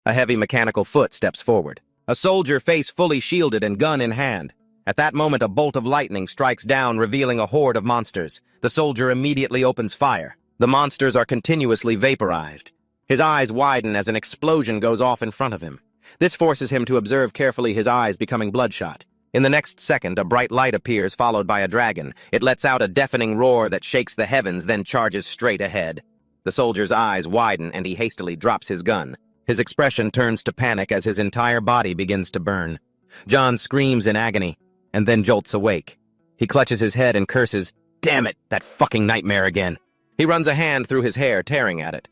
A heavy mechanical foot steps forward. A soldier, face fully shielded and gun in hand. At that moment, a bolt of lightning strikes down, revealing a horde of monsters. The soldier immediately opens fire. The monsters are continuously vaporized. His eyes widen as an explosion goes off in front of him. This forces him to observe carefully, his eyes becoming bloodshot. In the next second, a bright light appears, followed by a dragon. It lets out a deafening roar that shakes the heavens, then charges straight ahead. The soldier's eyes widen, and he hastily drops his gun. His expression turns to panic as his entire body begins to burn. John screams in agony, and then jolts awake. He clutches his head and curses, "Damn it, that fucking nightmare again." He runs a hand through his hair, tearing at it.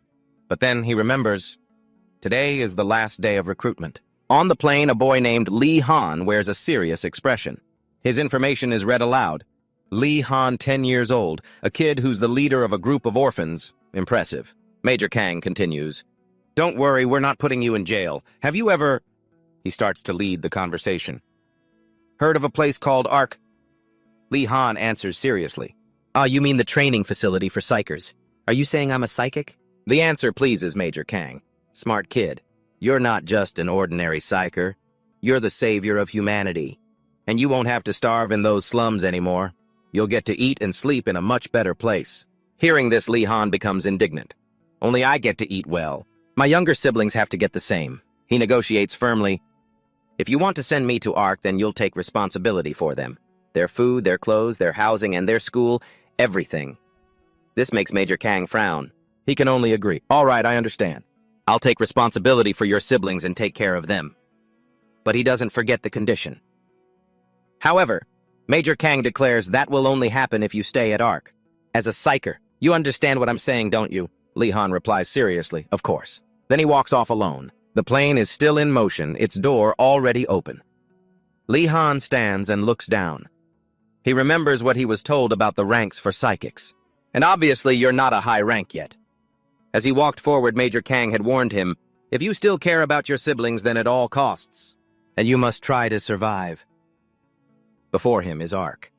But then he remembers, today is the last day of recruitment. On the plane, a boy named Lee Han wears a serious expression. His information is read aloud. Lee Han, 10 years old, a kid who's the leader of a group of orphans. Impressive. Major Kang continues, "Don't worry, we're not putting you in jail. Have you ever—" He starts to lead the conversation. "Heard of a place called Ark?" Lee Han answers seriously. You mean the training facility for psychers. Are you saying I'm a psychic?" The answer pleases Major Kang. "Smart kid. You're not just an ordinary psyker. You're the savior of humanity. And you won't have to starve in those slums anymore. You'll get to eat and sleep in a much better place." Hearing this, Lee Han becomes indignant. "Only I get to eat well. My younger siblings have to get the same." He negotiates firmly. "If you want to send me to Ark, then you'll take responsibility for them. Their food, their clothes, their housing, and their school, everything." This makes Major Kang frown. He can only agree. "All right, I understand. I'll take responsibility for your siblings and take care of them." But he doesn't forget the condition. However, Major Kang declares that will only happen if you stay at Ark. "As a psyker, you understand what I'm saying, don't you?" Lee Han replies seriously, "Of course." Then he walks off alone. The plane is still in motion, its door already open. Lee Han stands and looks down. He remembers what he was told about the ranks for psychics. And obviously, you're not a high rank yet. As he walked forward, Major Kang had warned him, "If you still care about your siblings, then at all costs. And you must try to survive." Before him is Ark.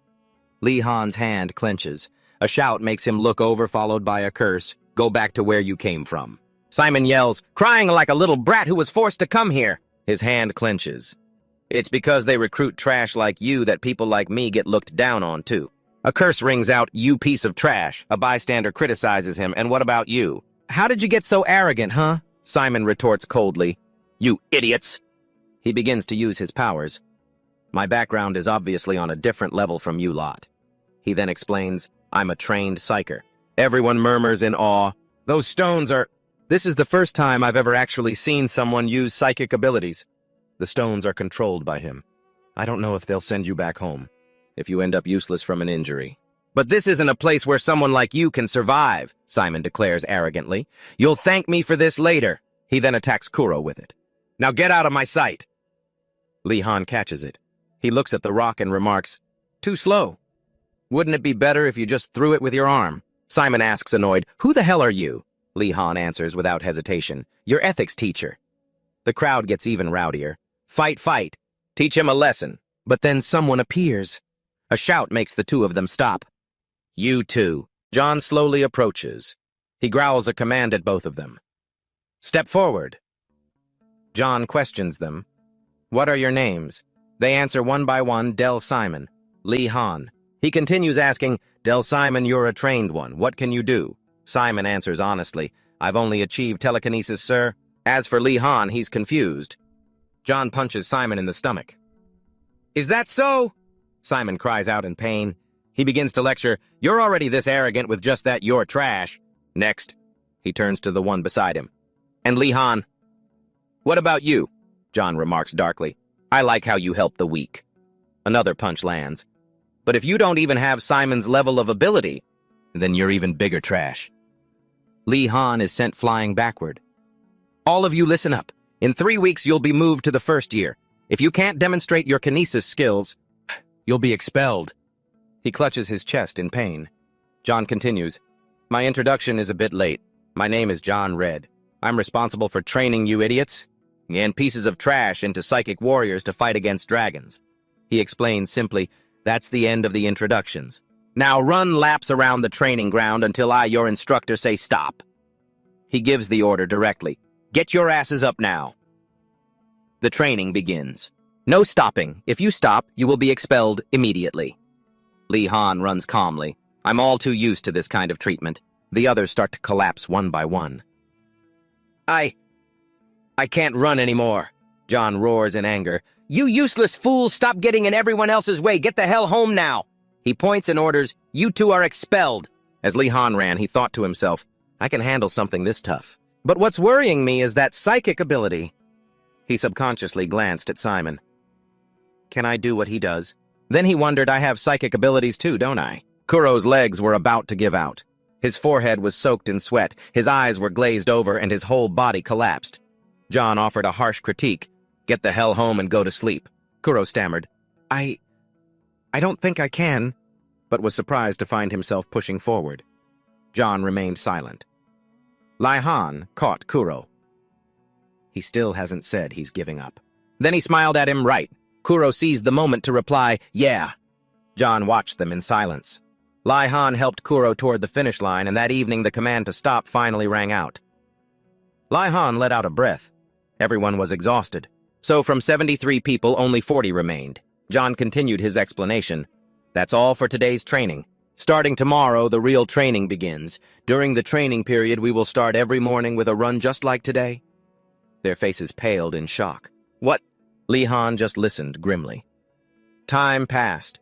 Lee Han's hand clenches. A shout makes him look over, followed by a curse. "Go back to where you came from." Simon yells, crying like a little brat who was forced to come here. His hand clenches. "It's because they recruit trash like you that people like me get looked down on, too." A curse rings out, "You piece of trash." A bystander criticizes him, "And what about you?" "How did you get so arrogant, huh?" Simon retorts coldly, "You idiots." He begins to use his powers. "My background is obviously on a different level from you lot." He then explains, "I'm a trained psyker." Everyone murmurs in awe. "Those stones are—" This is the first time I've ever actually seen someone use psychic abilities. "The stones are controlled by him. I don't know if they'll send you back home if you end up useless from an injury." "But this isn't a place where someone like you can survive," Simon declares arrogantly. "You'll thank me for this later." He then attacks Kuro with it. "Now get out of my sight." Lee Han catches it. He looks at the rock and remarks, "Too slow. Wouldn't it be better if you just threw it with your arm?" Simon asks, annoyed, "Who the hell are you?" Lee Han answers without hesitation, "Your ethics teacher." The crowd gets even rowdier. "Fight, fight. Teach him a lesson." But then someone appears. A shout makes the two of them stop. "You two." John slowly approaches. He growls a command at both of them. "Step forward." John questions them. "What are your names?" They answer one by one, Del Simon, Lee Han. He continues asking, "Del Simon, you're a trained one. What can you do?" Simon answers honestly, "I've only achieved telekinesis, sir." As for Lee Han, he's confused. John punches Simon in the stomach. "Is that so?" Simon cries out in pain. He begins to lecture, "You're already this arrogant with just that you're trash." Next, he turns to the one beside him. "And Lee Han, what about you?" John remarks darkly. "I like how you help the weak." Another punch lands. "But if you don't even have Simon's level of ability, then you're even bigger trash." Lee Han is sent flying backward. "All of you listen up. In 3 weeks, you'll be moved to the first year. If you can't demonstrate your kinesis skills, you'll be expelled." He clutches his chest in pain. John continues, "My introduction is a bit late. My name is John Red. I'm responsible for training you idiots and pieces of trash into psychic warriors to fight against dragons." He explains simply, "That's the end of the introductions. Now run laps around the training ground until I, your instructor, say stop." He gives the order directly. "Get your asses up now." The training begins. No stopping. If you stop, you will be expelled immediately. Li Han runs calmly. I'm all too used to this kind of treatment. The others start to collapse one by one. I can't run anymore. John roars in anger. You useless fools, stop getting in everyone else's way. Get the hell home now. He points and orders, you two are expelled. As Li Han ran, he thought to himself, I can handle something this tough. But what's worrying me is that psychic ability. He subconsciously glanced at Simon. Can I do what he does? Then he wondered, I have psychic abilities too, don't I? Kuro's legs were about to give out. His forehead was soaked in sweat, his eyes were glazed over, and his whole body collapsed. John offered a harsh critique. Get the hell home and go to sleep. Kuro stammered. I don't think I can, but was surprised to find himself pushing forward. John remained silent. Li Han caught Kuro. He still hasn't said he's giving up. Then he smiled at him right. Kuro seized the moment to reply, yeah. John watched them in silence. Li Han helped Kuro toward the finish line, and that evening the command to stop finally rang out. Li Han let out a breath. Everyone was exhausted. So from 73 people, only 40 remained. John continued his explanation. That's all for today's training. Starting tomorrow, the real training begins. During the training period, we will start every morning with a run just like today. Their faces paled in shock. What? Li Han just listened grimly. Time passed.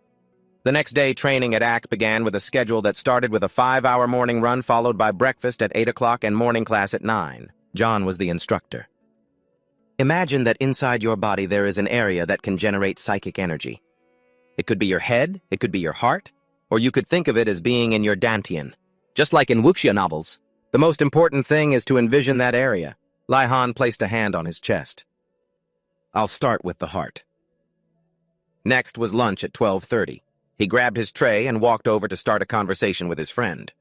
The next day, training at AC began with a schedule that started with a 5-hour morning run followed by breakfast at 8 o'clock and morning class at 9. John was the instructor. Imagine that inside your body there is an area that can generate psychic energy. It could be your head, it could be your heart, or you could think of it as being in your dantian. Just like in wuxia novels, the most important thing is to envision that area. Li Han placed a hand on his chest. I'll start with the heart. Next was lunch at 12:30. He grabbed his tray and walked over to start a conversation with his friend.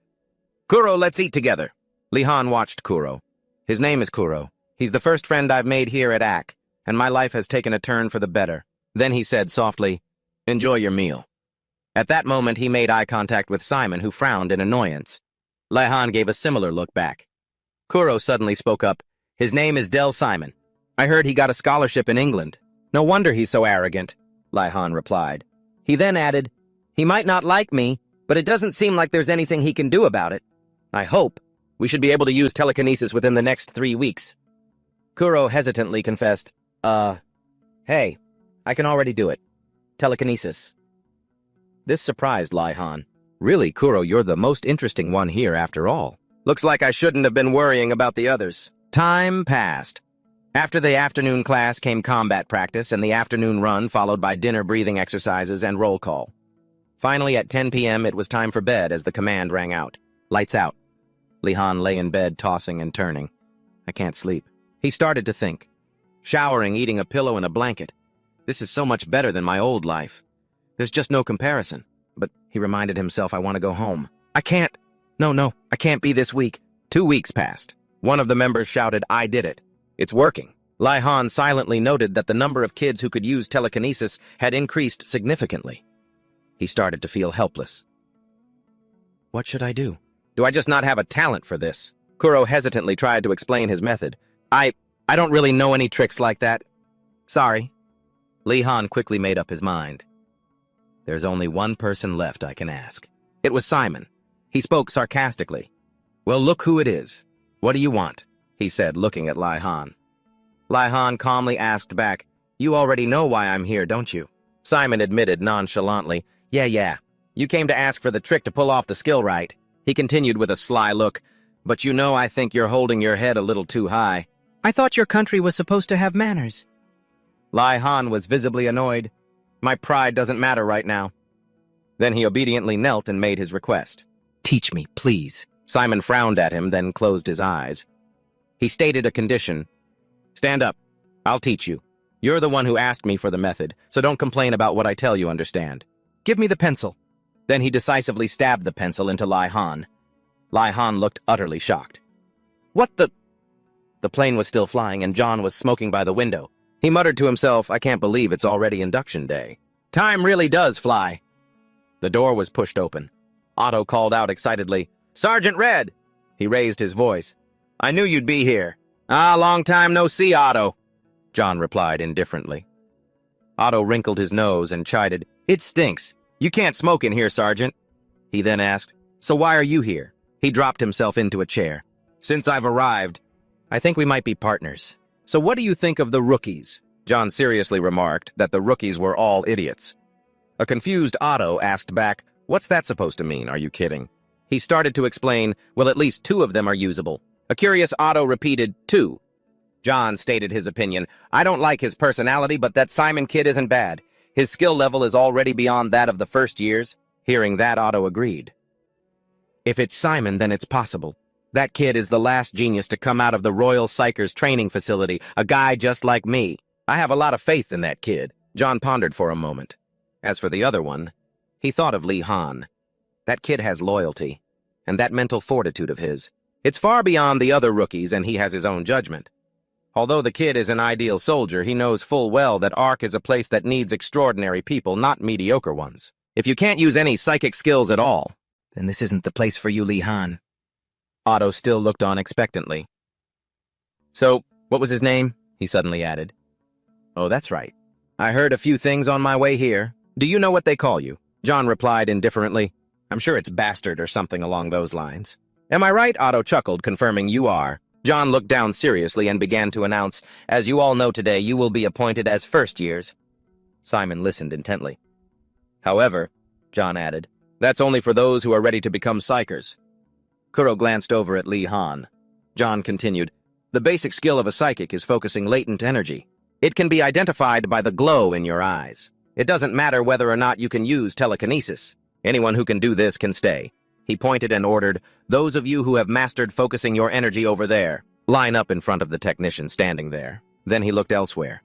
Kuro, let's eat together. Li Han watched Kuro. His name is Kuro. He's the first friend I've made here at AC, and my life has taken a turn for the better. Then he said softly, enjoy your meal. At that moment, he made eye contact with Simon, who frowned in annoyance. Li Han gave a similar look back. Kuro suddenly spoke up. His name is Del Simon. I heard he got a scholarship in England. No wonder he's so arrogant, Li Han replied. He then added, he might not like me, but it doesn't seem like there's anything he can do about it. I hope. We should be able to use telekinesis within the next 3 weeks. Kuro hesitantly confessed, hey, I can already do it. Telekinesis. This surprised Li Han. Really, Kuro, you're the most interesting one here after all. Looks like I shouldn't have been worrying about the others. Time passed. After the afternoon class came combat practice and the afternoon run followed by dinner breathing exercises and roll call. Finally, at 10 p.m., it was time for bed as the command rang out. Lights out. Li Han lay in bed, tossing and turning. I can't sleep. He started to think. Showering, eating a pillow and a blanket. This is so much better than my old life. There's just no comparison. But he reminded himself, I want to go home. I can't. No, I can't be this week. 2 weeks passed. One of the members shouted, I did it. It's working. Li Han silently noted that the number of kids who could use telekinesis had increased significantly. He started to feel helpless. What should I do? Do I just not have a talent for this? Kuro hesitantly tried to explain his method. I don't really know any tricks like that. Sorry. Li Han quickly made up his mind. There's only one person left I can ask. It was Simon. He spoke sarcastically. Well, look who it is. What do you want? He said, looking at Li Han. Li Han calmly asked back, you already know why I'm here, don't you? Simon admitted nonchalantly, yeah. You came to ask for the trick to pull off the skill, right? He continued with a sly look, but you know I think you're holding your head a little too high. I thought your country was supposed to have manners. Li Han was visibly annoyed. My pride doesn't matter right now. Then he obediently knelt and made his request. Teach me, please. Simon frowned at him, then closed his eyes. He stated a condition. Stand up. I'll teach you. You're the one who asked me for the method, so don't complain about what I tell you, understand? Give me the pencil. Then he decisively stabbed the pencil into Li Han. Li Han looked utterly shocked. What the... The plane was still flying, and John was smoking by the window. He muttered to himself, I can't believe it's already induction day. Time really does fly. The door was pushed open. Otto called out excitedly, Sergeant Red! He raised his voice. I knew you'd be here. Long time no see, Otto. John replied indifferently. Otto wrinkled his nose and chided, "It stinks. You can't smoke in here, Sergeant." He then asked, "So why are you here?" He dropped himself into a chair. "Since I've arrived, I think we might be partners. So what do you think of the rookies?" John seriously remarked that the rookies were all idiots. A confused Otto asked back, "What's that supposed to mean? Are you kidding?" He started to explain, "Well, at least 2 of them are usable." A curious Otto repeated, "2. John stated his opinion. "I don't like his personality, but that Simon kid isn't bad. His skill level is already beyond that of the first years." Hearing that, Otto agreed. "If it's Simon, then it's possible. That kid is the last genius to come out of the Royal Psychers training facility, a guy just like me. I have a lot of faith in that kid." John pondered for a moment. As for the other one, he thought of Lee Han. That kid has loyalty, and that mental fortitude of his. It's far beyond the other rookies, and he has his own judgment. Although the kid is an ideal soldier, he knows full well that Ark is a place that needs extraordinary people, not mediocre ones. If you can't use any psychic skills at all, then this isn't the place for you, Lee Han. Otto still looked on expectantly. "So, what was his name?" he suddenly added. "Oh, that's right. I heard a few things on my way here. Do you know what they call you?" John replied indifferently. "I'm sure it's Bastard or something along those lines." "Am I right?" Otto chuckled, confirming you are. John looked down seriously and began to announce, "As you all know today, you will be appointed as first years." Simon listened intently. "However," John added, "that's only for those who are ready to become psychers." Kuro glanced over at Lee Han. John continued, "The basic skill of a psychic is focusing latent energy. It can be identified by the glow in your eyes. It doesn't matter whether or not you can use telekinesis. Anyone who can do this can stay." He pointed and ordered, "Those of you who have mastered focusing your energy over there, line up in front of the technician standing there." Then he looked elsewhere.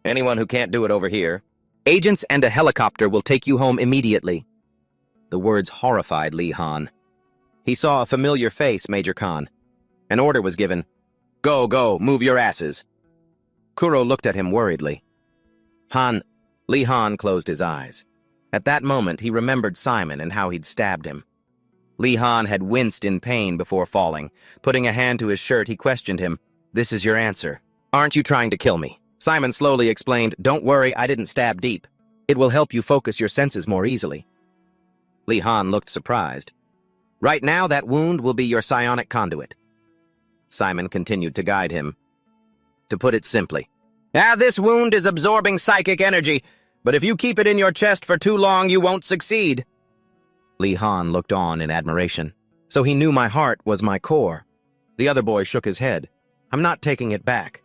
"Anyone who can't do it over here, agents and a helicopter will take you home immediately." The words horrified Lee Han. He saw a familiar face, Major Khan. An order was given. Go, move your asses." Kuro looked at him worriedly. Lee Han closed his eyes. At that moment, he remembered Simon and how he'd stabbed him. Lee Han had winced in pain before falling. Putting a hand to his shirt, he questioned him. "This is your answer. Aren't you trying to kill me?" Simon slowly explained, "Don't worry, I didn't stab deep. It will help you focus your senses more easily." Lee Han looked surprised. "Right now, that wound will be your psionic conduit." Simon continued to guide him. "To put it simply, this wound is absorbing psychic energy, but if you keep it in your chest for too long, you won't succeed." Lee Han looked on in admiration. "So he knew my heart was my core." The other boy shook his head. "I'm not taking it back.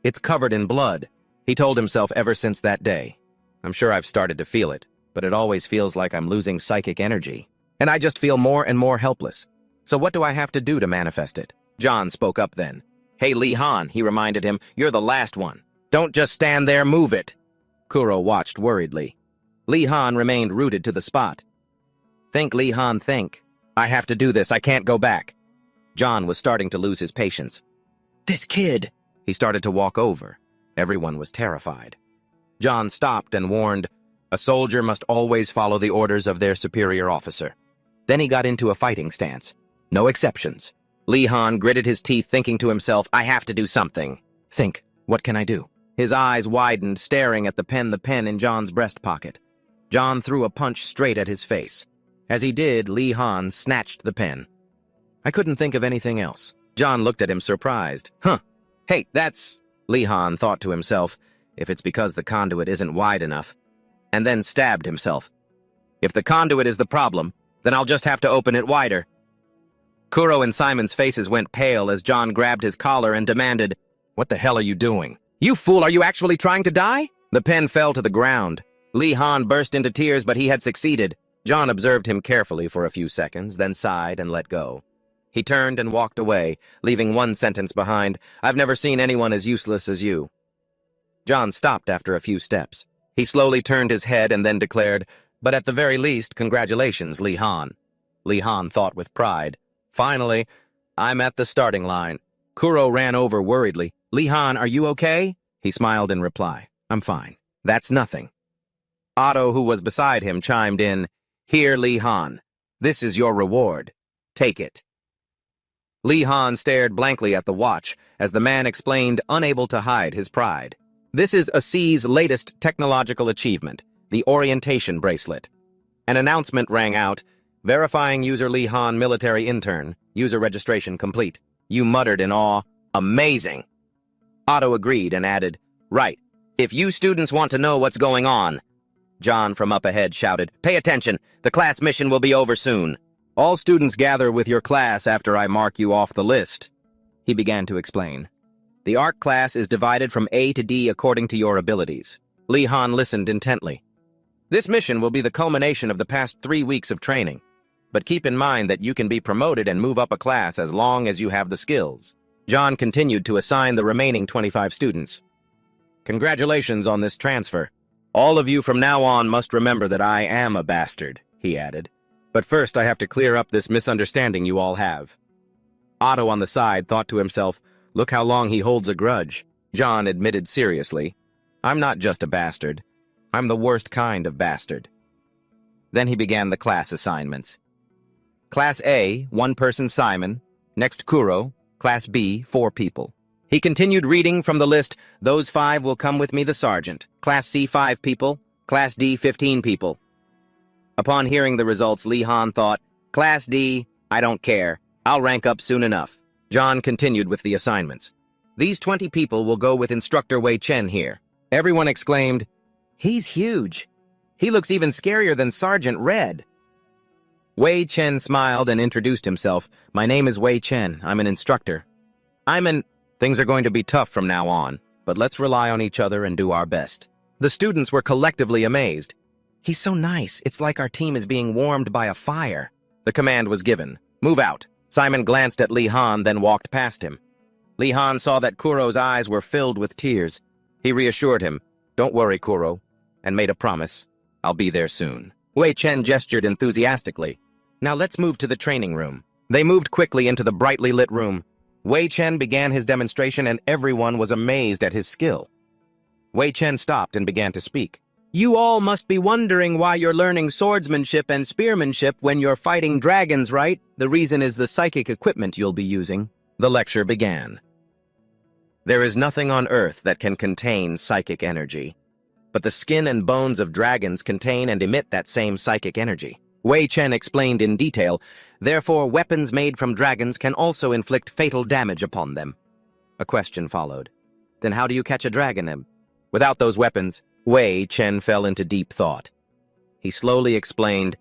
It's covered in blood," he told himself ever since that day. "I'm sure I've started to feel it, but it always feels like I'm losing psychic energy. And I just feel more and more helpless. So what do I have to do to manifest it?" John spoke up then. "Hey, Lee Han," he reminded him, "you're the last one. Don't just stand there, move it." Kuro watched worriedly. Lee Han remained rooted to the spot. "Think, Lee Han, think. I have to do this, I can't go back." John was starting to lose his patience. "This kid!" He started to walk over. Everyone was terrified. John stopped and warned, "A soldier must always follow the orders of their superior officer." Then he got into a fighting stance. No exceptions. Lee Han gritted his teeth, thinking to himself, "I have to do something." "Think, what can I do?" His eyes widened, staring at the pen in John's breast pocket. John threw a punch straight at his face. As he did, Lee Han snatched the pen. "I couldn't think of anything else." John looked at him surprised. Hey, that's..." Lee Han thought to himself, "If it's because the conduit isn't wide enough," and then stabbed himself. "If the conduit is the problem, then I'll just have to open it wider." Kuro and Simon's faces went pale as John grabbed his collar and demanded, "What the hell are you doing? You fool, are you actually trying to die?" The pen fell to the ground. Lee Han burst into tears, but he had succeeded. John observed him carefully for a few seconds, then sighed and let go. He turned and walked away, leaving one sentence behind, "I've never seen anyone as useless as you." John stopped after a few steps. He slowly turned his head and then declared, "But at the very least, congratulations, Lee Han." Lee Han thought with pride. "Finally, I'm at the starting line." Kuro ran over worriedly. "Lee Han, are you okay?" He smiled in reply. "I'm fine. That's nothing." Otto, who was beside him, chimed in, "Here, Lee Han. This is your reward. Take it." Lee Han stared blankly at the watch as the man explained, unable to hide his pride. This is AC's latest technological achievement, the orientation bracelet. An announcement rang out, verifying user Lee Han, military intern, user registration complete. You muttered in awe, amazing. Otto agreed and added, right, if you students want to know what's going on. John from up ahead shouted, pay attention, the class mission will be over soon. All students gather with your class after I mark you off the list, he began to explain. The ARC class is divided from A to D according to your abilities. Lee Han listened intently. This mission will be the culmination of the past 3 weeks of training, but keep in mind that you can be promoted and move up a class as long as you have the skills. John continued to assign the remaining 25 students. Congratulations on this transfer. All of you from now on must remember that I am a bastard, he added. But first I have to clear up this misunderstanding you all have. Otto on the side thought to himself, look how long he holds a grudge. John admitted seriously, I'm not just a bastard. I'm the worst kind of bastard. Then he began the class assignments. Class A, 1 person Simon, next Kuro, Class B, 4 people. He continued reading from the list, those 5 will come with me the sergeant. Class C, 5 people. Class D, 15 people. Upon hearing the results, Lee Han thought, Class D, I don't care. I'll rank up soon enough. John continued with the assignments. These 20 people will go with Instructor Wei Chen here. Everyone exclaimed, he's huge. He looks even scarier than Sergeant Red. Wei Chen smiled and introduced himself. My name is Wei Chen. I'm an instructor. Things are going to be tough from now on, but let's rely on each other and do our best. The students were collectively amazed. He's so nice. It's like our team is being warmed by a fire. The command was given. Move out. Simon glanced at Lee Han, then walked past him. Lee Han saw that Kuro's eyes were filled with tears. He reassured him, don't worry, Kuro, and made a promise. I'll be there soon. Wei Chen gestured enthusiastically. Now let's move to the training room. They moved quickly into the brightly lit room. Wei Chen began his demonstration and everyone was amazed at his skill. Wei Chen stopped and began to speak. You all must be wondering why you're learning swordsmanship and spearmanship when you're fighting dragons, right? The reason is the psychic equipment you'll be using. The lecture began. There is nothing on Earth that can contain psychic energy, but the skin and bones of dragons contain and emit that same psychic energy. Wei Chen explained in detail, therefore weapons made from dragons can also inflict fatal damage upon them. A question followed. Then how do you catch a dragon? Without those weapons, Wei Chen fell into deep thought. He slowly explained,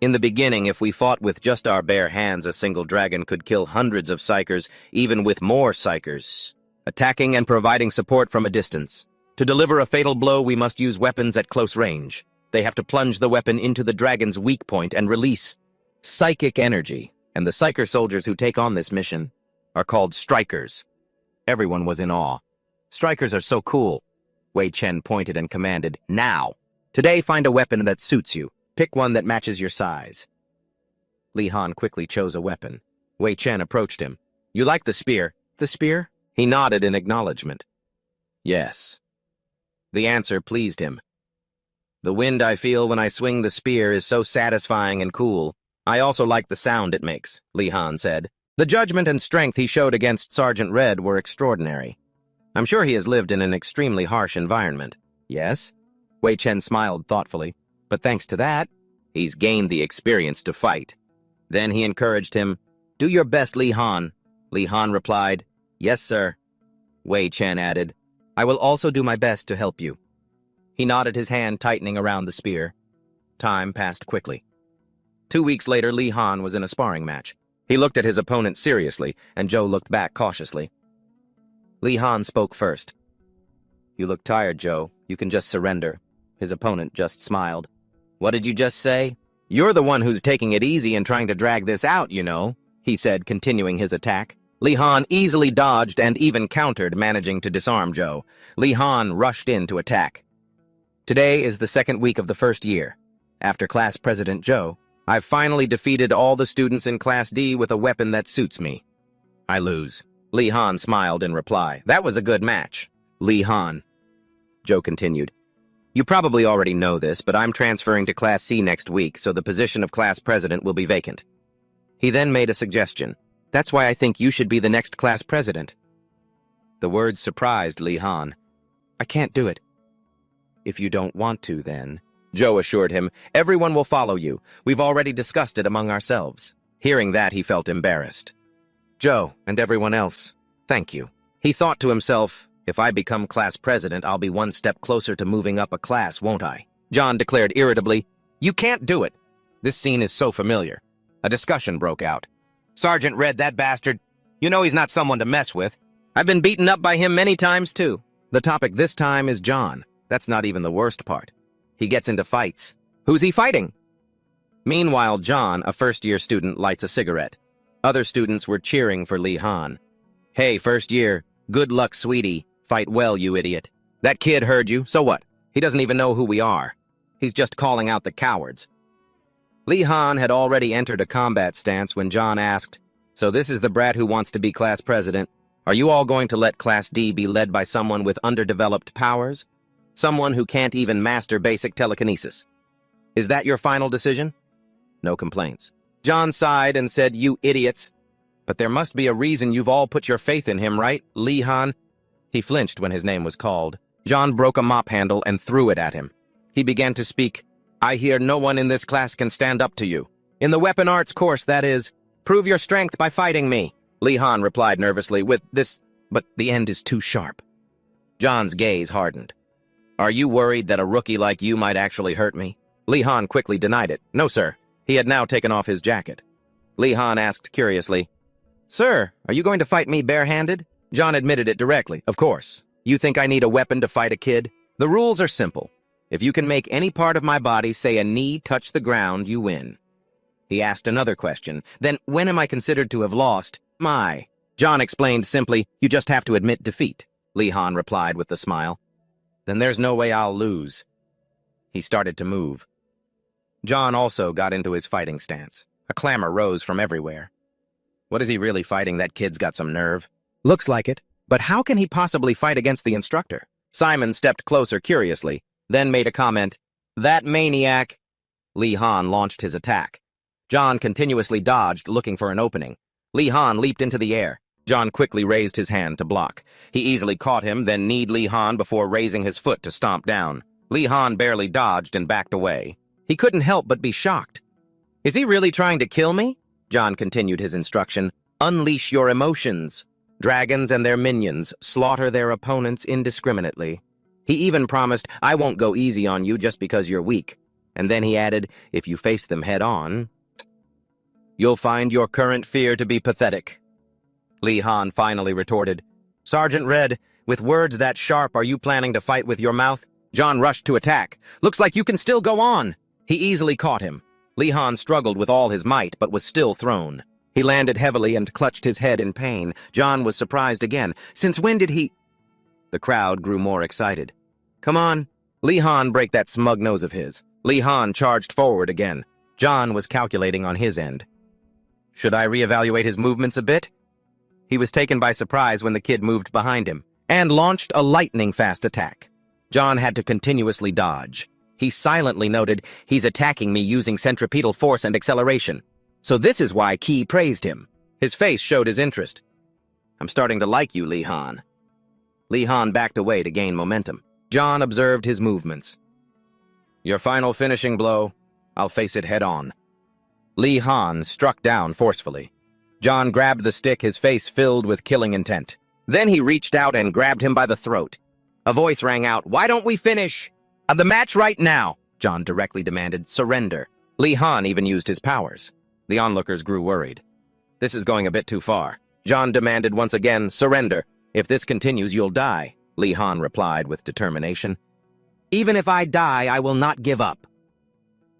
in the beginning, if we fought with just our bare hands, a single dragon could kill hundreds of psychers, even with more psychers, attacking and providing support from a distance. To deliver a fatal blow, we must use weapons at close range. They have to plunge the weapon into the dragon's weak point and release psychic energy, and the psyker soldiers who take on this mission are called strikers. Everyone was in awe. Strikers are so cool. Wei Chen pointed and commanded, now! Today find a weapon that suits you. Pick one that matches your size. Lee Han quickly chose a weapon. Wei Chen approached him. You like the spear? The spear? He nodded in acknowledgement. Yes. The answer pleased him. The wind I feel when I swing the spear is so satisfying and cool. I also like the sound it makes, Lee Han said. The judgment and strength he showed against Sergeant Red were extraordinary. I'm sure he has lived in an extremely harsh environment. Yes? Wei Chen smiled thoughtfully. But thanks to that, he's gained the experience to fight. Then he encouraged him, do your best, Lee Han. Lee Han replied, yes, sir. Wei Chen added, I will also do my best to help you. He nodded, his hand tightening around the spear. Time passed quickly. 2 weeks later, Lee Han was in a sparring match. He looked at his opponent seriously, and Joe looked back cautiously. Lee Han spoke first. You look tired, Joe. You can just surrender. His opponent just smiled. What did you just say? You're the one who's taking it easy and trying to drag this out, you know, he said, continuing his attack. Lee Han easily dodged and even countered, managing to disarm Joe. Lee Han rushed in to attack. Today is the second week of the first year. After Class President Joe, I've finally defeated all the students in Class D with a weapon that suits me. I lose. Lee Han smiled in reply. That was a good match. Lee Han. Joe continued. You probably already know this, but I'm transferring to Class C next week, so the position of Class President will be vacant. He then made a suggestion. That's why I think you should be the next Class President. The words surprised Lee Han. I can't do it. If you don't want to, then, Joe assured him, everyone will follow you. We've already discussed it among ourselves. Hearing that, he felt embarrassed. Joe and everyone else, thank you. He thought to himself, if I become class president, I'll be one step closer to moving up a class, won't I? John declared irritably, You can't do it. This scene is so familiar. A discussion broke out. Sergeant Red, that bastard. You know he's not someone to mess with. I've been beaten up by him many times, too. The topic this time is John. That's not even the worst part. He gets into fights. Who's he fighting? Meanwhile, John, a first-year student, lights a cigarette. Other students were cheering for Lee Han. Hey, first year. Good luck, sweetie. Fight well, you idiot. That kid heard you, so what? He doesn't even know who we are. He's just calling out the cowards. Lee Han had already entered a combat stance when John asked, So this is the brat who wants to be class president. Are you all going to let Class D be led by someone with underdeveloped powers? Someone who can't even master basic telekinesis? Is that your final decision? No complaints. John sighed and said, You idiots. But there must be a reason you've all put your faith in him, right, Lee Han? He flinched when his name was called. John broke a mop handle and threw it at him. He began to speak. I hear no one in this class can stand up to you. In the weapon arts course, that is. Prove your strength by fighting me. Lee Han replied nervously, with this, but the end is too sharp. John's gaze hardened. Are you worried that a rookie like you might actually hurt me? Lee Han quickly denied it. No, sir. He had now taken off his jacket. Lee Han asked curiously, Sir, are you going to fight me barehanded? John admitted it directly. Of course. You think I need a weapon to fight a kid? The rules are simple. If you can make any part of my body say a knee touch the ground, you win. He asked another question. Then when am I considered to have lost? John explained simply, You just have to admit defeat. Lee Han replied with a smile. Then there's no way I'll lose. He started to move. John also got into his fighting stance. A clamor rose from everywhere. What is he really fighting? That kid's got some nerve. Looks like it. But how can he possibly fight against the instructor? Simon stepped closer curiously, then made a comment. That maniac. Lee Han launched his attack. John continuously dodged, looking for an opening. Lee Han leaped into the air. John quickly raised his hand to block. He easily caught him, then kneed Lee Han before raising his foot to stomp down. Lee Han barely dodged and backed away. He couldn't help but be shocked. Is he really trying to kill me? John continued his instruction. Unleash your emotions. Dragons and their minions slaughter their opponents indiscriminately. He even promised, I won't go easy on you just because you're weak. And then he added, if you face them head on, you'll find your current fear to be pathetic. Lee Han finally retorted, Sergeant Red, with words that sharp, are you planning to fight with your mouth? John rushed to attack. Looks like you can still go on. He easily caught him. Lee Han struggled with all his might, but was still thrown. He landed heavily and clutched his head in pain. John was surprised again. Since when did he... The crowd grew more excited. Come on. Lee Han, break that smug nose of his. Lee Han charged forward again. John was calculating on his end. Should I reevaluate his movements a bit? He was taken by surprise when the kid moved behind him and launched a lightning-fast attack. John had to continuously dodge. He silently noted, he's attacking me using centripetal force and acceleration. So this is why Ki praised him. His face showed his interest. I'm starting to like you, Lee Han. Lee Han backed away to gain momentum. John observed his movements. Your final finishing blow, I'll face it head on. Lee Han struck down forcefully. John grabbed the stick, his face filled with killing intent. Then he reached out and grabbed him by the throat. A voice rang out, Why don't we finish? The match right now, John directly demanded. Surrender. Lee Han even used his powers. The onlookers grew worried. This is going a bit too far. John demanded once again, Surrender. If this continues, you'll die, Lee Han replied with determination. Even if I die, I will not give up.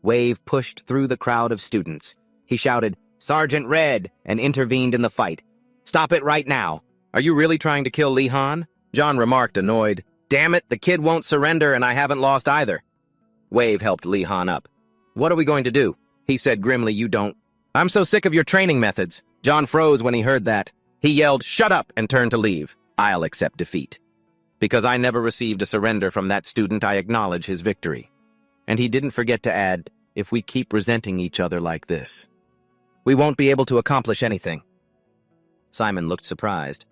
Wave pushed through the crowd of students. He shouted, Sergeant Red, and intervened in the fight. Stop it right now. Are you really trying to kill Lee Han? John remarked, annoyed. Damn it, the kid won't surrender and I haven't lost either. Wave helped Lee Han up. What are we going to do? He said grimly, You don't. I'm so sick of your training methods. John froze when he heard that. He yelled, Shut up, and turned to leave. I'll accept defeat. Because I never received a surrender from that student, I acknowledge his victory. And he didn't forget to add, If we keep resenting each other like this, we won't be able to accomplish anything. Simon looked surprised.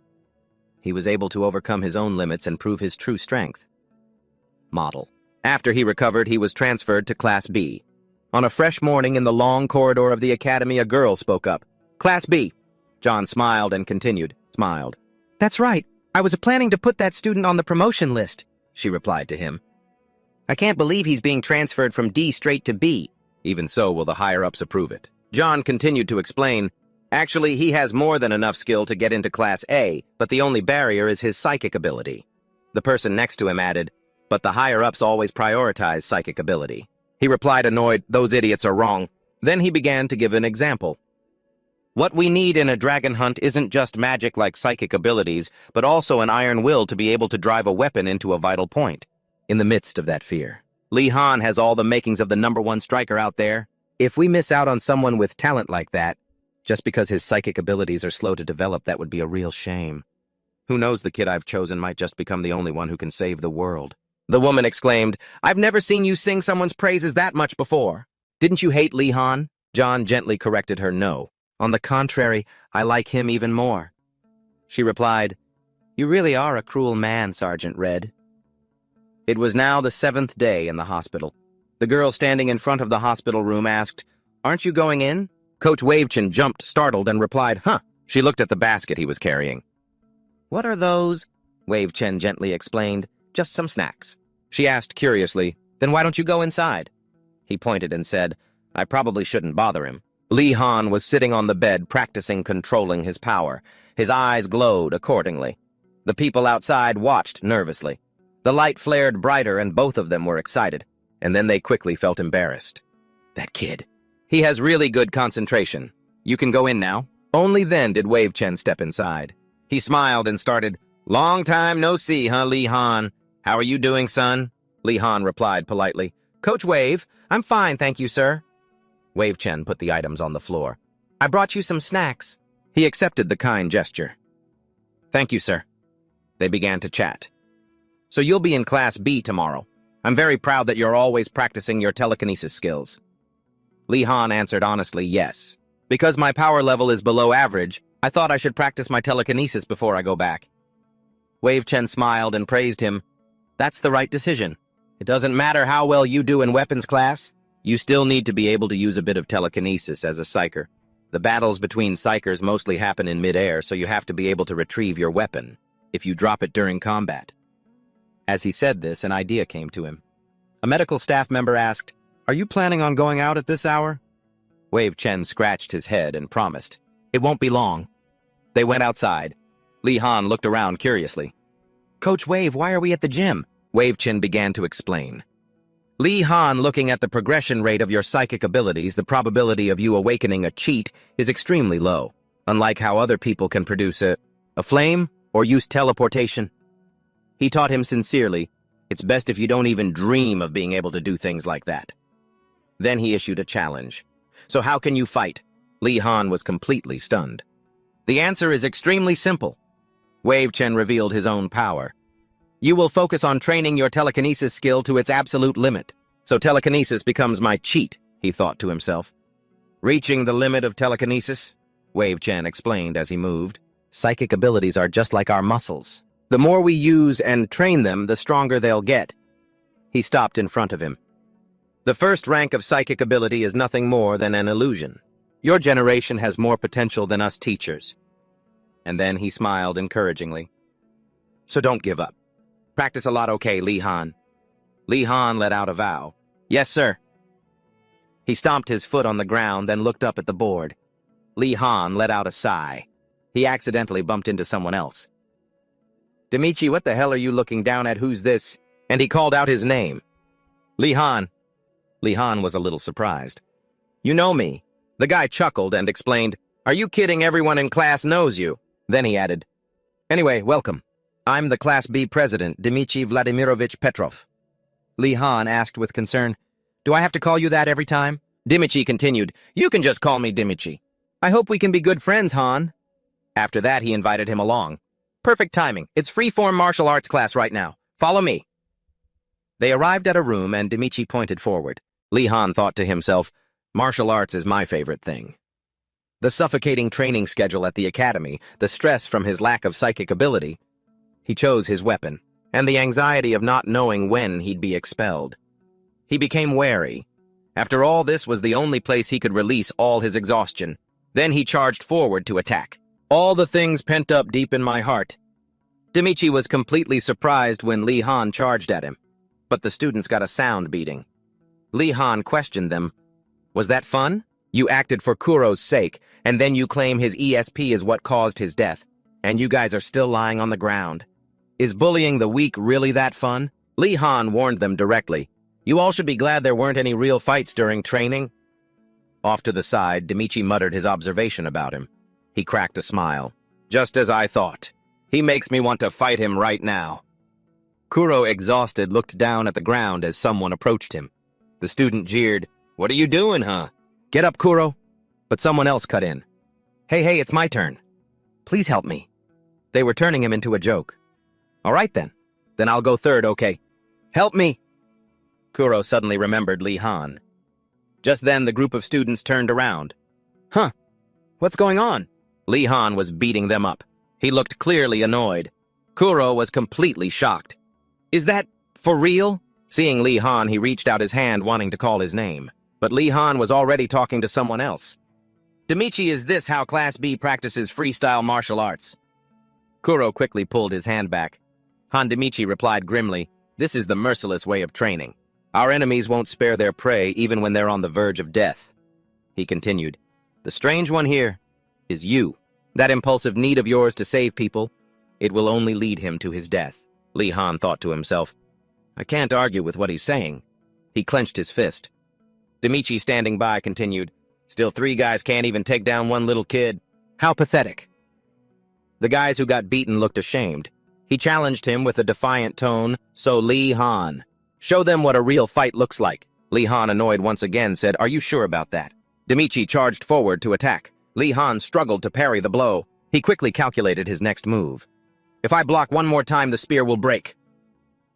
He was able to overcome his own limits and prove his true strength. model. After he recovered, he was transferred to Class B. On a fresh morning in the long corridor of the academy, a girl spoke up. "Class B." John smiled and smiled. "That's right. I was planning to put that student on the promotion list," she replied to him. "I can't believe he's being transferred from D straight to B." "Even so, will the higher-ups approve it?" John continued to explain. "Actually, he has more than enough skill to get into Class A, but the only barrier is his psychic ability." The person next to him added, "But the higher-ups always prioritize psychic ability." He replied annoyed, "Those idiots are wrong." Then he began to give an example. "What we need in a dragon hunt isn't just magic like psychic abilities, but also an iron will to be able to drive a weapon into a vital point." In the midst of that fear, Lee Han has all the makings of the #1 striker out there. If we miss out on someone with talent like that, just because his psychic abilities are slow to develop, that would be a real shame. Who knows, the kid I've chosen might just become the only one who can save the world. The woman exclaimed, "I've never seen you sing someone's praises that much before." "Didn't you hate Lee Han?" John gently corrected her. "No. On the contrary, I like him even more." She replied, "You really are a cruel man, Sergeant Red." It was now the 7th day in the hospital. The girl standing in front of the hospital room asked, "Aren't you going in?" Coach Wavechin jumped, startled, and replied, "Huh." She looked at the basket he was carrying. "What are those?" Wavechin gently explained. "Just some snacks." She asked curiously, "Then why don't you go inside?" He pointed and said, "I probably shouldn't bother him." Lee Han was sitting on the bed practicing controlling his power. His eyes glowed accordingly. The people outside watched nervously. The light flared brighter and both of them were excited, and then they quickly felt embarrassed. "That kid. He has really good concentration. You can go in now." Only then did Wavechin step inside. He smiled and started, "Long time no see, huh, Lee Han? How are you doing, son?" Lee Han replied politely, "Coach Wave, I'm fine, thank you, sir." Wavechin put the items on the floor. "I brought you some snacks." He accepted the kind gesture. "Thank you, sir." They began to chat. "So you'll be in Class B tomorrow. I'm very proud that you're always practicing your telekinesis skills." Lee Han answered honestly, "Yes. Because my power level is below average, I thought I should practice my telekinesis before I go back." Wavechin smiled and praised him. "That's the right decision. It doesn't matter how well you do in weapons class. You still need to be able to use a bit of telekinesis as a psyker. The battles between psykers mostly happen in midair, so you have to be able to retrieve your weapon if you drop it during combat." As he said this, an idea came to him. A medical staff member asked, "Are you planning on going out at this hour?" Wavechin scratched his head and promised, "It won't be long." They went outside. Lee Han looked around curiously. "Coach Wave, why are we at the gym?" Wavechin began to explain. "Lee Han, looking at the progression rate of your psychic abilities, the probability of you awakening a cheat is extremely low, unlike how other people can produce a flame or use teleportation." He taught him sincerely, "It's best if you don't even dream of being able to do things like that." Then he issued a challenge. "So how can you fight?" Lee Han was completely stunned. "The answer is extremely simple." Wavechin revealed his own power. "You will focus on training your telekinesis skill to its absolute limit. So telekinesis becomes my cheat," he thought to himself. "Reaching the limit of telekinesis," Wavechin explained as he moved. "Psychic abilities are just like our muscles. The more we use and train them, the stronger they'll get." He stopped in front of him. "The first rank of psychic ability is nothing more than an illusion. Your generation has more potential than us teachers." And then he smiled encouragingly. "So don't give up. Practice a lot, okay, Lee Han?" Lee Han let out a vow. "Yes, sir." He stomped his foot on the ground, then looked up at the board. Lee Han let out a sigh. He accidentally bumped into someone else. "Demichi, what the hell are you looking down at? Who's this?" And he called out his name. "Lee Han." Lee Han was a little surprised. "You know me." The guy chuckled and explained, "Are you kidding? Everyone in class knows you." Then he added, "Anyway, welcome. I'm the Class B president, Dmitry Vladimirovich Petrov." Lee Han asked with concern, "Do I have to call you that every time?" Dmitry continued, "You can just call me Dmitry. I hope we can be good friends, Han." After that, he invited him along. "Perfect timing. It's free-form martial arts class right now. Follow me." They arrived at a room and Dmitry pointed forward. Lee Han thought to himself, "Martial arts is my favorite thing." The suffocating training schedule at the academy, the stress from his lack of psychic ability. He chose his weapon. and the anxiety of not knowing when he'd be expelled. He became wary. After all, this was the only place he could release all his exhaustion. Then he charged forward to attack. All the things pent up deep in my heart. Demichi was completely surprised when Li Han charged at him, but the students got a sound beating. Li Han questioned them. Was that fun? You acted for Kuro's sake, and then you claim his ESP is what caused his death, and you guys are still lying on the ground. Is bullying the weak really that fun? Li Han warned them directly. You all should be glad there weren't any real fights during training. Off to the side, Demichi muttered his observation about him. He cracked a smile. Just as I thought. He makes me want to fight him right now. Kuro, exhausted, looked down at the ground as someone approached him. The student jeered, What are you doing, huh? Get up, Kuro. But someone else cut in. Hey, it's my turn. Please help me. They were turning him into a joke. All right, then. Then I'll go third, okay? Help me! Kuro suddenly remembered Li Han. Just then, the group of students turned around. Huh? What's going on? Li Han was beating them up. He looked clearly annoyed. Kuro was completely shocked. Is that for real? Seeing Li Han, he reached out his hand wanting to call his name. But Li Han was already talking to someone else. Demichi, is this how Class B practices freestyle martial arts? Kuro quickly pulled his hand back. Han Demichi replied grimly, This is the merciless way of training. Our enemies won't spare their prey even when they're on the verge of death. He continued, The strange one here is you. That impulsive need of yours to save people, it will only lead him to his death. Li Han thought to himself, I can't argue with what he's saying. He clenched his fist. Demichi, standing by, continued, Still 3 guys can't even take down one little kid. How pathetic. The guys who got beaten looked ashamed. He challenged him with a defiant tone, So Li Han, show them what a real fight looks like. Li Han, annoyed once again, said, Are you sure about that? Demichi charged forward to attack. Li Han struggled to parry the blow. He quickly calculated his next move. If I block one more time, the spear will break.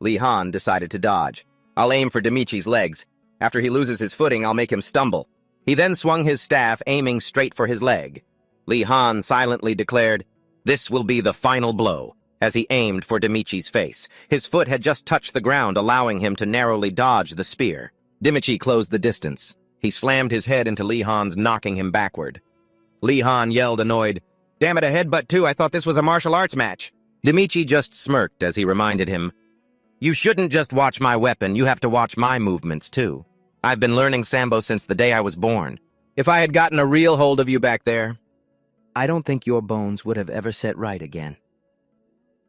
Li Han decided to dodge. I'll aim for Demichi's legs. After he loses his footing, I'll make him stumble. He then swung his staff, aiming straight for his leg. Li Han silently declared, This will be the final blow, as he aimed for Demichi's face. His foot had just touched the ground, allowing him to narrowly dodge the spear. Demichi closed the distance. He slammed his head into Li Han's, knocking him backward. Li Han yelled, annoyed, Damn it, a headbutt too, I thought this was a martial arts match. Demichi just smirked as he reminded him, You shouldn't just watch my weapon, you have to watch my movements too. I've been learning Sambo since the day I was born. If I had gotten a real hold of you back there, I don't think your bones would have ever set right again.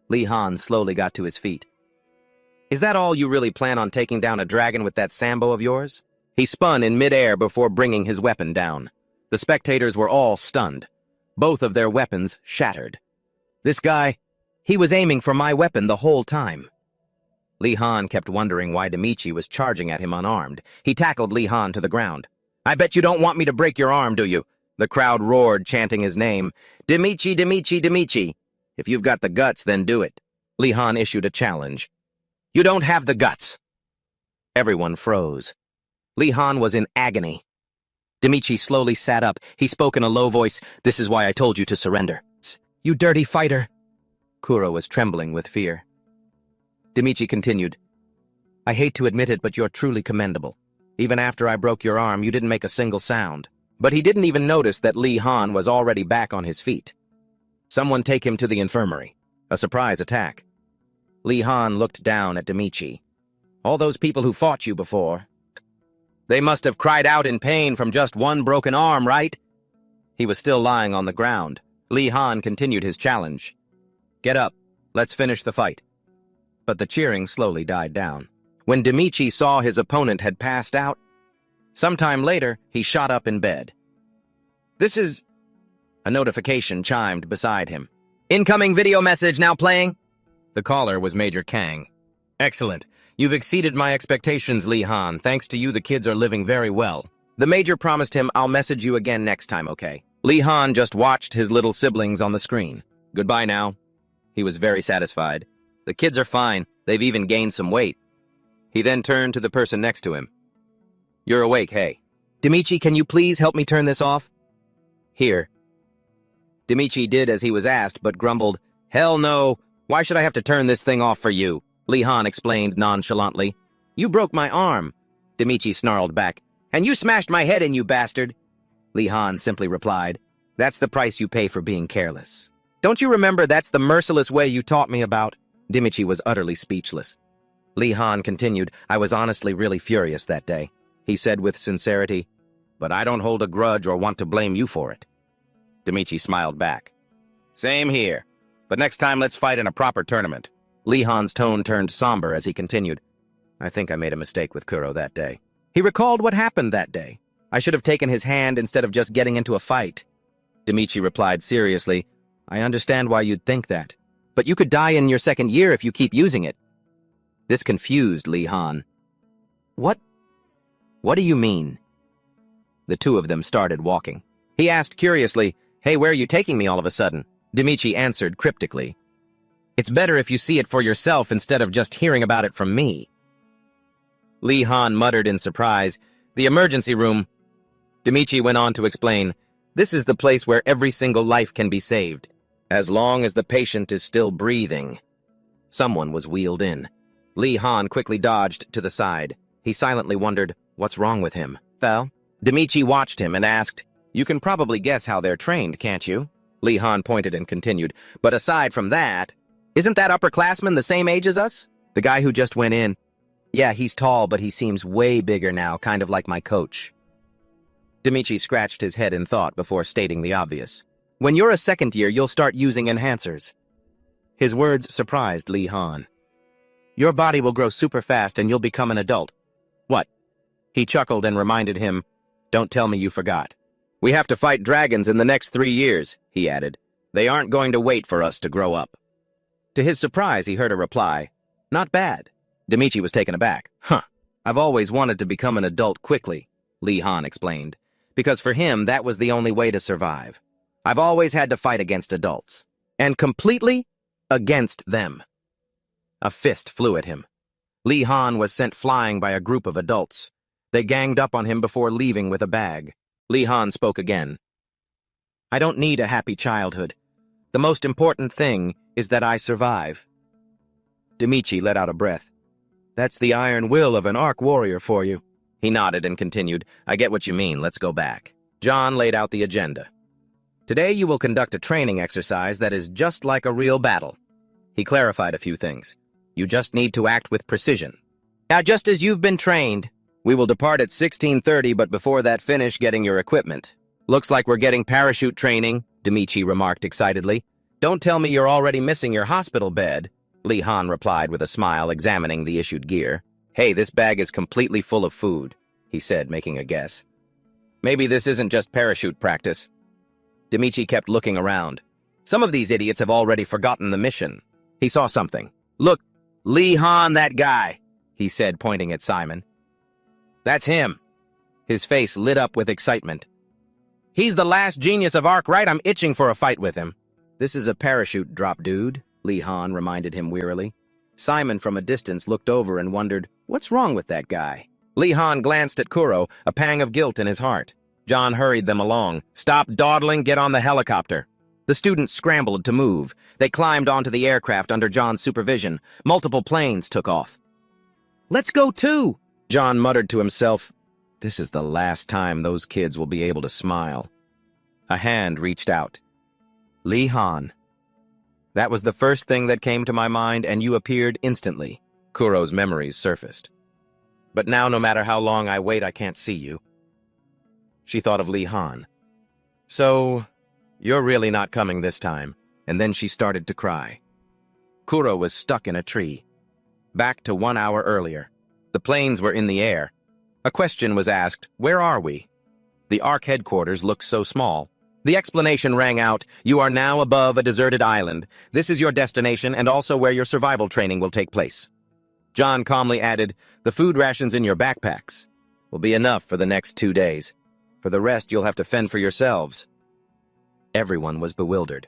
Li Han slowly got to his feet. Is that all you really plan on taking down a dragon with that Sambo of yours? He spun in midair before bringing his weapon down. The spectators were all stunned. Both of their weapons shattered. This guy, he was aiming for my weapon the whole time. Li Han kept wondering why Demichi was charging at him unarmed. He tackled Li Han to the ground. I bet you don't want me to break your arm, do you? The crowd roared, chanting his name. Demichi, Demichi, Demichi. If you've got the guts, then do it. Li Han issued a challenge. You don't have the guts. Everyone froze. Li Han was in agony. Demichi slowly sat up. He spoke in a low voice. This is why I told you to surrender. You dirty fighter. Kuro was trembling with fear. Demichi continued. I hate to admit it, but you're truly commendable. Even after I broke your arm, you didn't make a single sound. But he didn't even notice that Li Han was already back on his feet. Someone take him to the infirmary. A surprise attack. Li Han looked down at Demichi. All those people who fought you before, they must have cried out in pain from just one broken arm, right? He was still lying on the ground. Li Han continued his challenge. Get up. Let's finish the fight. But the cheering slowly died down. When Demichi saw his opponent had passed out, sometime later, he shot up in bed. This is... A notification chimed beside him. Incoming video message now playing. The caller was Major Kang. Excellent. You've exceeded my expectations, Li Han. Thanks to you, the kids are living very well. The Major promised him, I'll message you again next time, okay? Li Han just watched his little siblings on the screen. Goodbye now. He was very satisfied. The kids are fine. They've even gained some weight. He then turned to the person next to him. You're awake, hey. Demichi, can you please help me turn this off? Here. Demichi did as he was asked, but grumbled, Hell no. Why should I have to turn this thing off for you? Lee Han explained nonchalantly. You broke my arm, Demichi snarled back. And you smashed my head in, you bastard. Lee Han simply replied, That's the price you pay for being careless. Don't you remember that's the merciless way you taught me about? Demichi was utterly speechless. Lee Han continued, I was honestly really furious that day. He said with sincerity, But I don't hold a grudge or want to blame you for it. Demichi smiled back. Same here. But next time let's fight in a proper tournament. Lee Han's tone turned somber as he continued. I think I made a mistake with Kuro that day. He recalled what happened that day. I should have taken his hand instead of just getting into a fight. Demichi replied seriously, I understand why you'd think that. But you could die in your second year if you keep using it. This confused Lee Han. What do you mean? The two of them started walking. He asked curiously, Hey, where are you taking me all of a sudden? Demichi answered cryptically, It's better if you see it for yourself instead of just hearing about it from me. Lee Han muttered in surprise, The emergency room. Demichi went on to explain, This is the place where every single life can be saved, as long as the patient is still breathing. Someone was wheeled in. Lee Han quickly dodged to the side. He silently wondered, What's wrong with him? Well, Demichi watched him and asked, You can probably guess how they're trained, can't you? Lee Han pointed and continued, But aside from that, isn't that upperclassman the same age as us? The guy who just went in. Yeah, he's tall, but he seems way bigger now, kind of like my coach. Demichi scratched his head in thought before stating the obvious. When you're a second year, you'll start using enhancers. His words surprised Lee Han. Your body will grow super fast and you'll become an adult. What? He chuckled and reminded him, Don't tell me you forgot. We have to fight dragons in the next 3 years, he added. They aren't going to wait for us to grow up. To his surprise, he heard a reply. Not bad. Demichi was taken aback. I've always wanted to become an adult quickly, Lee Han explained, because for him, that was the only way to survive. I've always had to fight against adults, and completely against them. A fist flew at him. Lee Han was sent flying by a group of adults. They ganged up on him before leaving with a bag. Lee Han spoke again. I don't need a happy childhood. The most important thing is that I survive. Demichi let out a breath. That's the iron will of an Arc warrior for you. He nodded and continued, I get what you mean, let's go back. John laid out the agenda. Today you will conduct a training exercise that is just like a real battle. He clarified a few things. You just need to act with precision. Now, just as you've been trained, we will depart at 16:30, but before that finish getting your equipment. Looks like we're getting parachute training, Demichi remarked excitedly. Don't tell me you're already missing your hospital bed, Lee Han replied with a smile, examining the issued gear. Hey, this bag is completely full of food, he said, making a guess. Maybe this isn't just parachute practice. Demichi kept looking around. Some of these idiots have already forgotten the mission. He saw something. Look, Lee Han, that guy, he said, pointing at Simon. That's him. His face lit up with excitement. He's the last genius of Arc, right? I'm itching for a fight with him. This is a parachute drop, dude, Lee Han reminded him wearily. Simon from a distance looked over and wondered, what's wrong with that guy? Lee Han glanced at Kuro, a pang of guilt in his heart. John hurried them along. Stop dawdling, get on the helicopter. The students scrambled to move. They climbed onto the aircraft under John's supervision. Multiple planes took off. Let's go too, John muttered to himself. This is the last time those kids will be able to smile. A hand reached out. Lee Han. That was the first thing that came to my mind, and you appeared instantly. Kuro's memories surfaced. But now, no matter how long I wait, I can't see you. She thought of Lee Han. So, you're really not coming this time. And then she started to cry. Kuro was stuck in a tree. Back to 1 hour earlier. The planes were in the air. A question was asked, where are we? The Ark headquarters looked so small. The explanation rang out, you are now above a deserted island. This is your destination and also where your survival training will take place. John calmly added, the food rations in your backpacks will be enough for the next 2 days. For the rest, you'll have to fend for yourselves. Everyone was bewildered.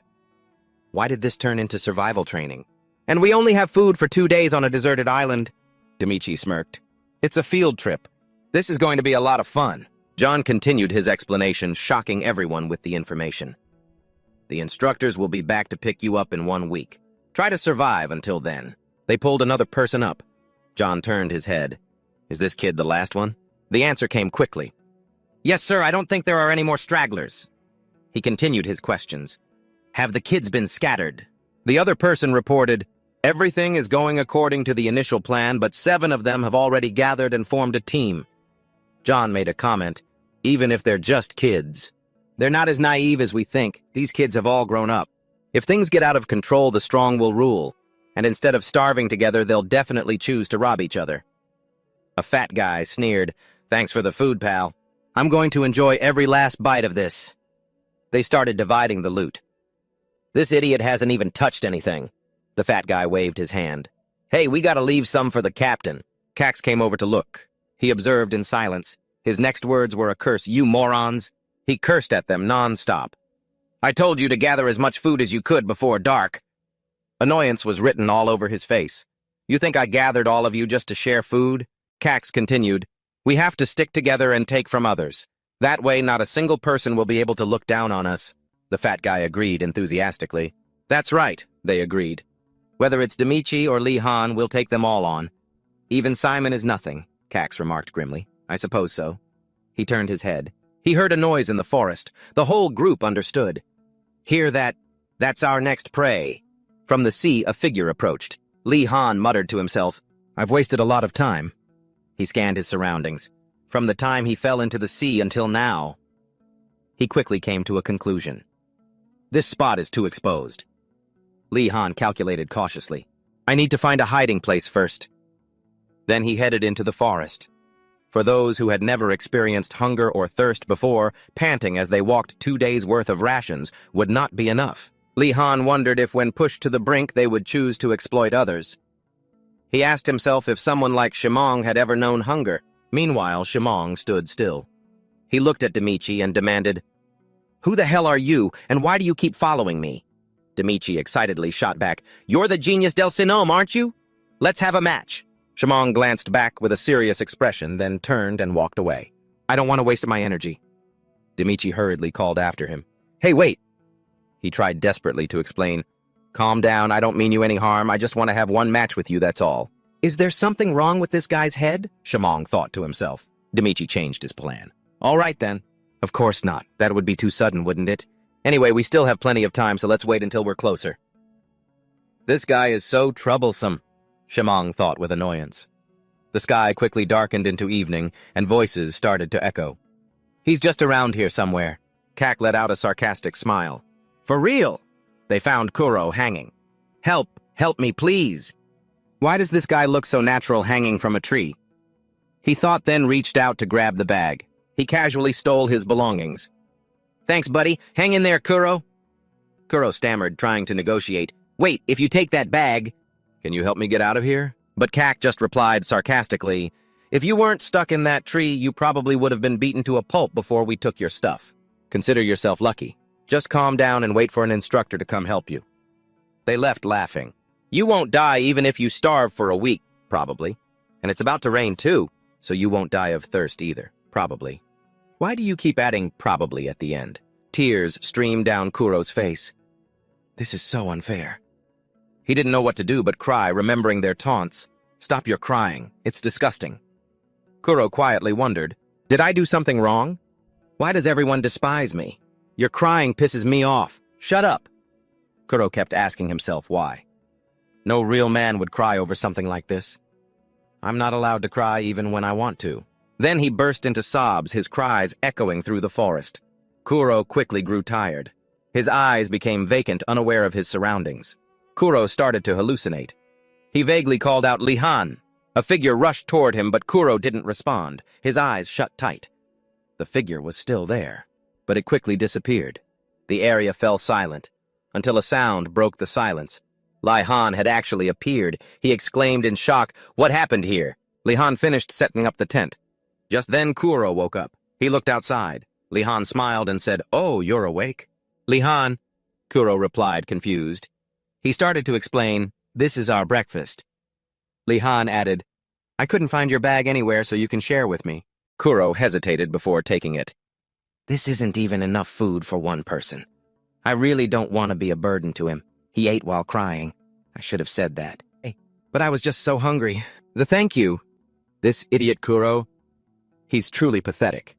Why did this turn into survival training? And we only have food for 2 days on a deserted island, Demichi smirked. It's a field trip. This is going to be a lot of fun. John continued his explanation, shocking everyone with the information. The instructors will be back to pick you up in 1 week. Try to survive until then. They pulled another person up. John turned his head. Is this kid the last one? The answer came quickly. Yes, sir, I don't think there are any more stragglers. He continued his questions. Have the kids been scattered? The other person reported, everything is going according to the initial plan, but 7 of them have already gathered and formed a team. John made a comment, even if they're just kids. They're not as naive as we think. These kids have all grown up. If things get out of control, the strong will rule. And instead of starving together, they'll definitely choose to rob each other. A fat guy sneered, Thanks for the food, pal. I'm going to enjoy every last bite of this. They started dividing the loot. This idiot hasn't even touched anything. The fat guy waved his hand. Hey, we gotta leave some for the captain. Cax came over to look. He observed in silence. His next words were a curse. You morons. He cursed at them non-stop. I told you to gather as much food as you could before dark. Annoyance was written all over his face. You think I gathered all of you just to share food? Cax continued. We have to stick together and take from others. That way, not a single person will be able to look down on us. The fat guy agreed enthusiastically. That's right, they agreed. Whether it's Demichi or Lee Han, we'll take them all on. Even Simon is nothing, Cax remarked grimly. I suppose so. He turned his head. He heard a noise in the forest. The whole group understood. Hear that? That's our next prey. From the sea, a figure approached. Lee Han muttered to himself, I've wasted a lot of time. He scanned his surroundings. From the time he fell into the sea until now. He quickly came to a conclusion. This spot is too exposed. Lee Han calculated cautiously. I need to find a hiding place first. Then he headed into the forest. For those who had never experienced hunger or thirst before, panting as they walked 2 days' worth of rations would not be enough. Lee Han wondered if when pushed to the brink they would choose to exploit others. He asked himself if someone like Shimong had ever known hunger. Meanwhile, Shimong stood still. He looked at Demichi and demanded, Who the hell are you, and why do you keep following me? Demichi excitedly shot back, You're the genius del Sinome, aren't you? Let's have a match. Shimong glanced back with a serious expression, then turned and walked away. I don't want to waste my energy. Demichi hurriedly called after him. Hey, wait! He tried desperately to explain. Calm down, I don't mean you any harm, I just want to have one match with you, that's all. Is there something wrong with this guy's head? Shimong thought to himself. Demichi changed his plan. All right, then. Of course not. That would be too sudden, wouldn't it? Anyway, we still have plenty of time, so let's wait until we're closer. This guy is so troublesome, Shimong thought with annoyance. The sky quickly darkened into evening, and voices started to echo. He's just around here somewhere. Kak let out a sarcastic smile. For real? They found Kuro hanging. Help me, please. Why does this guy look so natural hanging from a tree? He thought, then reached out to grab the bag. He casually stole his belongings. Thanks, buddy. Hang in there, Kuro. Kuro stammered, trying to negotiate. Wait, if you take that bag... Can you help me get out of here? But Kak just replied sarcastically, If you weren't stuck in that tree, you probably would have been beaten to a pulp before we took your stuff. Consider yourself lucky. Just calm down and wait for an instructor to come help you. They left laughing. You won't die even if you starve for a week, probably. And it's about to rain too, so you won't die of thirst either, probably. Why do you keep adding probably at the end? Tears streamed down Kuro's face. This is so unfair. He didn't know what to do but cry, remembering their taunts. Stop your crying. It's disgusting. Kuro quietly wondered, Did I do something wrong? Why does everyone despise me? Your crying pisses me off. Shut up. Kuro kept asking himself why. No real man would cry over something like this. I'm not allowed to cry even when I want to. Then he burst into sobs, his cries echoing through the forest. Kuro quickly grew tired. His eyes became vacant, unaware of his surroundings. Kuro started to hallucinate. He vaguely called out, Lihan. A figure rushed toward him, but Kuro didn't respond. His eyes shut tight. The figure was still there, but it quickly disappeared. The area fell silent, until a sound broke the silence. Lihan had actually appeared. He exclaimed in shock, What happened here? Lihan finished setting up the tent. Just then Kuro woke up. He looked outside. Lihan smiled and said, Oh, you're awake? Lihan, Kuro replied, confused. He started to explain, This is our breakfast. Lihan added, I couldn't find your bag anywhere, so you can share with me. Kuro hesitated before taking it. This isn't even enough food for one person. I really don't want to be a burden to him. He ate while crying. I should have said that. Hey, but I was just so hungry. Thank you. This idiot Kuro. He's truly pathetic.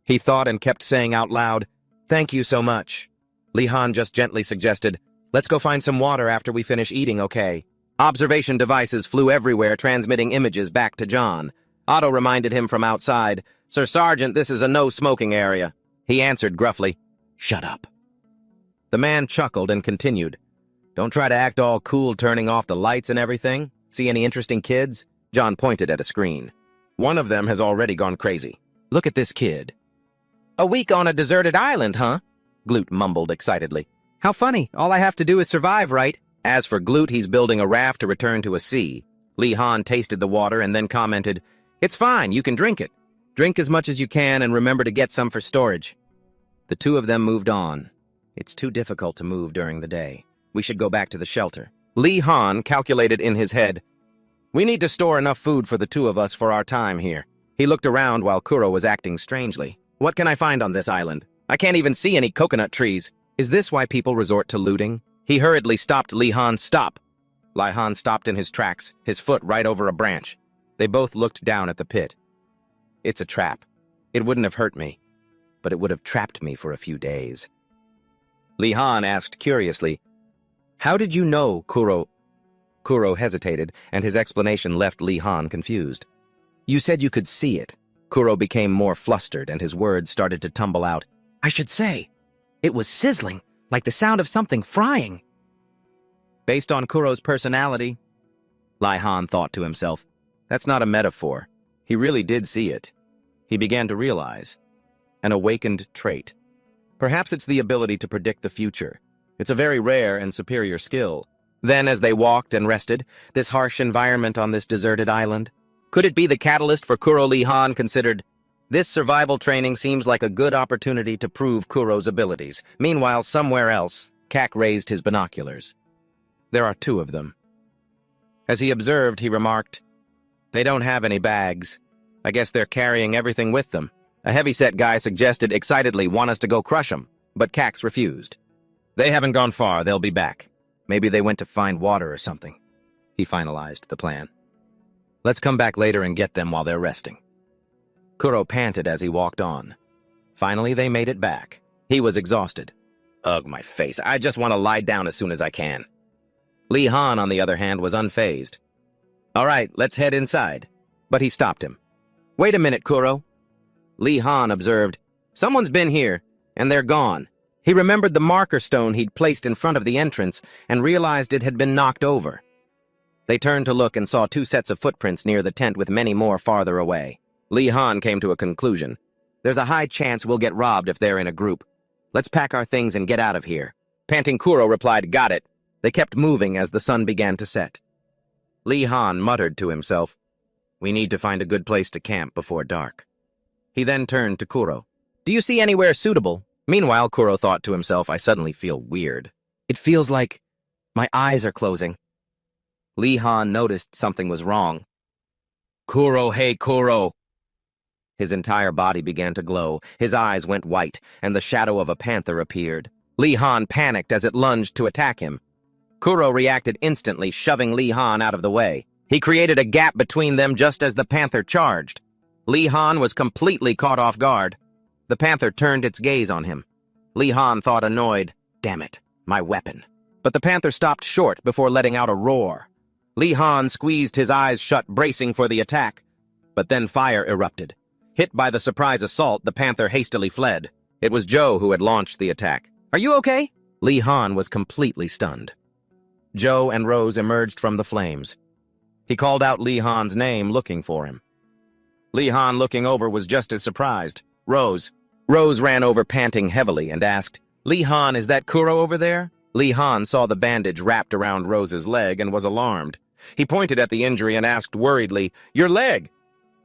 He thought and kept saying out loud, "Thank you so much." Lee Han just gently suggested, "Let's go find some water after we finish eating, okay?" Observation devices flew everywhere, transmitting images back to John. Otto reminded him from outside, "Sir Sergeant, this is a no-smoking area." He answered gruffly, "Shut up." The man chuckled and continued, "Don't try to act all cool turning off the lights and everything. See any interesting kids?" John pointed at a screen. "One of them has already gone crazy. Look at this kid." "A week on a deserted island, huh?" Glute mumbled excitedly. "How funny. All I have to do is survive, right?" As for Glute, he's building a raft to return to a sea. Lee Han tasted the water and then commented, "It's fine, you can drink it. Drink as much as you can and remember to get some for storage." The two of them moved on. It's too difficult to move during the day. We should go back to the shelter. Lee Han calculated in his head, "We need to store enough food for the two of us for our time here." He looked around while Kuro was acting strangely. "What can I find on this island? I can't even see any coconut trees. Is this why people resort to looting?" He hurriedly stopped Lee Han. "Stop!" Lee Han stopped in his tracks, his foot right over a branch. They both looked down at the pit. "It's a trap. It wouldn't have hurt me, but it would have trapped me for a few days." Lee Han asked curiously, "How did you know, Kuro?" Kuro hesitated, and his explanation left Lee Han confused. "You said you could see it." Kuro became more flustered, and his words started to tumble out. "I should say, it was sizzling, like the sound of something frying." Based on Kuro's personality, Lee Han thought to himself, that's not a metaphor. He really did see it. He began to realize. An awakened trait. Perhaps it's the ability to predict the future. It's a very rare and superior skill. Then, as they walked and rested, this harsh environment on this deserted island, could it be the catalyst for Kuro? Lee Han considered, this survival training seems like a good opportunity to prove Kuro's abilities. Meanwhile, somewhere else, Kak raised his binoculars. There are two of them. As he observed, he remarked, "They don't have any bags. I guess they're carrying everything with them." A heavyset guy suggested excitedly, "Want us to go crush them?" But Cax refused. "They haven't gone far. They'll be back. Maybe they went to find water or something." He finalized the plan. "Let's come back later and get them while they're resting." Kuro panted as he walked on. Finally, they made it back. He was exhausted. "Ugh, my face. I just want to lie down as soon as I can." Lee Han, on the other hand, was unfazed. "All right, let's head inside." But he stopped him. "Wait a minute, Kuro." Lee Han observed, "Someone's been here, and they're gone." He remembered the marker stone he'd placed in front of the entrance and realized it had been knocked over. They turned to look and saw two sets of footprints near the tent with many more farther away. Lee Han came to a conclusion. "There's a high chance we'll get robbed if they're in a group. Let's pack our things and get out of here." Panting Kuro replied, "Got it." They kept moving as the sun began to set. Lee Han muttered to himself, "We need to find a good place to camp before dark." He then turned to Kuro. "Do you see anywhere suitable?" Meanwhile, Kuro thought to himself, "I suddenly feel weird. It feels like my eyes are closing." Lee Han noticed something was wrong. "Kuro, hey Kuro!" His entire body began to glow, his eyes went white, and the shadow of a panther appeared. Lee Han panicked as it lunged to attack him. Kuro reacted instantly, shoving Lee Han out of the way. He created a gap between them just as the panther charged. Lee Han was completely caught off guard. The panther turned its gaze on him. Lee Han thought annoyed, "Damn it, my weapon." But the panther stopped short before letting out a roar. Lee Han squeezed his eyes shut, bracing for the attack. But then fire erupted. Hit by the surprise assault, the panther hastily fled. It was Joe who had launched the attack. "Are you okay?" Lee Han was completely stunned. Joe and Rose emerged from the flames. He called out Lee Han's name, looking for him. Lee Han, looking over, was just as surprised. "Rose." Rose ran over, panting heavily, and asked, "Lee Han, is that Kuro over there?" Lee Han saw the bandage wrapped around Rose's leg and was alarmed. He pointed at the injury and asked worriedly, "Your leg?"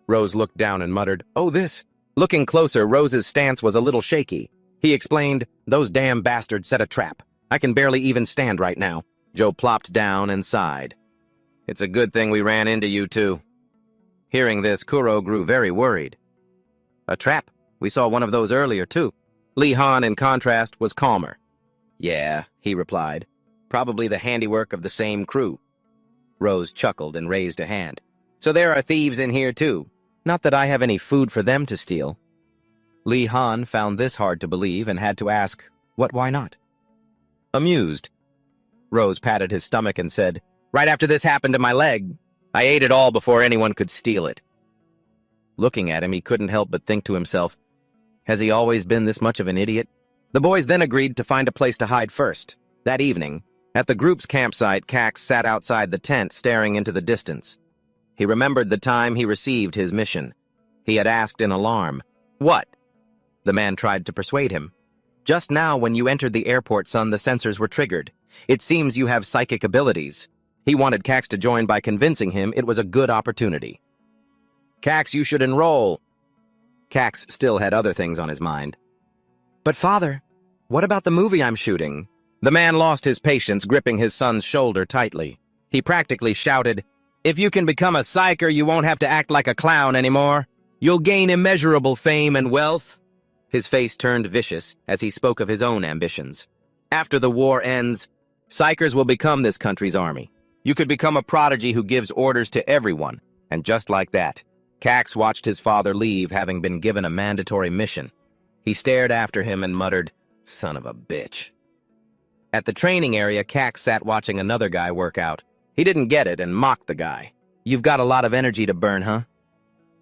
Rose looked down and muttered, "Oh, this." Looking closer, Rose's stance was a little shaky. He explained, "Those damn bastards set a trap. I can barely even stand right now." Joe plopped down and sighed. "It's a good thing we ran into you two." Hearing this, Kuro grew very worried. "A trap? We saw one of those earlier, too." Lee Han, in contrast, was calmer. "Yeah," he replied. "Probably the handiwork of the same crew." Rose chuckled and raised a hand. So there are thieves in here too. Not that I have any food for them to steal. Li Han found this hard to believe and had to ask, why not? Amused, Rose patted his stomach and said, right after this happened to my leg, I ate it all before anyone could steal it. Looking at him, he couldn't help but think to himself, has he always been this much of an idiot? The boys then agreed to find a place to hide first. That evening, at the group's campsite, Cax sat outside the tent staring into the distance. He remembered the time he received his mission. He had asked in alarm, what? The man tried to persuade him. Just now, when you entered the airport, son, the sensors were triggered. It seems you have psychic abilities. He wanted Cax to join by convincing him it was a good opportunity. Cax, you should enroll. Cax still had other things on his mind. But father, what about the movie I'm shooting? The man lost his patience, gripping his son's shoulder tightly. He practically shouted, if you can become a psyker, you won't have to act like a clown anymore. You'll gain immeasurable fame and wealth. His face turned vicious as he spoke of his own ambitions. After the war ends, psychers will become this country's army. You could become a prodigy who gives orders to everyone. And just like that, Cax watched his father leave, having been given a mandatory mission. He stared after him and muttered, son of a bitch. At the training area, Cax sat watching another guy work out. He didn't get it and mocked the guy. You've got a lot of energy to burn, huh?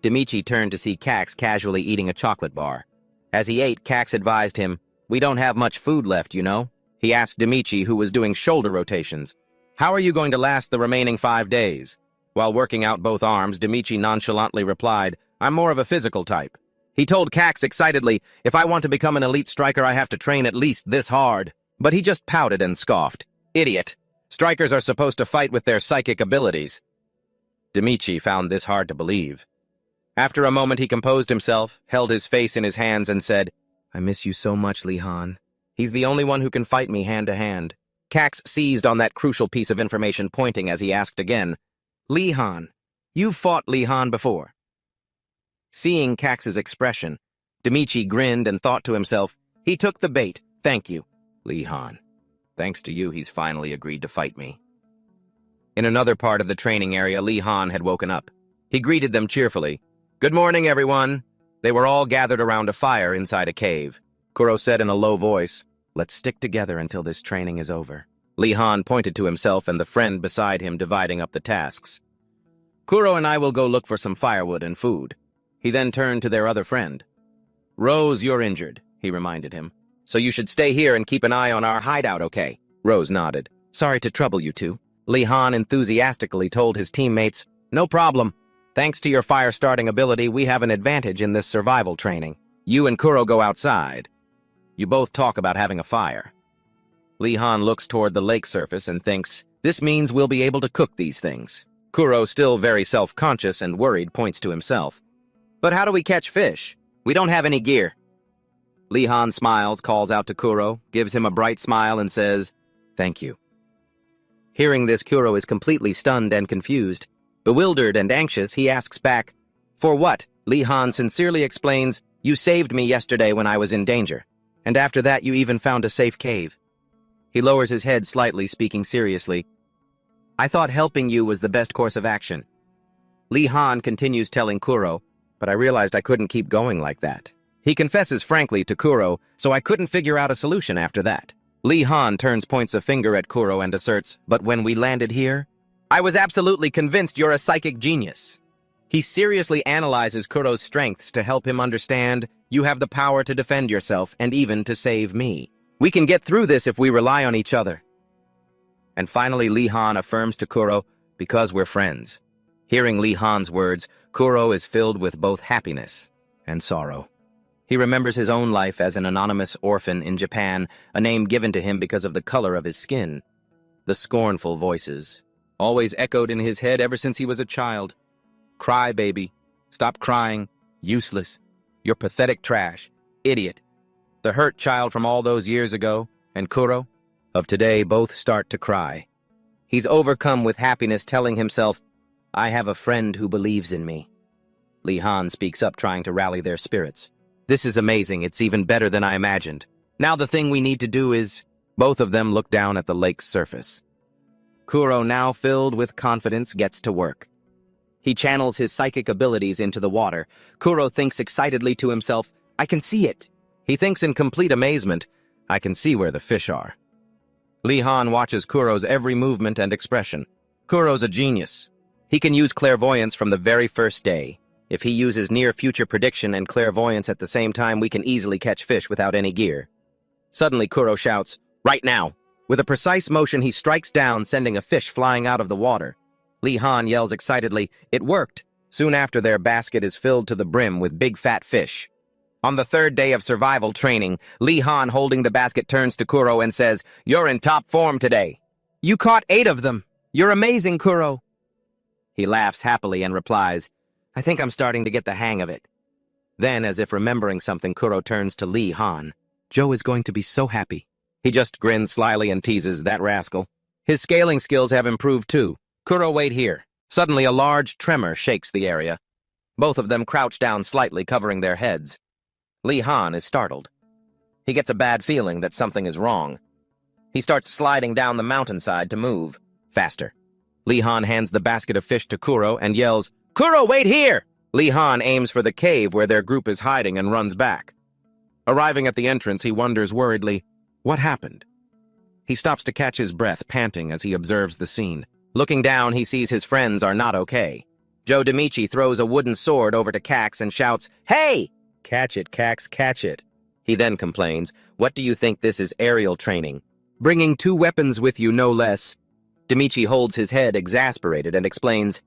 Demichi turned to see Cax casually eating a chocolate bar. As he ate, Cax advised him, we don't have much food left, you know? He asked Demichi, who was doing shoulder rotations, how are you going to last the remaining 5 days? While working out both arms, Demichi nonchalantly replied, I'm more of a physical type. He told Cax excitedly, if I want to become an elite striker, I have to train at least this hard. But he just pouted and scoffed. Idiot. Strikers are supposed to fight with their psychic abilities. Demichi found this hard to believe. After a moment, he composed himself, held his face in his hands, and said, I miss you so much, Li Han. He's the only one who can fight me hand to hand. Cax seized on that crucial piece of information, pointing as he asked again, Li Han, you've fought Li Han before. Seeing Cax's expression, Demichi grinned and thought to himself, he took the bait, thank you, Li Han. Thanks to you, he's finally agreed to fight me. In another part of the training area, Li Han had woken up. He greeted them cheerfully. Good morning, everyone. They were all gathered around a fire inside a cave. Kuro said in a low voice, let's stick together until this training is over. Li Han pointed to himself and the friend beside him, dividing up the tasks. Kuro and I will go look for some firewood and food. He then turned to their other friend. Rose, you're injured, he reminded him. So you should stay here and keep an eye on our hideout, okay? Rose nodded. Sorry to trouble you two. Li Han enthusiastically told his teammates, no problem. Thanks to your fire-starting ability, we have an advantage in this survival training. You and Kuro go outside. You both talk about having a fire. Li Han looks toward the lake surface and thinks, this means we'll be able to cook these things. Kuro, still very self-conscious and worried, points to himself. But how do we catch fish? We don't have any gear. Li Han smiles, calls out to Kuro, gives him a bright smile, and says, thank you. Hearing this, Kuro is completely stunned and confused. Bewildered and anxious, he asks back, for what? Li Han sincerely explains, you saved me yesterday when I was in danger. And after that, you even found a safe cave. He lowers his head slightly, speaking seriously. I thought helping you was the best course of action. Li Han continues telling Kuro, but I realized I couldn't keep going like that. He confesses frankly to Kuro, so I couldn't figure out a solution after that. Li Han points a finger at Kuro and asserts, but when we landed here, I was absolutely convinced you're a psychic genius. He seriously analyzes Kuro's strengths to help him understand you have the power to defend yourself and even to save me. We can get through this if we rely on each other. And finally, Li Han affirms to Kuro, because we're friends. Hearing Li Han's words, Kuro is filled with both happiness and sorrow. He remembers his own life as an anonymous orphan in Japan, a name given to him because of the color of his skin. The scornful voices, always echoed in his head ever since he was a child. Cry, baby. Stop crying. Useless. You're pathetic trash. Idiot. The hurt child from all those years ago, and Kuro, of today, both start to cry. He's overcome with happiness, telling himself, I have a friend who believes in me. Li Han speaks up, trying to rally their spirits. This is amazing. It's even better than I imagined. Now the thing we need to do is... Both of them look down at the lake's surface. Kuro, now filled with confidence, gets to work. He channels his psychic abilities into the water. Kuro thinks excitedly to himself, I can see it. He thinks in complete amazement, I can see where the fish are. Lee Han watches Kuro's every movement and expression. Kuro's a genius. He can use clairvoyance from the very first day. If he uses near-future prediction and clairvoyance at the same time, we can easily catch fish without any gear. Suddenly, Kuro shouts, right now! With a precise motion, he strikes down, sending a fish flying out of the water. Lee Han yells excitedly, it worked! Soon after, their basket is filled to the brim with big fat fish. On the third day of survival training, Lee Han, holding the basket, turns to Kuro and says, you're in top form today. You caught 8 of them. You're amazing, Kuro. He laughs happily and replies, I think I'm starting to get the hang of it. Then, as if remembering something, Kuro turns to Lee Han. Joe is going to be so happy. He just grins slyly and teases that rascal. His scaling skills have improved too. Kuro, wait here. Suddenly, a large tremor shakes the area. Both of them crouch down slightly, covering their heads. Lee Han is startled. He gets a bad feeling that something is wrong. He starts sliding down the mountainside to move. Faster. Lee Han hands the basket of fish to Kuro and yells, Kuro, wait here! Lee Han aims for the cave where their group is hiding and runs back. Arriving at the entrance, he wonders worriedly, what happened? He stops to catch his breath, panting as he observes the scene. Looking down, he sees his friends are not okay. Joe Demichi throws a wooden sword over to Cax and shouts, hey! Catch it, Cax, catch it. He then complains, what do you think this is aerial training? Bringing 2 weapons with you, no less. Demichi holds his head exasperated and explains,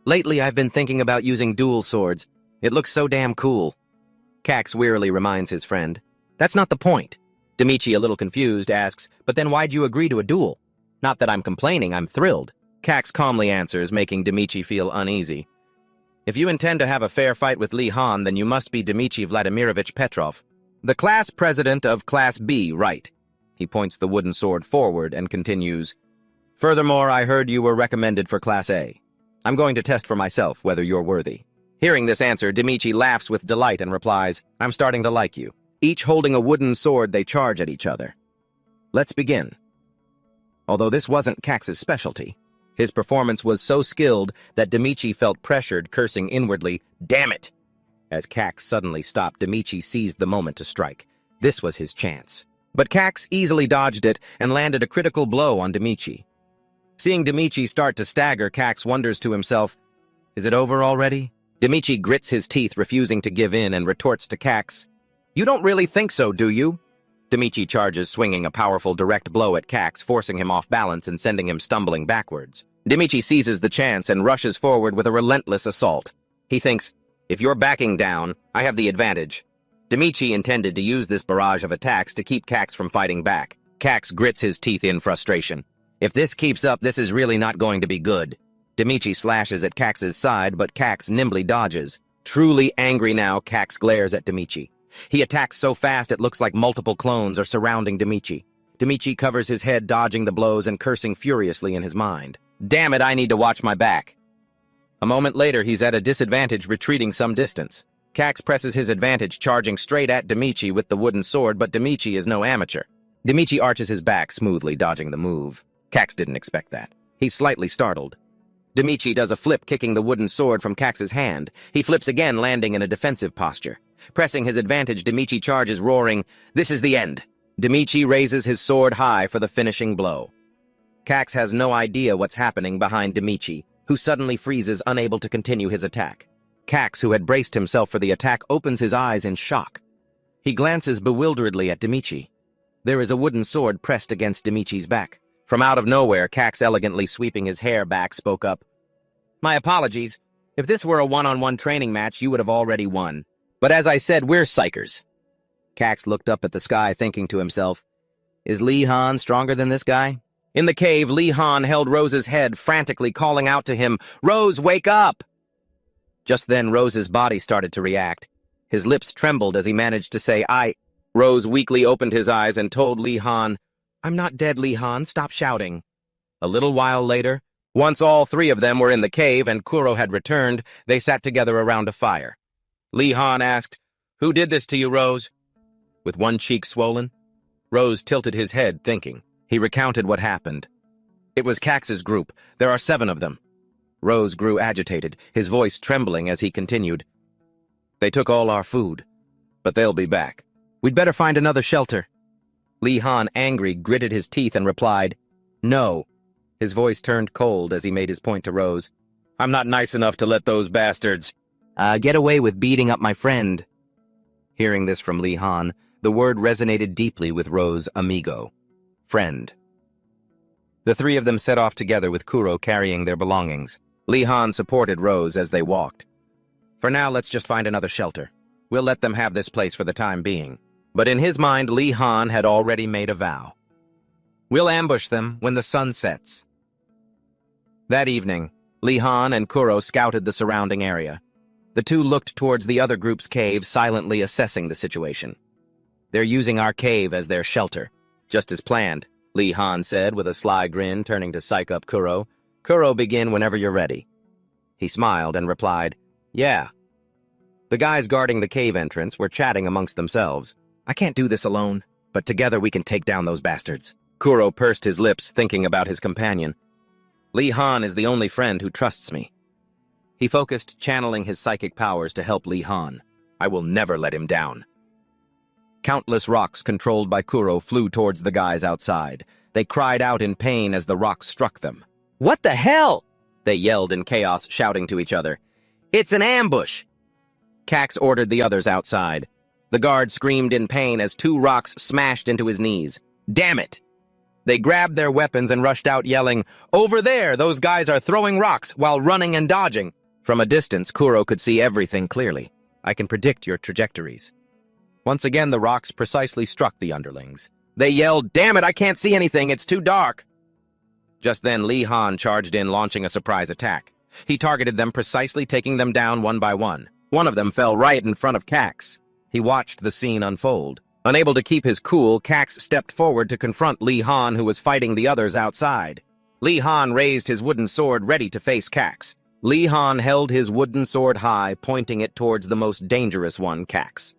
lately I've been thinking about using dual swords. It looks so damn cool. Cax wearily reminds his friend, that's not the point. Demichi, a little confused, asks, but then why'd you agree to a duel? Not that I'm complaining, I'm thrilled. Cax calmly answers, making Demichi feel uneasy. If you intend to have a fair fight with Lee Han, then you must be Dmitry Vladimirovich Petrov, the class president of Class B, right? He points the wooden sword forward and continues, furthermore, I heard you were recommended for Class A. I'm going to test for myself whether you're worthy. Hearing this answer, Dmitry laughs with delight and replies, I'm starting to like you. Each holding a wooden sword, they charge at each other. Let's begin. Although this wasn't Cax's specialty, his performance was so skilled that Dmitry felt pressured, cursing inwardly, damn it! As Cax suddenly stopped, Dmitry seized the moment to strike. This was his chance. But Cax easily dodged it and landed a critical blow on Dmitry. Seeing Dmitry start to stagger, Cax wonders to himself, is it over already? Dmitry grits his teeth, refusing to give in, and retorts to Cax, you don't really think so, do you? Dmitry charges, swinging a powerful direct blow at Cax, forcing him off balance and sending him stumbling backwards. Dmitry seizes the chance and rushes forward with a relentless assault. He thinks, if you're backing down, I have the advantage. Dmitry intended to use this barrage of attacks to keep Cax from fighting back. Cax grits his teeth in frustration. If this keeps up, this is really not going to be good. Dmitry slashes at Cax's side, but Cax nimbly dodges. Truly angry now, Cax glares at Dmitry. He attacks so fast it looks like multiple clones are surrounding Dmitry. Dmitry covers his head, dodging the blows and cursing furiously in his mind. Damn it, I need to watch my back. A moment later, he's at a disadvantage, retreating some distance. Cax presses his advantage, charging straight at Dmitry with the wooden sword, but Dmitry is no amateur. Dmitry arches his back, smoothly dodging the move. Cax didn't expect that. He's slightly startled. Dmitry does a flip, kicking the wooden sword from Cax's hand. He flips again, landing in a defensive posture. Pressing his advantage, Dmitry charges, roaring, this is the end. Dmitry raises his sword high for the finishing blow. Cax has no idea what's happening behind Dmitry, who suddenly freezes, unable to continue his attack. Cax, who had braced himself for the attack, opens his eyes in shock. He glances bewilderedly at Dmitry. There is a wooden sword pressed against Dmitry's back. From out of nowhere, Cax, elegantly sweeping his hair back, spoke up. My apologies. If this were a one-on-one training match, you would have already won. But as I said, we're psychers. Cax looked up at the sky, thinking to himself, is Lee Han stronger than this guy? In the cave, Lee Han held Rose's head, frantically calling out to him, Rose, wake up! Just then, Rose's body started to react. His lips trembled as he managed to say, Rose weakly opened his eyes and told Lee Han, I'm not dead, Lee Han, stop shouting. A little while later, once all 3 of them were in the cave and Kuro had returned, they sat together around a fire. Lee Han asked, who did this to you, Rose? With one cheek swollen, Rose tilted his head, thinking. He recounted what happened. It was Cax's group. There are 7 of them. Rose grew agitated, his voice trembling as he continued. They took all our food, but they'll be back. We'd better find another shelter. Lee Han, angry, gritted his teeth and replied, No. His voice turned cold as he made his point to Rose. I'm not nice enough to let those bastards get away with beating up my friend. Hearing this from Lee Han, the word resonated deeply with Rose amigo, friend. The 3 of them set off together with Kuro carrying their belongings. Lee Han supported Rose as they walked. For now, let's just find another shelter. We'll let them have this place for the time being. But in his mind, Lee Han had already made a vow. We'll ambush them when the sun sets. That evening, Lee Han and Kuro scouted the surrounding area. The 2 looked towards the other group's cave, silently assessing the situation. They're using our cave as their shelter. Just as planned, Lee Han said with a sly grin, turning to psych up Kuro. Kuro, begin whenever you're ready. He smiled and replied, Yeah. The guys guarding the cave entrance were chatting amongst themselves. I can't do this alone, but together we can take down those bastards. Kuro pursed his lips, thinking about his companion. Lee Han is the only friend who trusts me. He focused, channeling his psychic powers to help Lee Han. I will never let him down. Countless rocks controlled by Kuro flew towards the guys outside. They cried out in pain as the rocks struck them. What the hell? They yelled in chaos, shouting to each other. It's an ambush! Cax ordered the others outside. The guard screamed in pain as 2 rocks smashed into his knees. Damn it! They grabbed their weapons and rushed out yelling, Over there, those guys are throwing rocks while running and dodging. From a distance, Kuro could see everything clearly. I can predict your trajectories. Once again, the rocks precisely struck the underlings. They yelled, Damn it, I can't see anything, it's too dark. Just then, Lee Han charged in, launching a surprise attack. He targeted them precisely, taking them down one by one. One of them fell right in front of Cax. He watched the scene unfold. Unable to keep his cool, Cax stepped forward to confront Lee Han, who was fighting the others outside. Lee Han raised his wooden sword, ready to face Cax. Lee Han held his wooden sword high, pointing it towards the most dangerous one, Cax.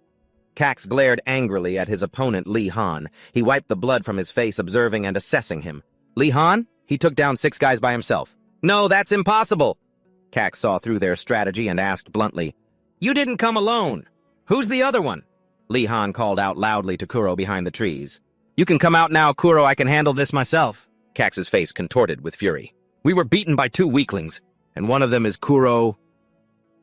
Cax glared angrily at his opponent, Lee Han. He wiped the blood from his face, observing and assessing him. Lee Han? He took down 6 guys by himself. No, that's impossible! Cax saw through their strategy and asked bluntly, You didn't come alone. Who's the other one? Lee Han called out loudly to Kuro behind the trees. You can come out now, Kuro, I can handle this myself. Cax's face contorted with fury. We were beaten by 2 weaklings, and one of them is Kuro.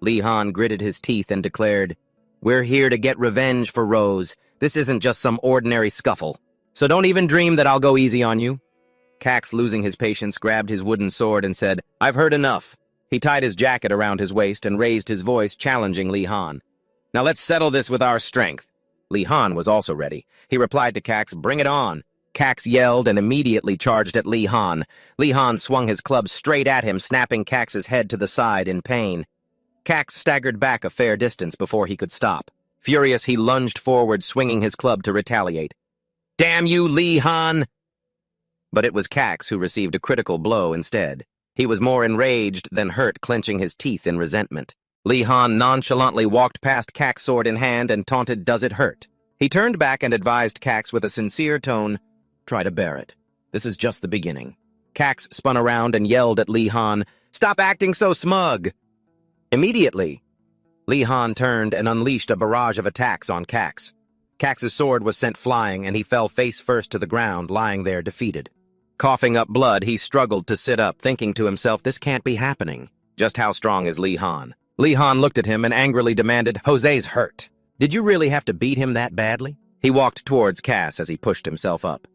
Lee Han gritted his teeth and declared, We're here to get revenge for Rose. This isn't just some ordinary scuffle. So don't even dream that I'll go easy on you. Cax, losing his patience, grabbed his wooden sword and said, I've heard enough. He tied his jacket around his waist and raised his voice, challenging Lee Han. Now let's settle this with our strength. Lee Han was also ready. He replied to Cax, Bring it on. Cax yelled and immediately charged at Lee Han. Lee Han swung his club straight at him, snapping Cax's head to the side in pain. Cax staggered back a fair distance before he could stop. Furious, he lunged forward, swinging his club to retaliate. Damn you, Lee Han! But it was Cax who received a critical blow instead. He was more enraged than hurt, clenching his teeth in resentment. Lee Han nonchalantly walked past Cax, sword in hand, and taunted, Does it hurt? He turned back and advised Cax with a sincere tone, Try to bear it. This is just the beginning. Cax spun around and yelled at Lee Han, Stop acting so smug! Immediately, Lee Han turned and unleashed a barrage of attacks on Cax. Cax's sword was sent flying, and he fell face first to the ground, lying there defeated. Coughing up blood, he struggled to sit up, thinking to himself, This can't be happening. Just how strong is Lee Han? Lee Han looked at him and angrily demanded, Jose's hurt. Did you really have to beat him that badly? He walked towards Cass as he pushed himself up.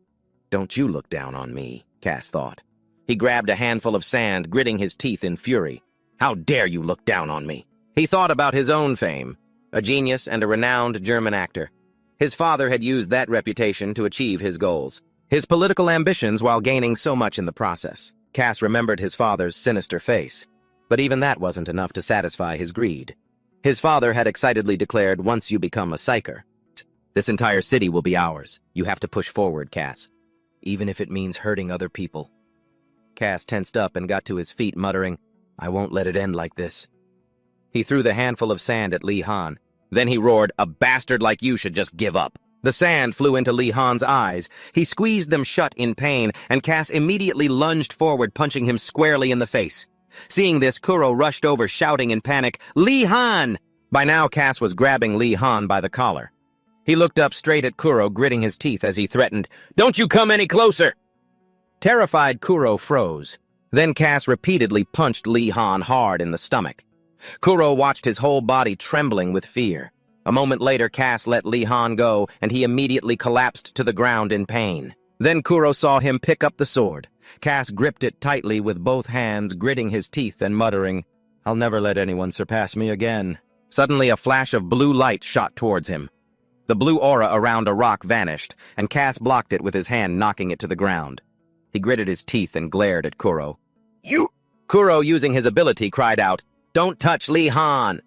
Don't you look down on me, Cass thought. He grabbed a handful of sand, gritting his teeth in fury. How dare you look down on me? He thought about his own fame, a genius and a renowned German actor. His father had used that reputation to achieve his goals, his political ambitions while gaining so much in the process. Cass remembered his father's sinister face, but even that wasn't enough to satisfy his greed. His father had excitedly declared, Once you become a psyker, this entire city will be ours. You have to push forward, Cass, even if it means hurting other people. Cass tensed up and got to his feet, muttering, I won't let it end like this. He threw the handful of sand at Lee Han. Then he roared, A bastard like you should just give up. The sand flew into Lee Han's eyes. He squeezed them shut in pain, and Cass immediately lunged forward, punching him squarely in the face. Seeing this, Kuro rushed over, shouting in panic, "Lee Han!" By now, Cass was grabbing Lee Han by the collar. He looked up straight at Kuro, gritting his teeth as he threatened, "Don't you come any closer!" Terrified, Kuro froze. Then Cass repeatedly punched Lee Han hard in the stomach. Kuro watched his whole body trembling with fear. A moment later, Cass let Lee Han go, and he immediately collapsed to the ground in pain. Then Kuro saw him pick up the sword. Cass gripped it tightly with both hands, gritting his teeth and muttering, "I'll never let anyone surpass me again." Suddenly, a flash of blue light shot towards him. The blue aura around a rock vanished, and Cass blocked it with his hand, knocking it to the ground. He gritted his teeth and glared at Kuro. "You!" Kuro, using his ability, cried out, "Don't touch Lee Han!"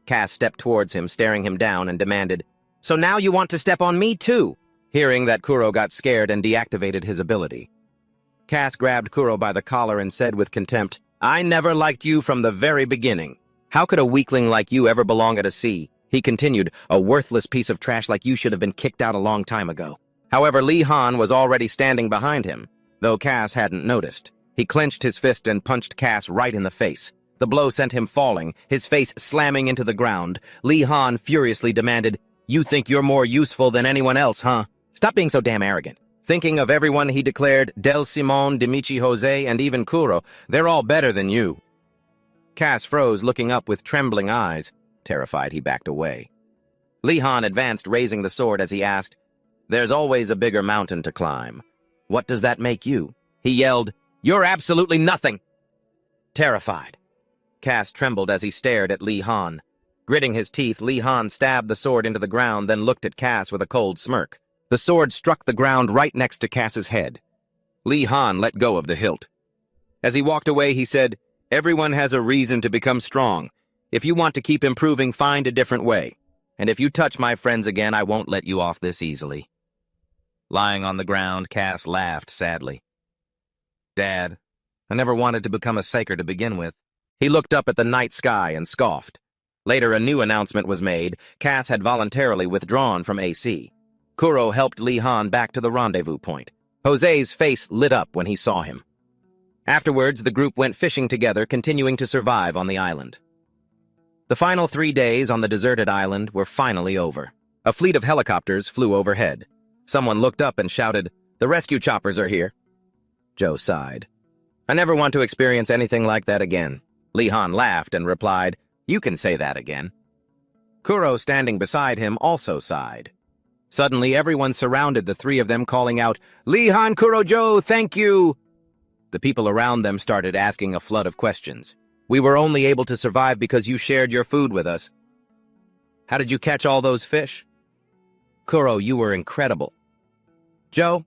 Cass stepped towards him, staring him down, and demanded, "So now you want to step on me too?" Hearing that, Kuro got scared and deactivated his ability. Cass grabbed Kuro by the collar and said with contempt, "I never liked you from the very beginning. How could a weakling like you ever belong at a sea?" He continued, "A worthless piece of trash like you should have been kicked out a long time ago." However, Lee Han was already standing behind him, though Cass hadn't noticed. He clenched his fist and punched Cass right in the face. The blow sent him falling, his face slamming into the ground. Lee Han furiously demanded, "You think you're more useful than anyone else, huh? Stop being so damn arrogant." Thinking of everyone, he declared, "Del Simon, Dimichi Jose, and even Kuro, they're all better than you." Cass froze, looking up with trembling eyes. Terrified, he backed away. Lee Han advanced, raising the sword as he asked, "There's always a bigger mountain to climb. What does that make you?" He yelled, "You're absolutely nothing!" Terrified, Cass trembled as he stared at Lee Han. Gritting his teeth, Lee Han stabbed the sword into the ground, then looked at Cass with a cold smirk. The sword struck the ground right next to Cass's head. Lee Han let go of the hilt. As he walked away, he said, "Everyone has a reason to become strong. If you want to keep improving, find a different way. And if you touch my friends again, I won't let you off this easily." Lying on the ground, Cass laughed sadly. "Dad, I never wanted to become a psyker to begin with." He looked up at the night sky and scoffed. Later, a new announcement was made. Cass had voluntarily withdrawn from AC. Kuro helped Lee Han back to the rendezvous point. Jose's face lit up when he saw him. Afterwards, the group went fishing together, continuing to survive on the island. The final 3 days on the deserted island were finally over. A fleet of helicopters flew overhead. Someone looked up and shouted, "The rescue choppers are here." Joe sighed. "I never want to experience anything like that again." Lee Han laughed and replied, "You can say that again." Kuro, standing beside him, also sighed. Suddenly, everyone surrounded the three of them, calling out, "Lee Han, Kuro, Joe, thank you!" The people around them started asking a flood of questions. "We were only able to survive because you shared your food with us." "How did you catch all those fish?" "Kuro, you were incredible." "Joe,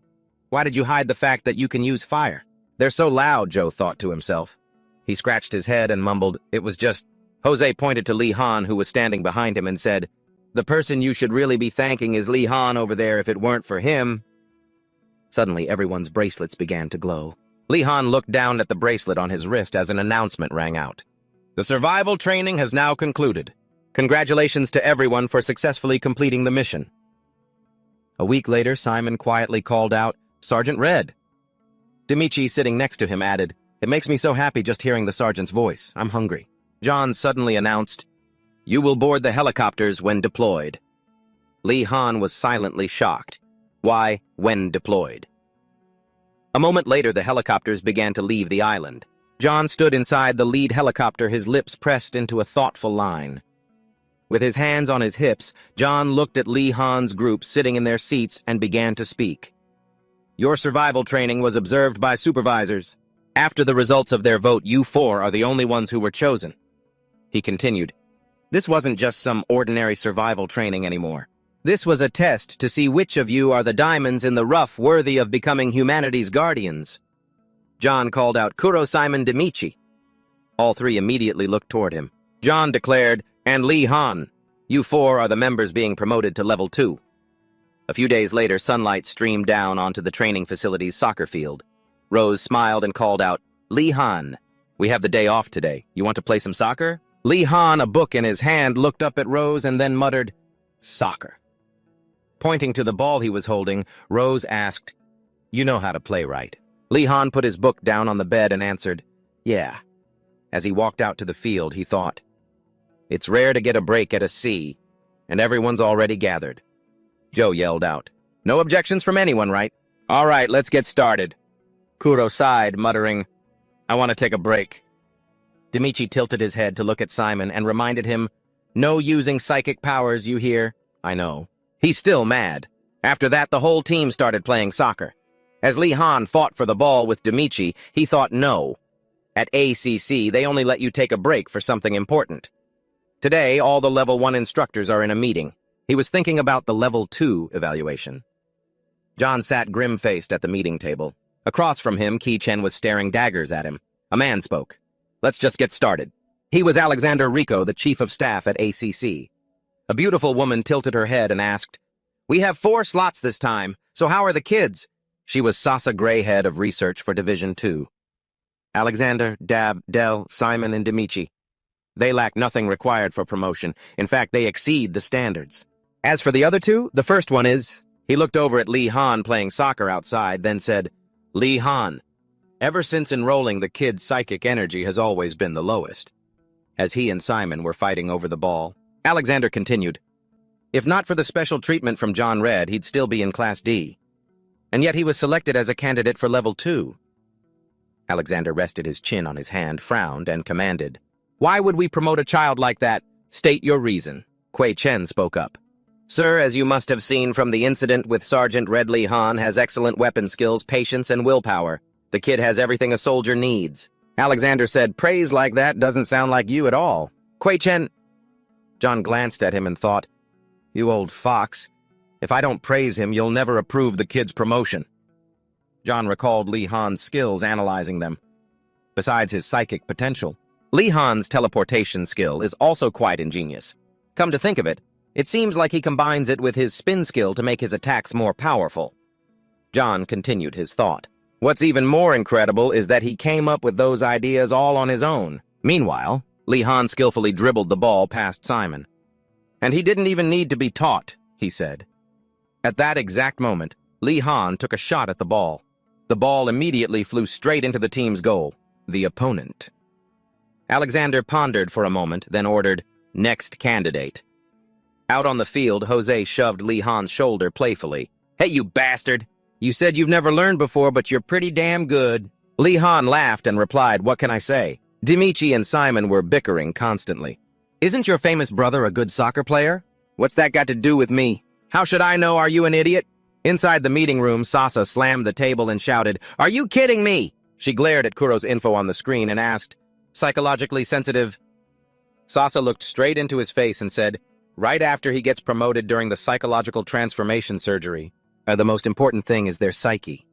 why did you hide the fact that you can use fire?" "They're so loud," Joe thought to himself. He scratched his head and mumbled, "It was just—" Jose pointed to Lee Han, who was standing behind him, and said, "The person you should really be thanking is Lee Han over there if it weren't for him." Suddenly, everyone's bracelets began to glow. Lee Han looked down at the bracelet on his wrist as an announcement rang out. "The survival training has now concluded. Congratulations to everyone for successfully completing the mission." A week later, Simon quietly called out, "Sergeant Red." Dimichi, sitting next to him, added, "It makes me so happy just hearing the sergeant's voice. I'm hungry." John suddenly announced, "You will board the helicopters when deployed." Lee Han was silently shocked. Why, when deployed? A moment later, the helicopters began to leave the island. John stood inside the lead helicopter, his lips pressed into a thoughtful line. With his hands on his hips, John looked at Lee Han's group sitting in their seats and began to speak. "Your survival training was observed by supervisors. After the results of their vote, you four are the only ones who were chosen." He continued, "This wasn't just some ordinary survival training anymore. This was a test to see which of you are the diamonds in the rough worthy of becoming humanity's guardians." John called out, "Kuro, Simon, Dimichi." All three immediately looked toward him. John declared, "And Lee Han, you four are the members being promoted to level 2. A few days later, sunlight streamed down onto the training facility's soccer field. Rose smiled and called out, "Lee Han, we have the day off today. You want to play some soccer?" Lee Han, a book in his hand, looked up at Rose and then muttered, "Soccer." Pointing to the ball he was holding, Rose asked, "You know how to play, right?" Lee Han put his book down on the bed and answered, "Yeah." As he walked out to the field, he thought, "It's rare to get a break at a C, and everyone's already gathered." Joe yelled out, "No objections from anyone, right? All right, let's get started." Kuro sighed, muttering, "I want to take a break." Demichi tilted his head to look at Simon and reminded him, "No using psychic powers, you hear?" "I know." He's still mad. After that, the whole team started playing soccer. As Lee Han fought for the ball with Demichi, he thought no. At ACC, they only let you take a break for something important. Today, all the Level 1 instructors are in a meeting. He was thinking about the Level 2 evaluation. John sat grim-faced at the meeting table. Across from him, Ki-Chen was staring daggers at him. A man spoke. "Let's just get started." He was Alexander Rico, the chief of staff at ACC. A beautiful woman tilted her head and asked, "We have 4 slots this time, so how are the kids?" She was Sasa Greyhead of Research for Division 2. Alexander, Dab, Del, Simon, and Demichi. They lack nothing required for promotion. In fact, they exceed the standards. As for the other 2, the first one is... He looked over at Lee Han playing soccer outside, then said, "Lee Han, ever since enrolling, the kid's psychic energy has always been the lowest." As he and Simon were fighting over the ball, Alexander continued, "If not for the special treatment from John Red, he'd still be in Class D. And yet he was selected as a candidate for Level 2. Alexander rested his chin on his hand, frowned, and commanded, "Why would we promote a child like that? State your reason." Kui Chen spoke up. "Sir, as you must have seen from the incident with Sergeant Red, Lee Han has excellent weapon skills, patience, and willpower. The kid has everything a soldier needs." Alexander said, "Praise like that doesn't sound like you at all." Kui Chen... John glanced at him and thought, "You old fox. If I don't praise him, you'll never approve the kid's promotion." John recalled Lee Han's skills, analyzing them. Besides his psychic potential, Lee Han's teleportation skill is also quite ingenious. Come to think of it, it seems like he combines it with his spin skill to make his attacks more powerful. John continued his thought. What's even more incredible is that he came up with those ideas all on his own. Meanwhile, Lee Han skillfully dribbled the ball past Simon. "And he didn't even need to be taught," he said. At that exact moment, Lee Han took a shot at the ball. The ball immediately flew straight into the team's goal, the opponent. Alexander pondered for a moment, then ordered, "Next candidate." Out on the field, Jose shoved Lee Han's shoulder playfully. "Hey, you bastard! You said you've never learned before, but you're pretty damn good." Lee Han laughed and replied, "What can I say?" Demichi and Simon were bickering constantly. "Isn't your famous brother a good soccer player?" "What's that got to do with me?" "How should I know? Are you an idiot?" Inside the meeting room, Sasa slammed the table and shouted, "Are you kidding me?" She glared at Kuro's info on the screen and asked, "Psychologically sensitive?" Sasa looked straight into his face and said, "Right after he gets promoted during the psychological transformation surgery, the most important thing is their psyche."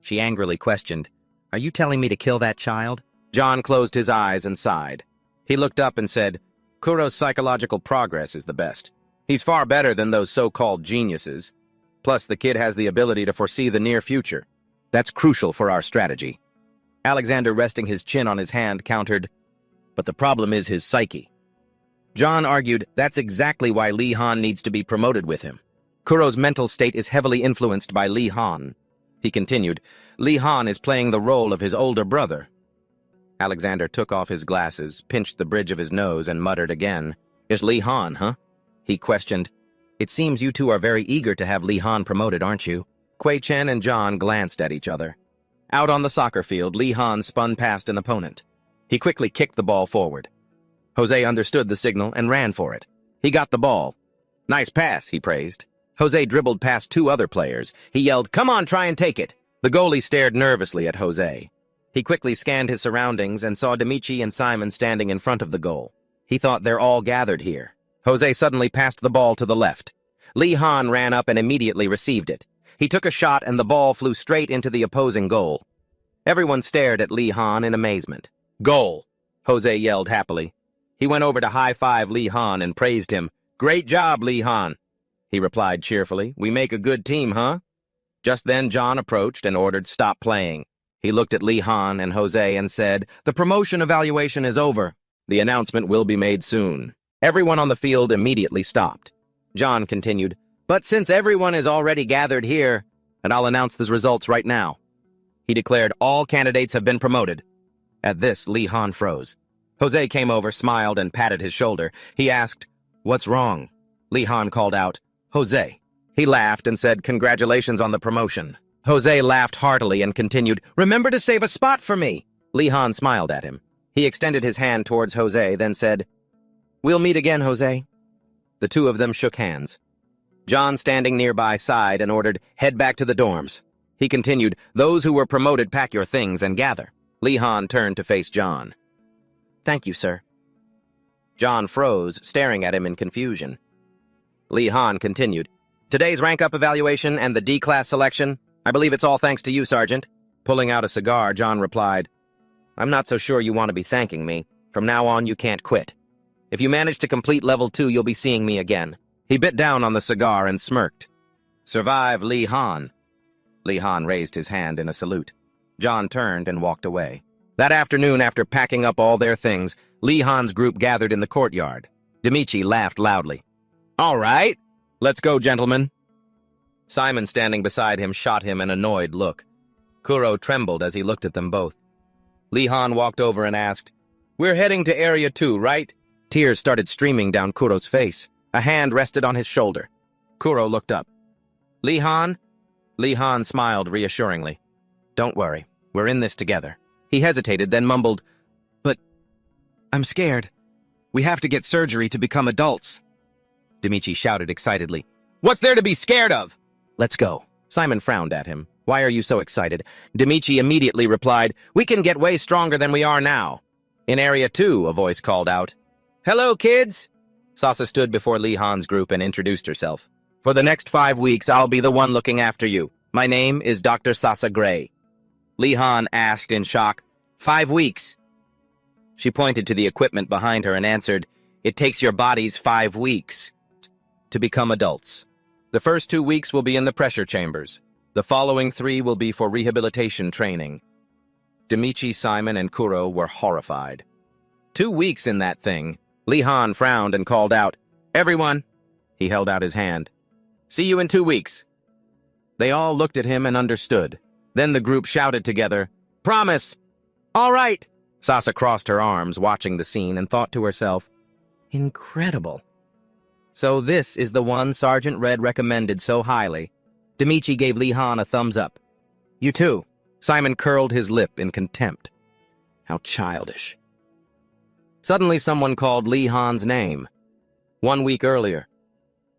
She angrily questioned, "Are you telling me to kill that child?" John closed his eyes and sighed. He looked up and said, "Kuro's psychological progress is the best. He's far better than those so-called geniuses. Plus, the kid has the ability to foresee the near future. That's crucial for our strategy." Alexander, resting his chin on his hand, countered, "But the problem is his psyche." John argued, "That's exactly why Lee Han needs to be promoted with him. Kuro's mental state is heavily influenced by Lee Han." He continued, "Lee Han is playing the role of his older brother." Alexander took off his glasses, pinched the bridge of his nose, and muttered again, "Is Lee Han, huh?" He questioned, "It seems you two are very eager to have Lee Han promoted, aren't you?" Kui Chen and John glanced at each other. Out on the soccer field, Lee Han spun past an opponent. He quickly kicked the ball forward. Jose understood the signal and ran for it. He got the ball. "Nice pass," he praised. Jose dribbled past 2 other players. He yelled, "Come on, try and take it." The goalie stared nervously at Jose. He quickly scanned his surroundings and saw Demichi and Simon standing in front of the goal. He thought they're all gathered here. Jose suddenly passed the ball to the left. Lee Han ran up and immediately received it. He took a shot and the ball flew straight into the opposing goal. Everyone stared at Lee Han in amazement. "Goal!" Jose yelled happily. He went over to high-five Lee Han and praised him. "Great job, Lee Han." He replied cheerfully, "We make a good team, huh?" Just then John approached and ordered stop playing. He looked at Lee Han and Jose and said, "The promotion evaluation is over. The announcement will be made soon." Everyone on the field immediately stopped. John continued, But since everyone is already gathered here, and I'll announce the results right now. He declared all candidates have been promoted. At this, Lee Han froze. Jose came over, smiled, and patted his shoulder. He asked, "What's wrong?" Lee Han called out, "Jose." He laughed and said, "Congratulations on the promotion." Jose laughed heartily and continued, "Remember to save a spot for me." Lee Han smiled at him. He extended his hand towards Jose, then said, "We'll meet again, Jose." The two of them shook hands. John, standing nearby, sighed and ordered, "Head back to the dorms." He continued, "Those who were promoted, pack your things and gather." Lee Han turned to face John. "Thank you, sir." John froze, staring at him in confusion. Lee Han continued, "Today's rank-up evaluation and the D-class selection, I believe it's all thanks to you, Sergeant." Pulling out a cigar, John replied, "I'm not so sure you want to be thanking me. From now on, you can't quit. If you manage to complete level 2, you'll be seeing me again." He bit down on the cigar and smirked. "Survive, Lee Han." Lee Han raised his hand in a salute. John turned and walked away. That afternoon, after packing up all their things, Lee Han's group gathered in the courtyard. Demichi laughed loudly. "All right, let's go, gentlemen." Simon, standing beside him, shot him an annoyed look. Kuro trembled as he looked at them both. Lee Han walked over and asked, "We're heading to Area 2, right?" Tears started streaming down Kuro's face. A hand rested on his shoulder. Kuro looked up. "Lee Han?" Lee Han smiled reassuringly. "Don't worry, we're in this together." He hesitated, then mumbled, "But I'm scared. We have to get surgery to become adults." Demichi shouted excitedly, "What's there to be scared of?" "Let's go." Simon frowned at him. "Why are you so excited?" Demichi immediately replied, "We can get way stronger than we are now." In Area 2, a voice called out, "Hello, kids!" Sasa stood before Lee Han's group and introduced herself. "For the next 5 weeks, I'll be the one looking after you. My name is Dr. Sasa Gray." Lee Han asked in shock, 5 weeks? She pointed to the equipment behind her and answered, "It takes your bodies 5 weeks to become adults. The first 2 weeks will be in the pressure chambers. The following 3 will be for rehabilitation training." Demichi, Simon, and Kuro were horrified. 2 weeks in that thing. Lee Han frowned and called out, "Everyone!" He held out his hand. "See you in 2 weeks." They all looked at him and understood. Then the group shouted together, "Promise!" "All right!" Sasa crossed her arms, watching the scene, and thought to herself, "Incredible. So this is the one Sergeant Red recommended so highly." Demichi gave Lee Han a thumbs up. "You too." Simon curled his lip in contempt. How childish. Suddenly someone called Lee Han's name. 1 week earlier,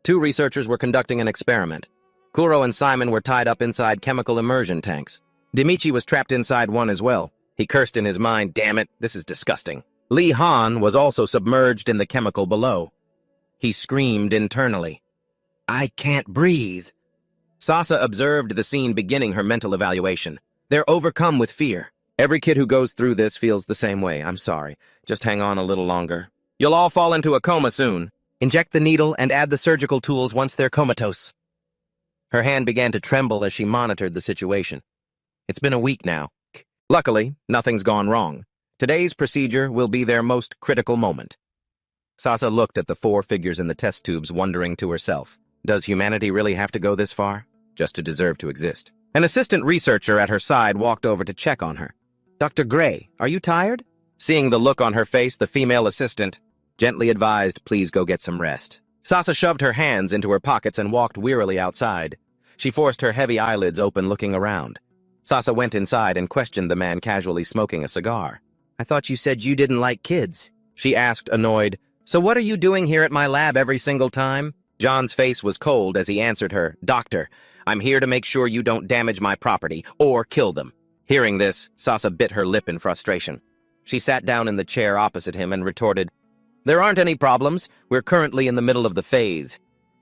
2 researchers were conducting an experiment. Kuro and Simon were tied up inside chemical immersion tanks. Demichi was trapped inside one as well. He cursed in his mind, "Damn it, this is disgusting." Lee Han was also submerged in the chemical below. He screamed internally, "I can't breathe." Sasa observed the scene, beginning her mental evaluation. They're overcome with fear. Every kid who goes through this feels the same way. I'm sorry. Just hang on a little longer. You'll all fall into a coma soon. Inject the needle and add the surgical tools once they're comatose. Her hand began to tremble as she monitored the situation. It's been a week now. Luckily, nothing's gone wrong. Today's procedure will be their most critical moment. Sasa looked at the 4 figures in the test tubes, wondering to herself, does humanity really have to go this far, just to deserve to exist? An assistant researcher at her side walked over to check on her. "Dr. Gray, are you tired?" Seeing the look on her face, the female assistant gently advised, "Please go get some rest." Sasa shoved her hands into her pockets and walked wearily outside. She forced her heavy eyelids open, looking around. Sasa went inside and questioned the man casually smoking a cigar. "I thought you said you didn't like kids," she asked, annoyed. "So what are you doing here at my lab every single time?" John's face was cold as he answered her, "Doctor, I'm here to make sure you don't damage my property or kill them." Hearing this, Sasa bit her lip in frustration. She sat down in the chair opposite him and retorted, "There aren't any problems. We're currently in the middle of the phase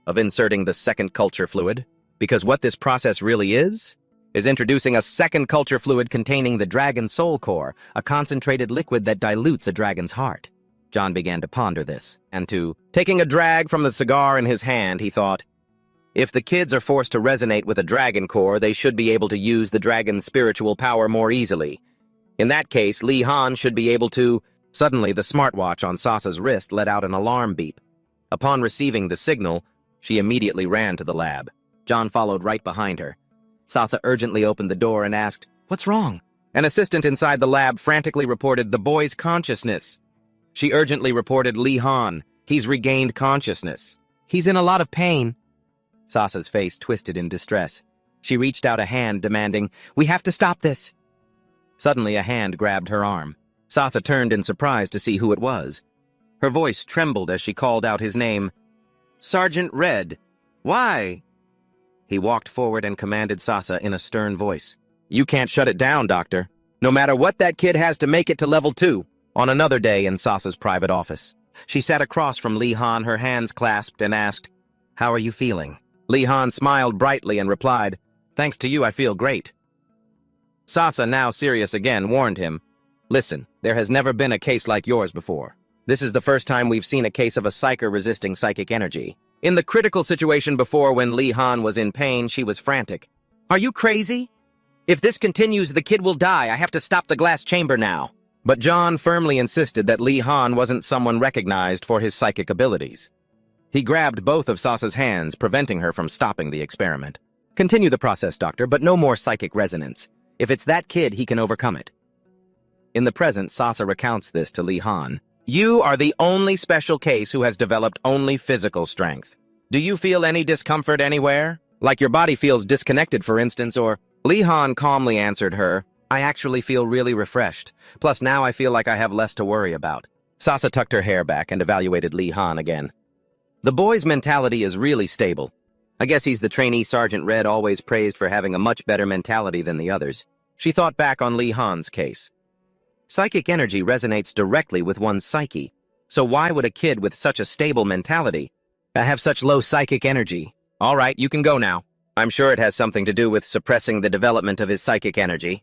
of inserting the second culture fluid, because what this process really is introducing a second culture fluid containing the dragon soul core, a concentrated liquid that dilutes a dragon's heart." John began to ponder this, and taking a drag from the cigar in his hand, he thought, if the kids are forced to resonate with a dragon core, they should be able to use the dragon's spiritual power more easily. In that case, Lee Han should be able to... Suddenly, the smartwatch on Sasa's wrist let out an alarm beep. Upon receiving the signal, She immediately ran to the lab. John followed right behind her. Sasa urgently opened the door and asked, "What's wrong?" An assistant inside the lab frantically reported the boy's consciousness. She urgently reported Lee Han. "He's regained consciousness. He's in a lot of pain." Sasa's face twisted in distress. She reached out a hand, demanding, "We have to stop this." Suddenly, a hand grabbed her arm. Sasa turned in surprise to see who it was. Her voice trembled as she called out his name. "Sergeant Red, why?" He walked forward and commanded Sasa in a stern voice. "You can't shut it down, Doctor. No matter what that kid has to make it to level 2. On another day in Sasa's private office, she sat across from Lee Han, her hands clasped, and asked, "How are you feeling?" Lee Han smiled brightly and replied, "Thanks to you, I feel great." Sasa, now serious again, warned him, "Listen, there has never been a case like yours before. This is the first time we've seen a case of a psyker resisting psychic energy. In the critical situation before, when Lee Han was in pain, she was frantic. Are you crazy? If this continues, the kid will die. I have to stop the glass chamber now." But John firmly insisted that Lee Han wasn't someone recognized for his psychic abilities. He grabbed both of Sasa's hands, preventing her from stopping the experiment. "Continue the process, Doctor, but no more psychic resonance. If it's that kid, he can overcome it." In the present, Sasa recounts this to Lee Han. "You are the only special case who has developed only physical strength. Do you feel any discomfort anywhere? Like your body feels disconnected, for instance, or—" Lee Han calmly answered her, "I actually feel really refreshed. Plus now I feel like I have less to worry about." Sasa tucked her hair back and evaluated Lee Han again. The boy's mentality is really stable. I guess he's the trainee Sergeant Red always praised for having a much better mentality than the others. She thought back on Lee Han's case. Psychic energy resonates directly with one's psyche. So why would a kid with such a stable mentality have such low psychic energy? All right, you can go now. I'm sure it has something to do with suppressing the development of his psychic energy.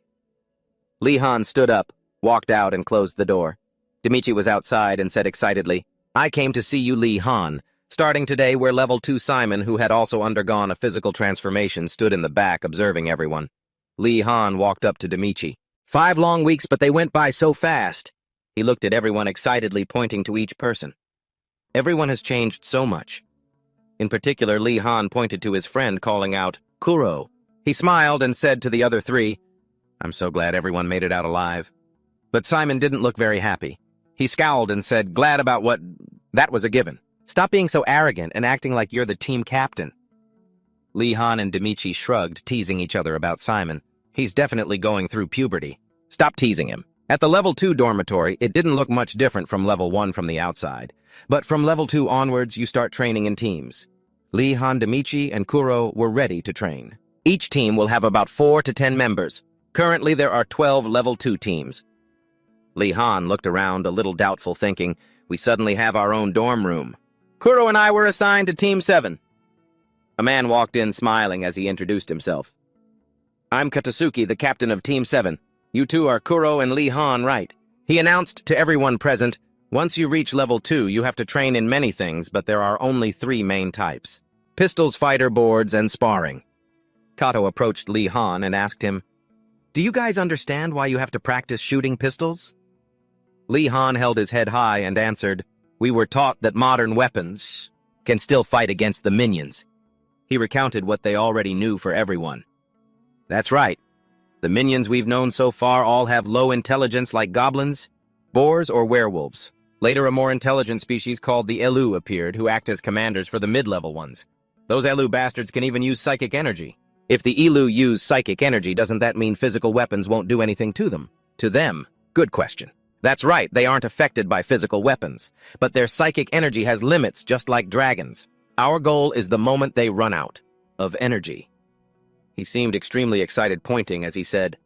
Lee Han stood up, walked out, and closed the door. Demichi was outside and said excitedly, "I came to see you, Lee Han. Starting today, we're level 2 Simon, who had also undergone a physical transformation, stood in the back observing everyone." Lee Han walked up to Demichi. 5 long weeks, but they went by so fast." He looked at everyone excitedly, pointing to each person. Everyone has changed so much. In particular, Lee Han pointed to his friend, calling out, "Kuro." He smiled and said to the other 3, "I'm so glad everyone made it out alive." But Simon didn't look very happy. He scowled and said, "Glad about what? That was a given. Stop being so arrogant and acting like you're the team captain." Lee Han and Demichi shrugged, teasing each other about Simon. He's definitely going through puberty. Stop teasing him. At the level 2 dormitory, it didn't look much different from level 1 from the outside. But from level 2 onwards, you start training in teams. Lee Han, Demichi, and Kuro were ready to train. Each team will have about 4 to 10 members. Currently, there are 12 level 2 teams. Lee Han looked around a little doubtful, thinking, "We suddenly have our own dorm room." Kuro and I were assigned to Team 7. A man walked in smiling as he introduced himself. "I'm Katasuki, the captain of Team 7. You two are Kuro and Lee Han, right?" He announced to everyone present, "Once you reach level 2, you have to train in many things, but there are only 3 main types: pistols, fighter boards, and sparring." Kato approached Lee Han and asked him, "Do you guys understand why you have to practice shooting pistols?" Lee Han held his head high and answered, "We were taught that modern weapons can still fight against the minions." He recounted what they already knew for everyone. "That's right. The minions we've known so far all have low intelligence like goblins, boars, or werewolves. Later, a more intelligent species called the Elu appeared, who act as commanders for the mid-level ones. Those Elu bastards can even use psychic energy. If the Elu use psychic energy, doesn't that mean physical weapons won't do anything to them? To them? Good question. That's right, they aren't affected by physical weapons, but their psychic energy has limits just like dragons. Our goal is the moment they run out of energy." He seemed extremely excited, pointing as he said,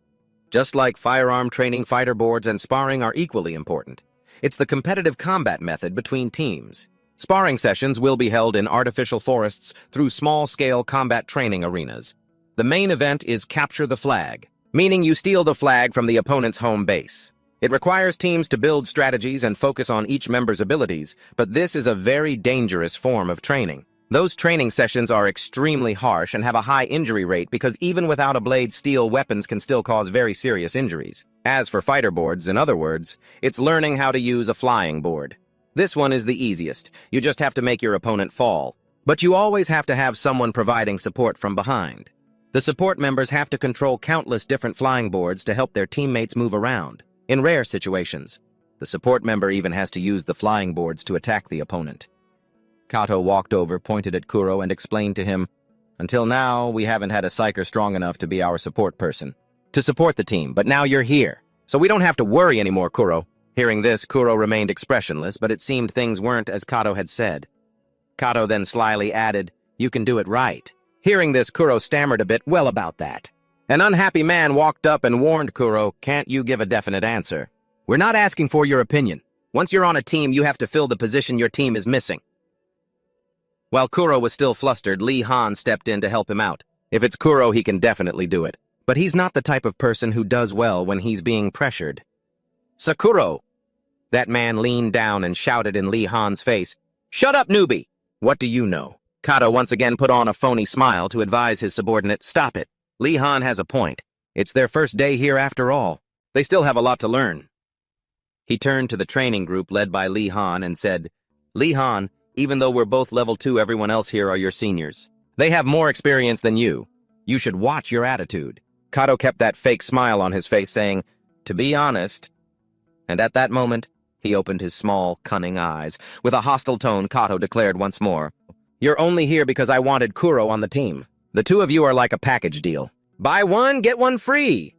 "Just like firearm training, fighter boards and sparring are equally important. It's the competitive combat method between teams. Sparring sessions will be held in artificial forests through small-scale combat training arenas. The main event is capture the flag, meaning you steal the flag from the opponent's home base. It requires teams to build strategies and focus on each member's abilities, but this is a very dangerous form of training. Those training sessions are extremely harsh and have a high injury rate because even without a blade, steel weapons can still cause very serious injuries. As for fighter boards, in other words, it's learning how to use a flying board. This one is the easiest. You just have to make your opponent fall. But you always have to have someone providing support from behind. The support members have to control countless different flying boards to help their teammates move around. In rare situations, the support member even has to use the flying boards to attack the opponent. Kato walked over, pointed at Kuro, and explained to him, "Until now, we haven't had a psyker strong enough to be our support person, to support the team, but now you're here, so we don't have to worry anymore, Kuro." Hearing this, Kuro remained expressionless, but it seemed things weren't as Kato had said. Kato then slyly added, "You can do it right." Hearing this, Kuro stammered a bit, "Well, about that." An unhappy man walked up and warned Kuro, "Can't you give a definite answer? We're not asking for your opinion. Once you're on a team, you have to fill the position your team is missing." While Kuro was still flustered, Lee Han stepped in to help him out. If it's Kuro, he can definitely do it. But he's not the type of person who does well when he's being pressured. "Sakuro!" That man leaned down and shouted in Lee Han's face, "Shut up, newbie! What do you know?" Kato once again put on a phony smile to advise his subordinate, "Stop it. Lee Han has a point. It's their first day here after all. They still have a lot to learn." He turned to the training group led by Lee Han and said, "Lee Han, even though we're both level 2, everyone else here are your seniors. They have more experience than you. You should watch your attitude." Kato kept that fake smile on his face, saying, "To be honest." And at that moment, he opened his small, cunning eyes. With a hostile tone, Kato declared once more, "You're only here because I wanted Kuro on the team. The two of you are like a package deal. Buy one, get one free."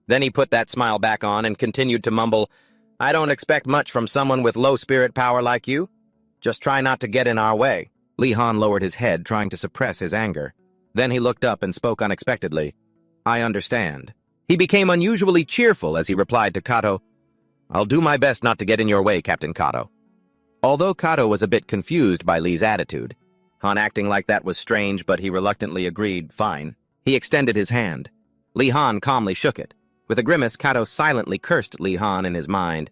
Then he put that smile back on and continued to mumble, "I don't expect much from someone with low spirit power like you. Just try not to get in our way." Lee Han lowered his head, trying to suppress his anger. Then he looked up and spoke unexpectedly, "I understand." He became unusually cheerful as he replied to Kato, "I'll do my best not to get in your way, Captain Kato." Although Kato was a bit confused by Lee's attitude, Han acting like that was strange, but he reluctantly agreed, "Fine." He extended his hand. Lee Han calmly shook it. With a grimace, Kato silently cursed Lee Han in his mind.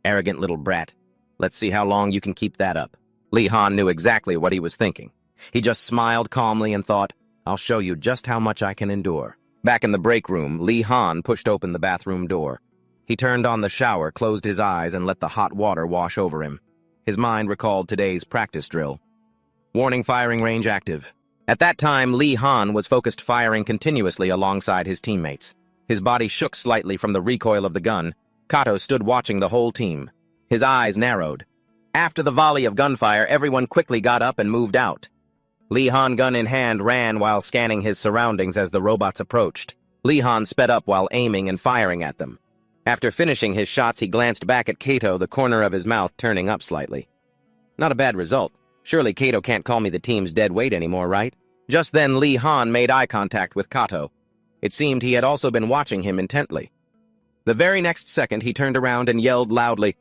"Arrogant little brat. Let's see how long you can keep that up." Lee Han knew exactly what he was thinking. He just smiled calmly and thought, "I'll show you just how much I can endure." Back in the break room, Lee Han pushed open the bathroom door. He turned on the shower, closed his eyes, and let the hot water wash over him. His mind recalled today's practice drill. Warning, firing range active. At that time, Lee Han was focused firing continuously alongside his teammates. His body shook slightly from the recoil of the gun. Kato stood watching the whole team. His eyes narrowed. After the volley of gunfire, everyone quickly got up and moved out. Lee Han, gun in hand, ran while scanning his surroundings as the robots approached. Lee Han sped up while aiming and firing at them. After finishing his shots, he glanced back at Kato, the corner of his mouth turning up slightly. Not a bad result. Surely Kato can't call me the team's dead weight anymore, right? Just then, Lee Han made eye contact with Kato. It seemed he had also been watching him intently. The very next second, he turned around and yelled loudly,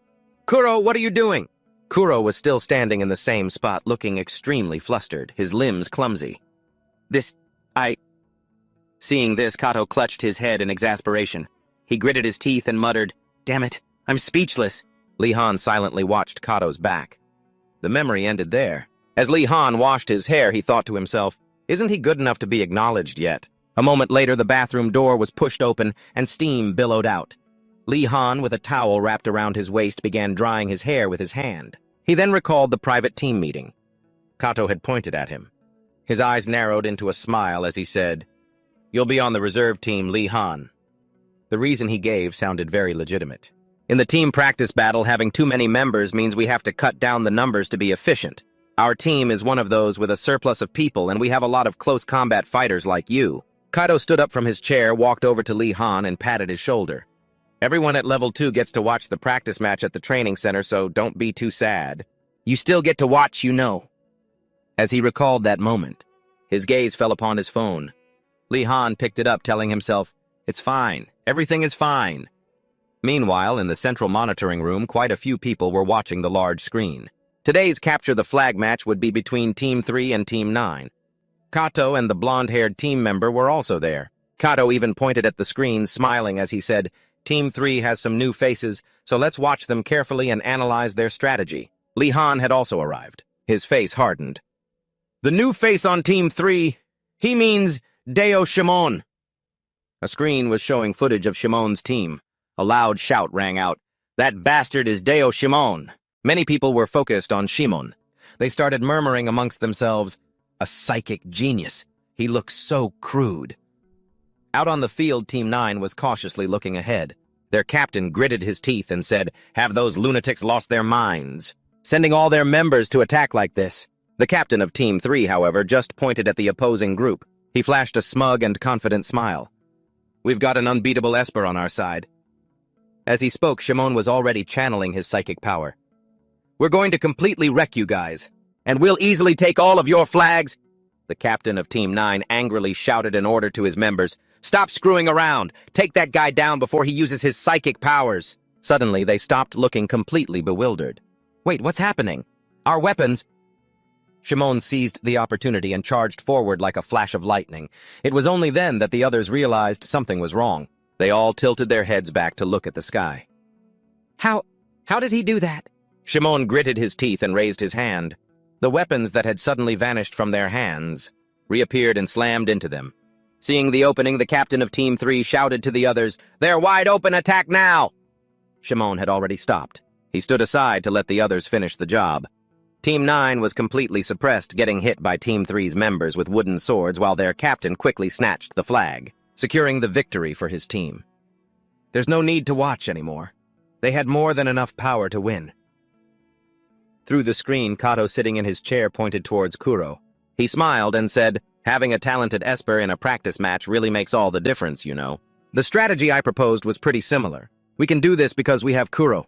"Kuro, what are you doing?" Kuro was still standing in the same spot, looking extremely flustered, his limbs clumsy. Seeing this, Kato clutched his head in exasperation. He gritted his teeth and muttered, "Damn it, I'm speechless." Lee Han silently watched Kato's back. The memory ended there. As Lee Han washed his hair, he thought to himself, "Isn't he good enough to be acknowledged yet?" A moment later, the bathroom door was pushed open and steam billowed out. Lee Han, with a towel wrapped around his waist, began drying his hair with his hand. He then recalled the private team meeting. Kato had pointed at him. His eyes narrowed into a smile as he said, "You'll be on the reserve team, Lee Han." The reason he gave sounded very legitimate. In the team practice battle, having too many members means we have to cut down the numbers to be efficient. Our team is one of those with a surplus of people, and we have a lot of close combat fighters like you. Kato stood up from his chair, walked over to Lee Han, and patted his shoulder. "Everyone at level 2 gets to watch the practice match at the training center, so don't be too sad. You still get to watch, you know." As he recalled that moment, his gaze fell upon his phone. Lee Han picked it up, telling himself, "It's fine. Everything is fine." Meanwhile, in the central monitoring room, quite a few people were watching the large screen. Today's Capture the Flag match would be between Team 3 and Team 9. Kato and the blonde-haired team member were also there. Kato even pointed at the screen, smiling as he said, "Team 3 has some new faces, so let's watch them carefully and analyze their strategy." Lee Han had also arrived. His face hardened. "The new face on Team 3, he means Deo Shimon." A screen was showing footage of Shimon's team. A loud shout rang out, "That bastard is Deo Shimon." Many people were focused on Shimon. They started murmuring amongst themselves, A psychic genius. He looks so crude. Out on the field, Team 9 was cautiously looking ahead. Their captain gritted his teeth and said, "Have those lunatics lost their minds? Sending all their members to attack like this?" The captain of Team 3, however, just pointed at the opposing group. He flashed a smug and confident smile. "We've got an unbeatable Esper on our side." As he spoke, Shimon was already channeling his psychic power. "We're going to completely wreck you guys, and we'll easily take all of your flags." The captain of Team 9 angrily shouted an order to his members. "Stop screwing around! Take that guy down before he uses his psychic powers!" Suddenly, they stopped, looking completely bewildered. "Wait, what's happening? Our weapons—" Shimon seized the opportunity and charged forward like a flash of lightning. It was only then that the others realized something was wrong. They all tilted their heads back to look at the sky. How did he do that?" Shimon gritted his teeth and raised his hand. The weapons that had suddenly vanished from their hands reappeared and slammed into them. Seeing the opening, the captain of Team 3 shouted to the others, "They're wide open, attack now!" Shimon had already stopped. He stood aside to let the others finish the job. Team 9 was completely suppressed, getting hit by Team 3's members with wooden swords while their captain quickly snatched the flag, securing the victory for his team. There's no need to watch anymore. They had more than enough power to win. Through the screen, Kato, sitting in his chair, pointed towards Kuro. He smiled and said, "Having a talented Esper in a practice match really makes all the difference, you know. The strategy I proposed was pretty similar. We can do this because we have Kuro."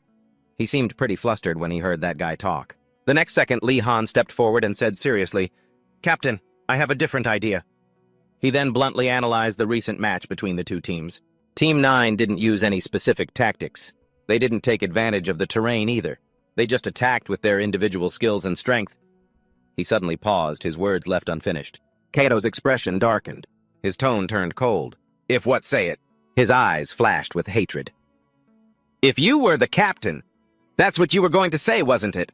He seemed pretty flustered when he heard that guy talk. The next second, Lee Han stepped forward and said seriously, "Captain, I have a different idea." He then bluntly analyzed the recent match between the two teams. Team 9 didn't use any specific tactics. They didn't take advantage of the terrain either. They just attacked with their individual skills and strength. He suddenly paused, his words left unfinished. Kato's expression darkened. His tone turned cold. "If what, say it." His eyes flashed with hatred. "If you were the captain, that's what you were going to say, wasn't it?"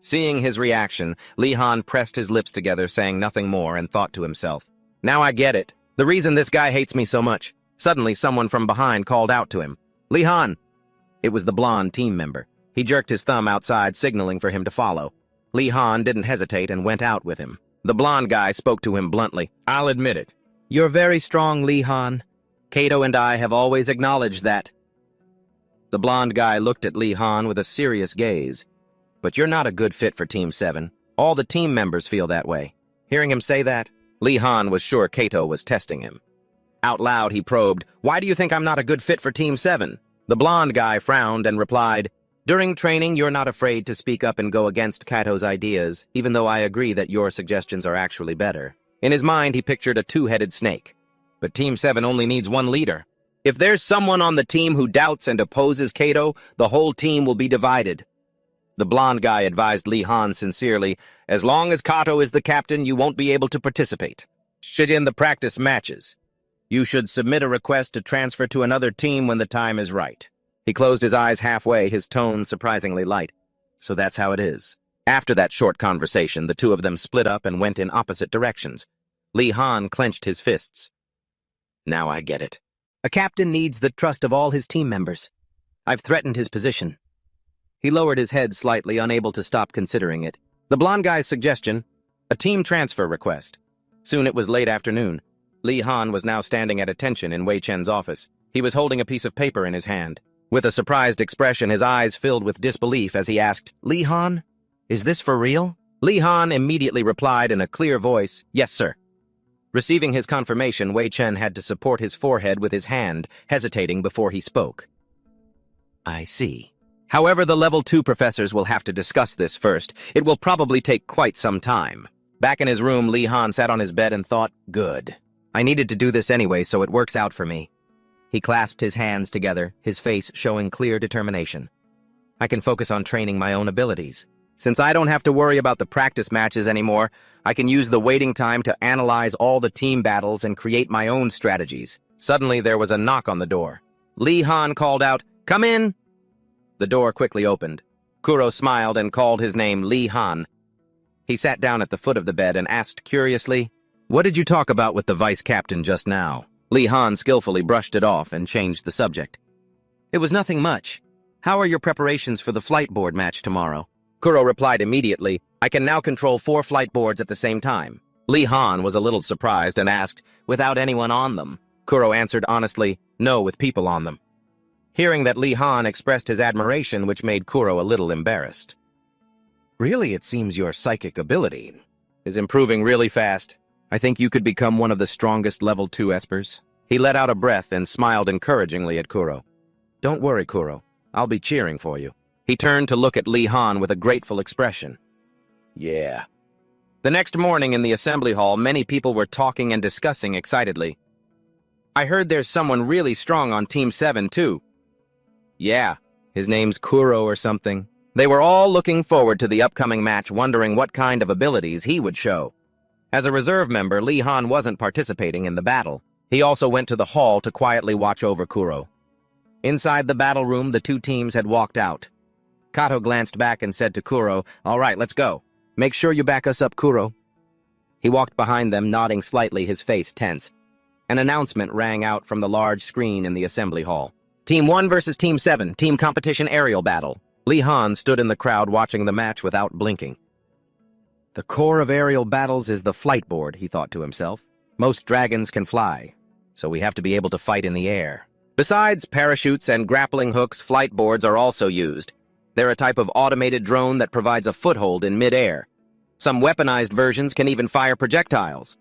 Seeing his reaction, Lee Han pressed his lips together, saying nothing more, and thought to himself, "Now I get it. The reason this guy hates me so much." Suddenly, someone from behind called out to him, "Lee Han!" It was the blonde team member. He jerked his thumb outside, signaling for him to follow. Lee Han didn't hesitate and went out with him. The blonde guy spoke to him bluntly. "I'll admit it. You're very strong, Lee Han. Kato and I have always acknowledged that." The blonde guy looked at Lee Han with a serious gaze. "But you're not a good fit for Team 7. All the team members feel that way." Hearing him say that, Lee Han was sure Kato was testing him. Out loud, he probed, "Why do you think I'm not a good fit for Team 7? The blonde guy frowned and replied, "During training, you're not afraid to speak up and go against Kato's ideas, even though I agree that your suggestions are actually better." In his mind, he pictured a two-headed snake. But Team 7 only needs one leader. If there's someone on the team who doubts and opposes Kato, the whole team will be divided. The blonde guy advised Lee Han sincerely, "As long as Kato is the captain, you won't be able to participate. Should in the practice matches. You should submit a request to transfer to another team when the time is right." He closed his eyes halfway, his tone surprisingly light. "So that's how it is." After that short conversation, the two of them split up and went in opposite directions. Lee Han clenched his fists. "Now I get it. A captain needs the trust of all his team members. I've threatened his position." He lowered his head slightly, unable to stop considering it. The blonde guy's suggestion, a team transfer request. Soon it was late afternoon. Lee Han was now standing at attention in Wei Chen's office. He was holding a piece of paper in his hand. With a surprised expression, his eyes filled with disbelief as he asked, "Lee Han, is this for real?" Lee Han immediately replied in a clear voice, "Yes, sir." Receiving his confirmation, Wei Chen had to support his forehead with his hand, hesitating before he spoke. "I see. However, the Level 2 professors will have to discuss this first. It will probably take quite some time." Back in his room, Lee Han sat on his bed and thought, "Good. I needed to do this anyway, so it works out for me." He clasped his hands together, his face showing clear determination. "I can focus on training my own abilities. Since I don't have to worry about the practice matches anymore, I can use the waiting time to analyze all the team battles and create my own strategies." Suddenly, there was a knock on the door. Lee Han called out, "Come in!" The door quickly opened. Kuro smiled and called his name Lee Han. He sat down at the foot of the bed and asked curiously, "What did you talk about with the vice captain just now?" Lee Han skillfully brushed it off and changed the subject. "It was nothing much. How are your preparations for the flight board match tomorrow?" Kuro replied immediately, I can now control 4 flight boards at the same time. Li Han was a little surprised and asked, without anyone on them? Kuro answered honestly, no, with people on them. Hearing that Li Han expressed his admiration, which made Kuro a little embarrassed. Really, it seems your psychic ability is improving really fast. I think you could become one of the strongest level 2 espers. He let out a breath and smiled encouragingly at Kuro. Don't worry, Kuro. I'll be cheering for you. He turned to look at Li Han with a grateful expression. Yeah. The next morning in the assembly hall, many people were talking and discussing excitedly. I heard there's someone really strong on Team 7, too. Yeah, his name's Kuro or something. They were all looking forward to the upcoming match, wondering what kind of abilities he would show. As a reserve member, Li Han wasn't participating in the battle. He also went to the hall to quietly watch over Kuro. Inside the battle room, the 2 teams had walked out. Kato glanced back and said to Kuro, all right, let's go. Make sure you back us up, Kuro. He walked behind them, nodding slightly, his face tense. An announcement rang out from the large screen in the assembly hall. Team 1 versus Team 7, team competition aerial battle. Li Han stood in the crowd watching the match without blinking. The core of aerial battles is the flight board, he thought to himself. Most dragons can fly, so we have to be able to fight in the air. Besides parachutes and grappling hooks, flight boards are also used. They're a type of automated drone that provides a foothold in mid-air. Some weaponized versions can even fire projectiles.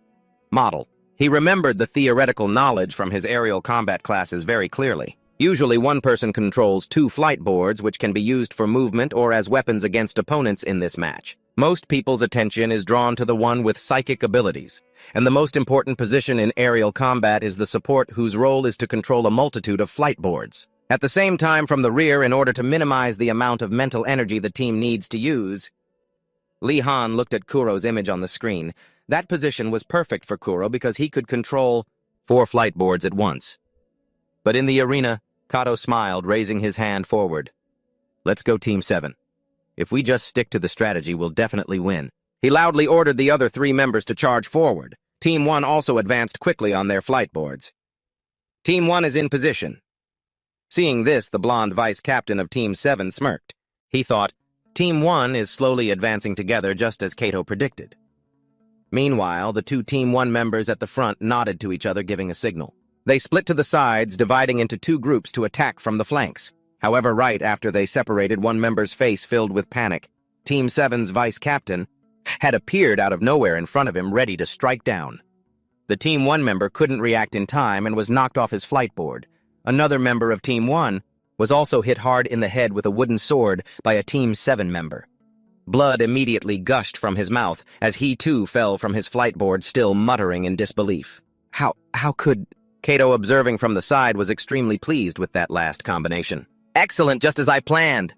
Model. He remembered the theoretical knowledge from his aerial combat classes very clearly. Usually one person controls 2 flight boards, which can be used for movement or as weapons against opponents in this match. Most people's attention is drawn to the one with psychic abilities, and the most important position in aerial combat is the support whose role is to control a multitude of flight boards. At the same time, from the rear, in order to minimize the amount of mental energy the team needs to use. Li Han looked at Kuro's image on the screen. That position was perfect for Kuro because he could control 4 flight boards at once. But in the arena, Kato smiled, raising his hand forward. Let's go, Team 7. If we just stick to the strategy, we'll definitely win. He loudly ordered the other 3 members to charge forward. Team 1 also advanced quickly on their flight boards. Team 1 is in position. Seeing this, the blonde vice-captain of Team 7 smirked. He thought, Team 1 is slowly advancing together just as Kato predicted. Meanwhile, the 2 Team 1 members at the front nodded to each other, giving a signal. They split to the sides, dividing into 2 groups to attack from the flanks. However, right after they separated, one member's face filled with panic. Team 7's vice-captain had appeared out of nowhere in front of him, ready to strike down. The Team 1 member couldn't react in time and was knocked off his flight board. Another member of Team 1 was also hit hard in the head with a wooden sword by a Team 7 member. Blood immediately gushed from his mouth as he too fell from his flight board, still muttering in disbelief. How could... Kato, observing from the side, was extremely pleased with that last combination. Excellent, just as I planned!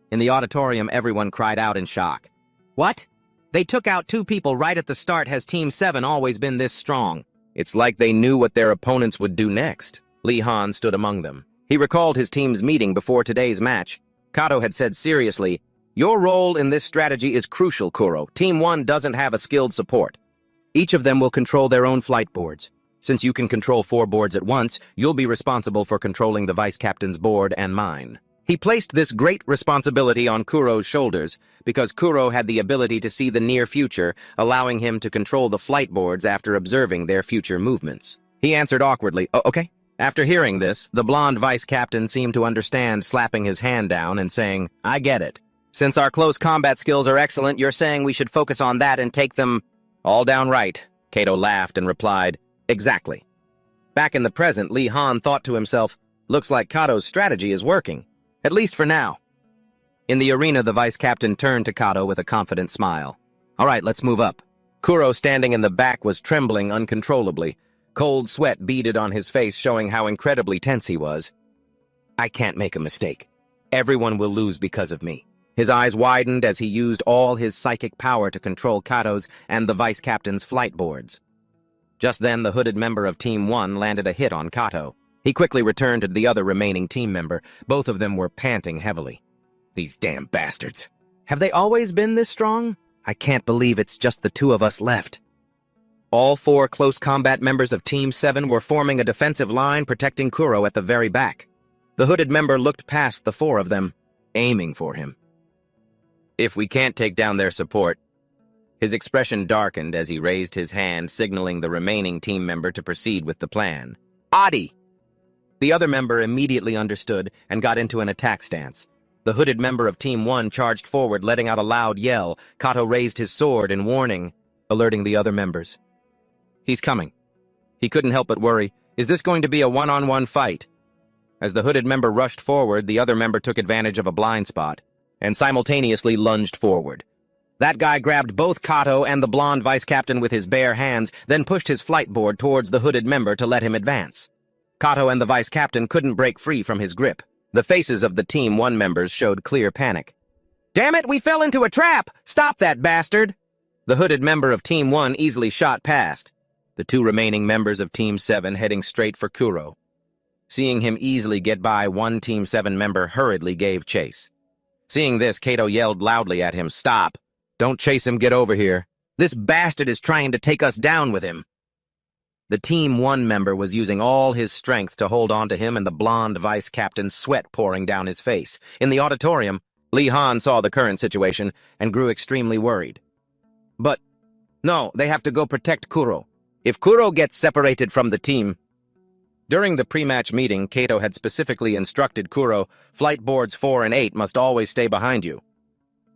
In the auditorium, everyone cried out in shock. What? They took out 2 people right at the start. Has Team 7 always been this strong? It's like they knew what their opponents would do next. Li Han stood among them. He recalled his team's meeting before today's match. Kato had said seriously, your role in this strategy is crucial, Kuro. Team 1 doesn't have a skilled support. Each of them will control their own flight boards. Since you can control 4 boards at once, you'll be responsible for controlling the vice-captain's board and mine. He placed this great responsibility on Kuro's shoulders because Kuro had the ability to see the near future, allowing him to control the flight boards after observing their future movements. He answered awkwardly, okay. After hearing this, the blonde vice-captain seemed to understand, slapping his hand down and saying, I get it. Since our close combat skills are excellent, you're saying we should focus on that and take them all down right. Kato laughed and replied, exactly. Back in the present, Li Han thought to himself, looks like Kato's strategy is working, at least for now. In the arena, the vice-captain turned to Kato with a confident smile. All right, let's move up. Kuro, standing in the back, was trembling uncontrollably. Cold sweat beaded on his face, showing how incredibly tense he was. I can't make a mistake. Everyone will lose because of me. His eyes widened as he used all his psychic power to control Kato's and the vice-captain's flight boards. Just then, the hooded member of Team 1 landed a hit on Kato. He quickly returned to the other remaining team member. Both of them were panting heavily. These damn bastards. Have they always been this strong? I can't believe it's just the 2 of us left. All 4 close combat members of Team 7 were forming a defensive line protecting Kuro at the very back. The hooded member looked past the 4 of them, aiming for him. If we can't take down their support. His expression darkened as he raised his hand, signaling the remaining team member to proceed with the plan. Adi! The other member immediately understood and got into an attack stance. The hooded member of Team 1 charged forward, letting out a loud yell. Kato raised his sword in warning, alerting the other members. He's coming. He couldn't help but worry. Is this going to be a one-on-one fight? As the hooded member rushed forward, the other member took advantage of a blind spot and simultaneously lunged forward. That guy grabbed both Kato and the blonde vice captain with his bare hands, then pushed his flight board towards the hooded member to let him advance. Kato and the vice captain couldn't break free from his grip. The faces of the Team 1 members showed clear panic. Damn it, we fell into a trap! Stop that bastard! The hooded member of Team 1 easily shot past, the two remaining members of Team 7 heading straight for Kuro. Seeing him easily get by, one Team 7 member hurriedly gave chase. Seeing this, Kato yelled loudly at him, Stop! Don't chase him, get over here. This bastard is trying to take us down with him. The Team 1 member was using all his strength to hold on to him, and the blonde vice captain, sweat pouring down his face. In the auditorium, Lee Han saw the current situation and grew extremely worried. But, no, they have to go protect Kuro. If Kuro gets separated from the team... During the pre-match meeting, Kato had specifically instructed Kuro, flight boards 4 and 8 must always stay behind you.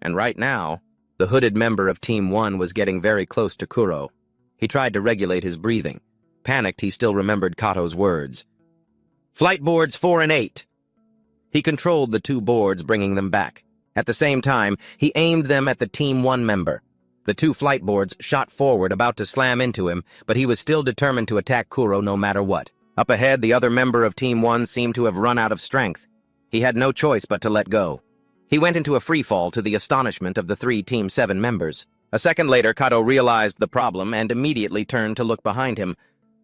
And right now, the hooded member of Team 1 was getting very close to Kuro. He tried to regulate his breathing. Panicked, he still remembered Kato's words. Flight boards 4 and 8. He controlled the two boards, bringing them back. At the same time, he aimed them at the Team 1 member. The two flight boards shot forward, about to slam into him, but he was still determined to attack Kuro no matter what. Up ahead, the other member of Team 1 seemed to have run out of strength. He had no choice but to let go. He went into a freefall to the astonishment of the three Team 7 members. A second later, Kato realized the problem and immediately turned to look behind him.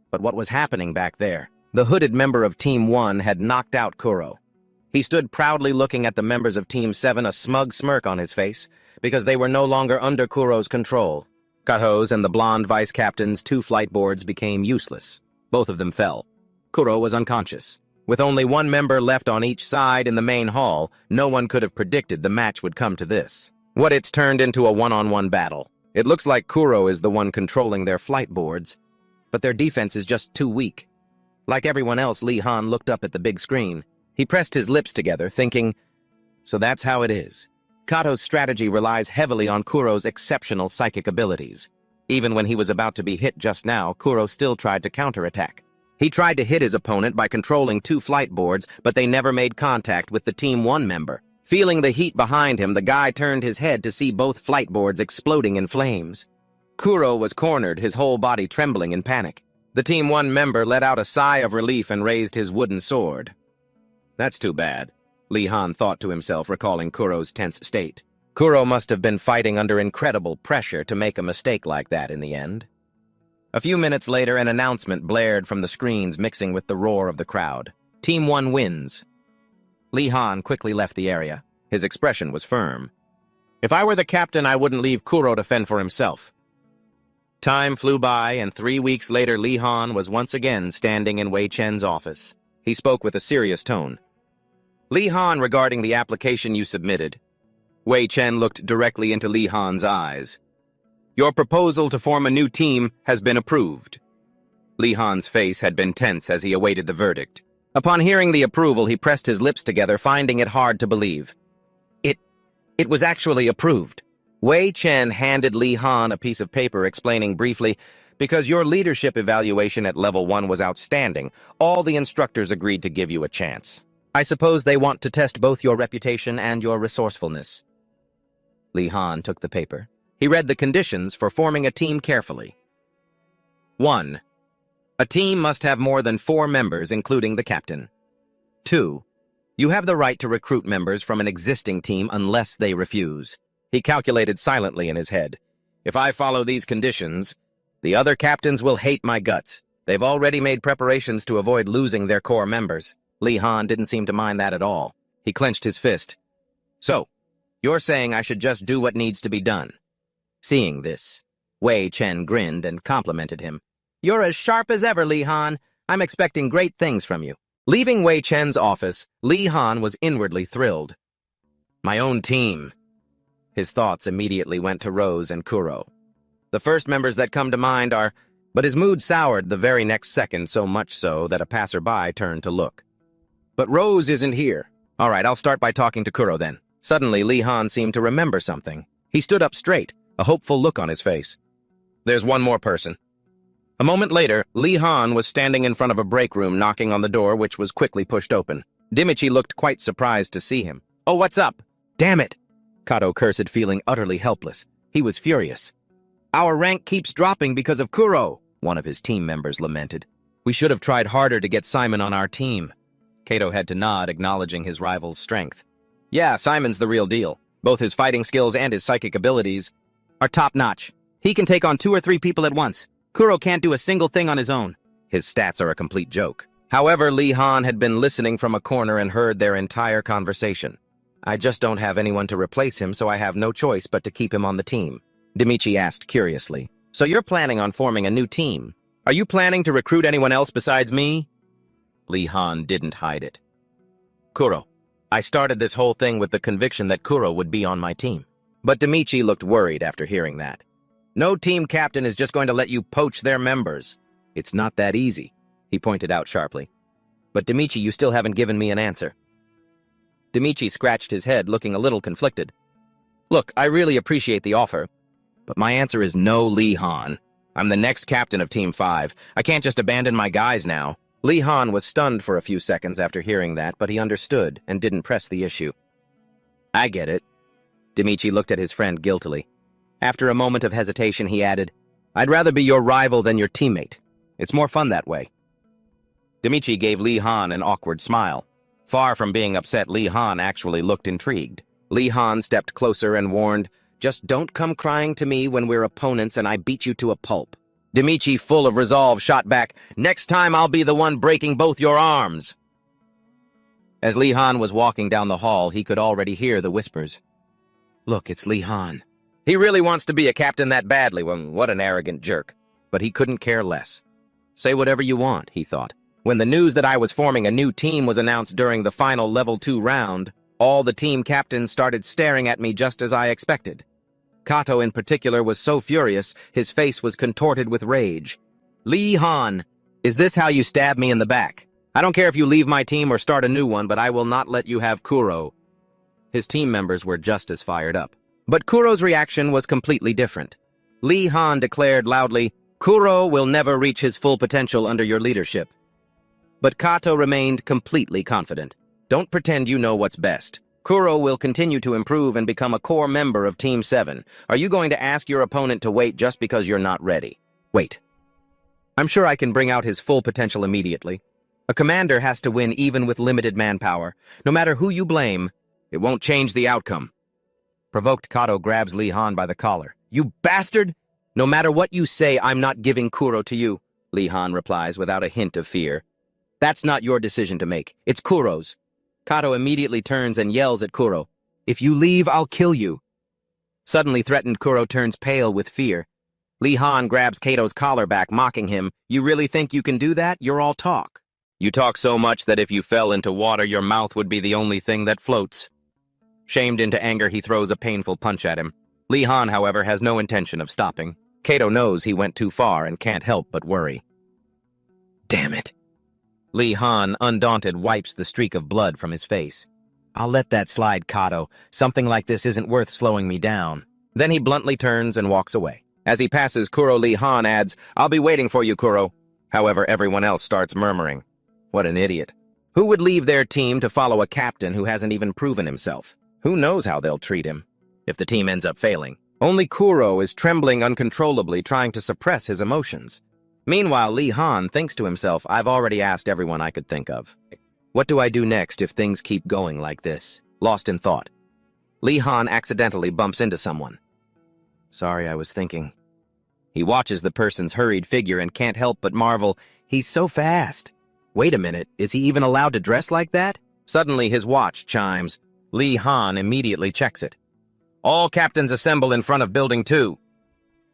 But what was happening back there? The hooded member of Team 1 had knocked out Kuro. He stood proudly looking at the members of Team 7, a smug smirk on his face, because they were no longer under Kuro's control. Kato's and the blonde vice captain's two flight boards became useless. Both of them fell. Kuro was unconscious. With only one member left on each side in the main hall, no one could have predicted the match would come to this. What it's turned into a one-on-one battle. It looks like Kuro is the one controlling their flight boards, but their defense is just too weak. Like everyone else, Lee Han looked up at the big screen. He pressed his lips together, thinking, so that's how it is. Kato's strategy relies heavily on Kuro's exceptional psychic abilities. Even when he was about to be hit just now, Kuro still tried to counterattack. He tried to hit his opponent by controlling two flight boards, but they never made contact with the Team 1 member. Feeling the heat behind him, the guy turned his head to see both flight boards exploding in flames. Kuro was cornered, his whole body trembling in panic. The Team 1 member let out a sigh of relief and raised his wooden sword. That's too bad, Lee Han thought to himself, recalling Kuro's tense state. Kuro must have been fighting under incredible pressure to make a mistake like that in the end. A few minutes later, an announcement blared from the screens, mixing with the roar of the crowd. Team 1 wins. Lee Han quickly left the area. His expression was firm. If I were the captain, I wouldn't leave Kuro to fend for himself. Time flew by, and 3 weeks later, Lee Han was once again standing in Wei Chen's office. He spoke with a serious tone. Lee Han, regarding the application you submitted. Wei Chen looked directly into Lee Han's eyes. Your proposal to form a new team has been approved. Lee Han's face had been tense as he awaited the verdict. Upon hearing the approval, he pressed his lips together, finding it hard to believe. It was actually approved. Wei Chen handed Lee Han a piece of paper explaining briefly, because your leadership evaluation at level 1 was outstanding, all the instructors agreed to give you a chance. I suppose they want to test both your reputation and your resourcefulness. Lee Han took the paper. He read the conditions for forming a team carefully. 1. A team must have more than 4 members, including the captain. 2. You have the right to recruit members from an existing team unless they refuse. He calculated silently in his head. If I follow these conditions, the other captains will hate my guts. They've already made preparations to avoid losing their core members. Lee Han didn't seem to mind that at all. He clenched his fist. So, you're saying I should just do what needs to be done? Seeing this, Wei Chen grinned and complimented him. You're as sharp as ever, Lee Han. I'm expecting great things from you. Leaving Wei Chen's office, Lee Han was inwardly thrilled. My own team. His thoughts immediately went to Rose and Kuro. The first members that come to mind are... But his mood soured the very next second, so much so that a passerby turned to look. But Rose isn't here. All right, I'll start by talking to Kuro then. Suddenly, Lee Han seemed to remember something. He stood up straight, a hopeful look on his face. There's one more person. A moment later, Lee Han was standing in front of a break room knocking on the door, which was quickly pushed open. Dimichi looked quite surprised to see him. Oh, what's up? Damn it! Kato cursed, feeling utterly helpless. He was furious. Our rank keeps dropping because of Kuro, one of his team members lamented. We should have tried harder to get Simon on our team. Kato had to nod, acknowledging his rival's strength. Yeah, Simon's the real deal. Both his fighting skills and his psychic abilities are top-notch. He can take on 2 or 3 people at once. Kuro can't do a single thing on his own. His stats are a complete joke. However, Lee Han had been listening from a corner and heard their entire conversation. I just don't have anyone to replace him, so I have no choice but to keep him on the team. Dimichi asked curiously. So you're planning on forming a new team? Are you planning to recruit anyone else besides me? Lee Han didn't hide it. Kuro, I started this whole thing with the conviction that Kuro would be on my team. But Dimichi looked worried after hearing that. No team captain is just going to let you poach their members. It's not that easy, he pointed out sharply. But Dimichi, you still haven't given me an answer. Dimichi scratched his head, looking a little conflicted. Look, I really appreciate the offer, but my answer is no, Lee Han. I'm the next captain of Team 5. I can't just abandon my guys now. Lee Han was stunned for a few seconds after hearing that, but he understood and didn't press the issue. I get it. Dimichi looked at his friend guiltily. After a moment of hesitation, he added, I'd rather be your rival than your teammate. It's more fun that way. Dimichi gave Lee Han an awkward smile. Far from being upset, Lee Han actually looked intrigued. Lee Han stepped closer and warned, Just don't come crying to me when we're opponents and I beat you to a pulp. Dimichi, full of resolve, shot back, Next time I'll be the one breaking both your arms. As Lee Han was walking down the hall, he could already hear the whispers. Look, it's Lee Han. He really wants to be a captain that badly. Well, what an arrogant jerk. But he couldn't care less. Say whatever you want, he thought. When the news that I was forming a new team was announced during the final Level 2 round, all the team captains started staring at me just as I expected. Kato in particular was so furious, his face was contorted with rage. Lee Han, is this how you stab me in the back? I don't care if you leave my team or start a new one, but I will not let you have Kuro. His team members were just as fired up. But Kuro's reaction was completely different. Lee Han declared loudly, Kuro will never reach his full potential under your leadership. But Kato remained completely confident. Don't pretend you know what's best. Kuro will continue to improve and become a core member of Team 7. Are you going to ask your opponent to wait just because you're not ready? Wait. I'm sure I can bring out his full potential immediately. A commander has to win even with limited manpower. No matter who you blame, it won't change the outcome. Provoked, Kato grabs Lee Han by the collar. You bastard! No matter what you say, I'm not giving Kuro to you, Lee Han replies without a hint of fear. That's not your decision to make. It's Kuro's. Kato immediately turns and yells at Kuro. If you leave, I'll kill you. Suddenly threatened, Kuro turns pale with fear. Lee Han grabs Kato's collar back, mocking him. You really think you can do that? You're all talk. You talk so much that if you fell into water, your mouth would be the only thing that floats. Shamed into anger, he throws a painful punch at him. Lee Han, however, has no intention of stopping. Kato knows he went too far and can't help but worry. Damn it. Lee Han, undaunted, wipes the streak of blood from his face. I'll let that slide, Kato. Something like this isn't worth slowing me down. Then he bluntly turns and walks away. As he passes Kuro, Lee Han adds, I'll be waiting for you, Kuro. However, everyone else starts murmuring. What an idiot. Who would leave their team to follow a captain who hasn't even proven himself? Who knows how they'll treat him, if the team ends up failing? Only Kuro is trembling uncontrollably, trying to suppress his emotions. Meanwhile, Lee Han thinks to himself, I've already asked everyone I could think of. What do I do next if things keep going like this? Lost in thought. Lee Han accidentally bumps into someone. Sorry, I was thinking. He watches the person's hurried figure and can't help but marvel, he's so fast. Wait a minute, is he even allowed to dress like that? Suddenly his watch chimes. Lee Han immediately checks it. All captains assemble in front of Building 2.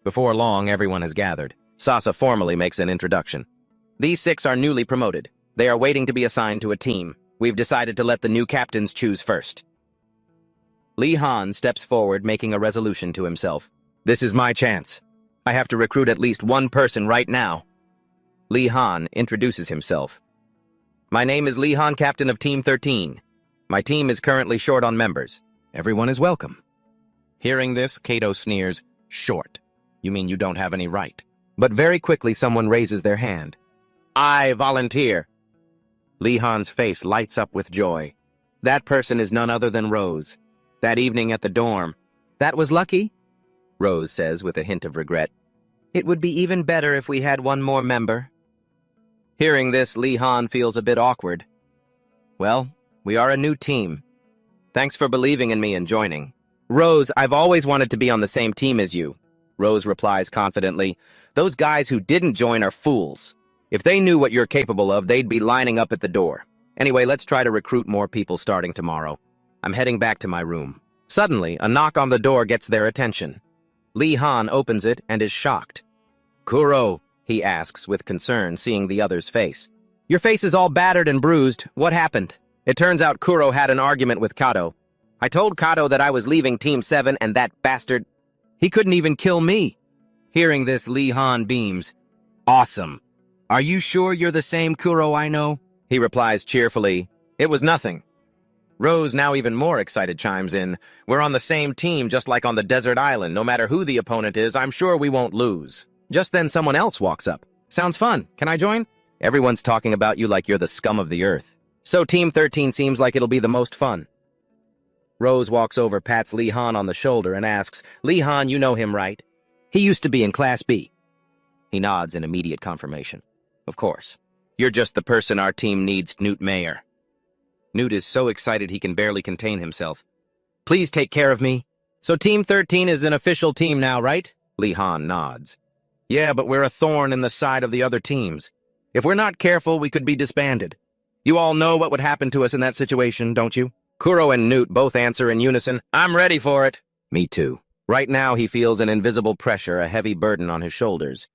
Before long, everyone has gathered. Sasa formally makes an introduction. These 6 are newly promoted. They are waiting to be assigned to a team. We've decided to let the new captains choose first. Lee Han steps forward, making a resolution to himself. This is my chance. I have to recruit at least one person right now. Lee Han introduces himself. My name is Lee Han, captain of Team 13. My team is currently short on members. Everyone is welcome. Hearing this, Kato sneers, short. You mean you don't have any right? But very quickly someone raises their hand. I volunteer. Lee Han's face lights up with joy. That person is none other than Rose. That evening at the dorm. That was lucky? Rose says with a hint of regret. It would be even better if we had one more member. Hearing this, Lee Han feels a bit awkward. Well, we are a new team. Thanks for believing in me and joining. Rose, I've always wanted to be on the same team as you. Rose replies confidently. Those guys who didn't join are fools. If they knew what you're capable of, they'd be lining up at the door. Anyway, let's try to recruit more people starting tomorrow. I'm heading back to my room. Suddenly, a knock on the door gets their attention. Lee Han opens it and is shocked. Kuro, he asks with concern, seeing the other's face. Your face is all battered and bruised. What happened? It turns out Kuro had an argument with Kato. I told Kato that I was leaving Team 7 and that bastard... He couldn't even kill me. Hearing this, Lee Han beams. Awesome. Are you sure you're the same Kuro I know? He replies cheerfully. It was nothing. Rose, now even more excited, chimes in. We're on the same team, just like on the desert island. No matter who the opponent is, I'm sure we won't lose. Just then someone else walks up. Sounds fun. Can I join? Everyone's talking about you like you're the scum of the earth. So Team 13 seems like it'll be the most fun. Rose walks over, pats Lee Han on the shoulder, and asks, Lee Han, you know him, right? He used to be in Class B. He nods in immediate confirmation. Of course. You're just the person our team needs, Newt Mayer. Newt is so excited he can barely contain himself. Please take care of me. So Team 13 is an official team now, right? Lee Han nods. Yeah, but we're a thorn in the side of the other teams. If we're not careful, we could be disbanded. You all know what would happen to us in that situation, don't you? Kuro and Newt both answer in unison, I'm ready for it. Me too. Right now he feels an invisible pressure, a heavy burden on his shoulders.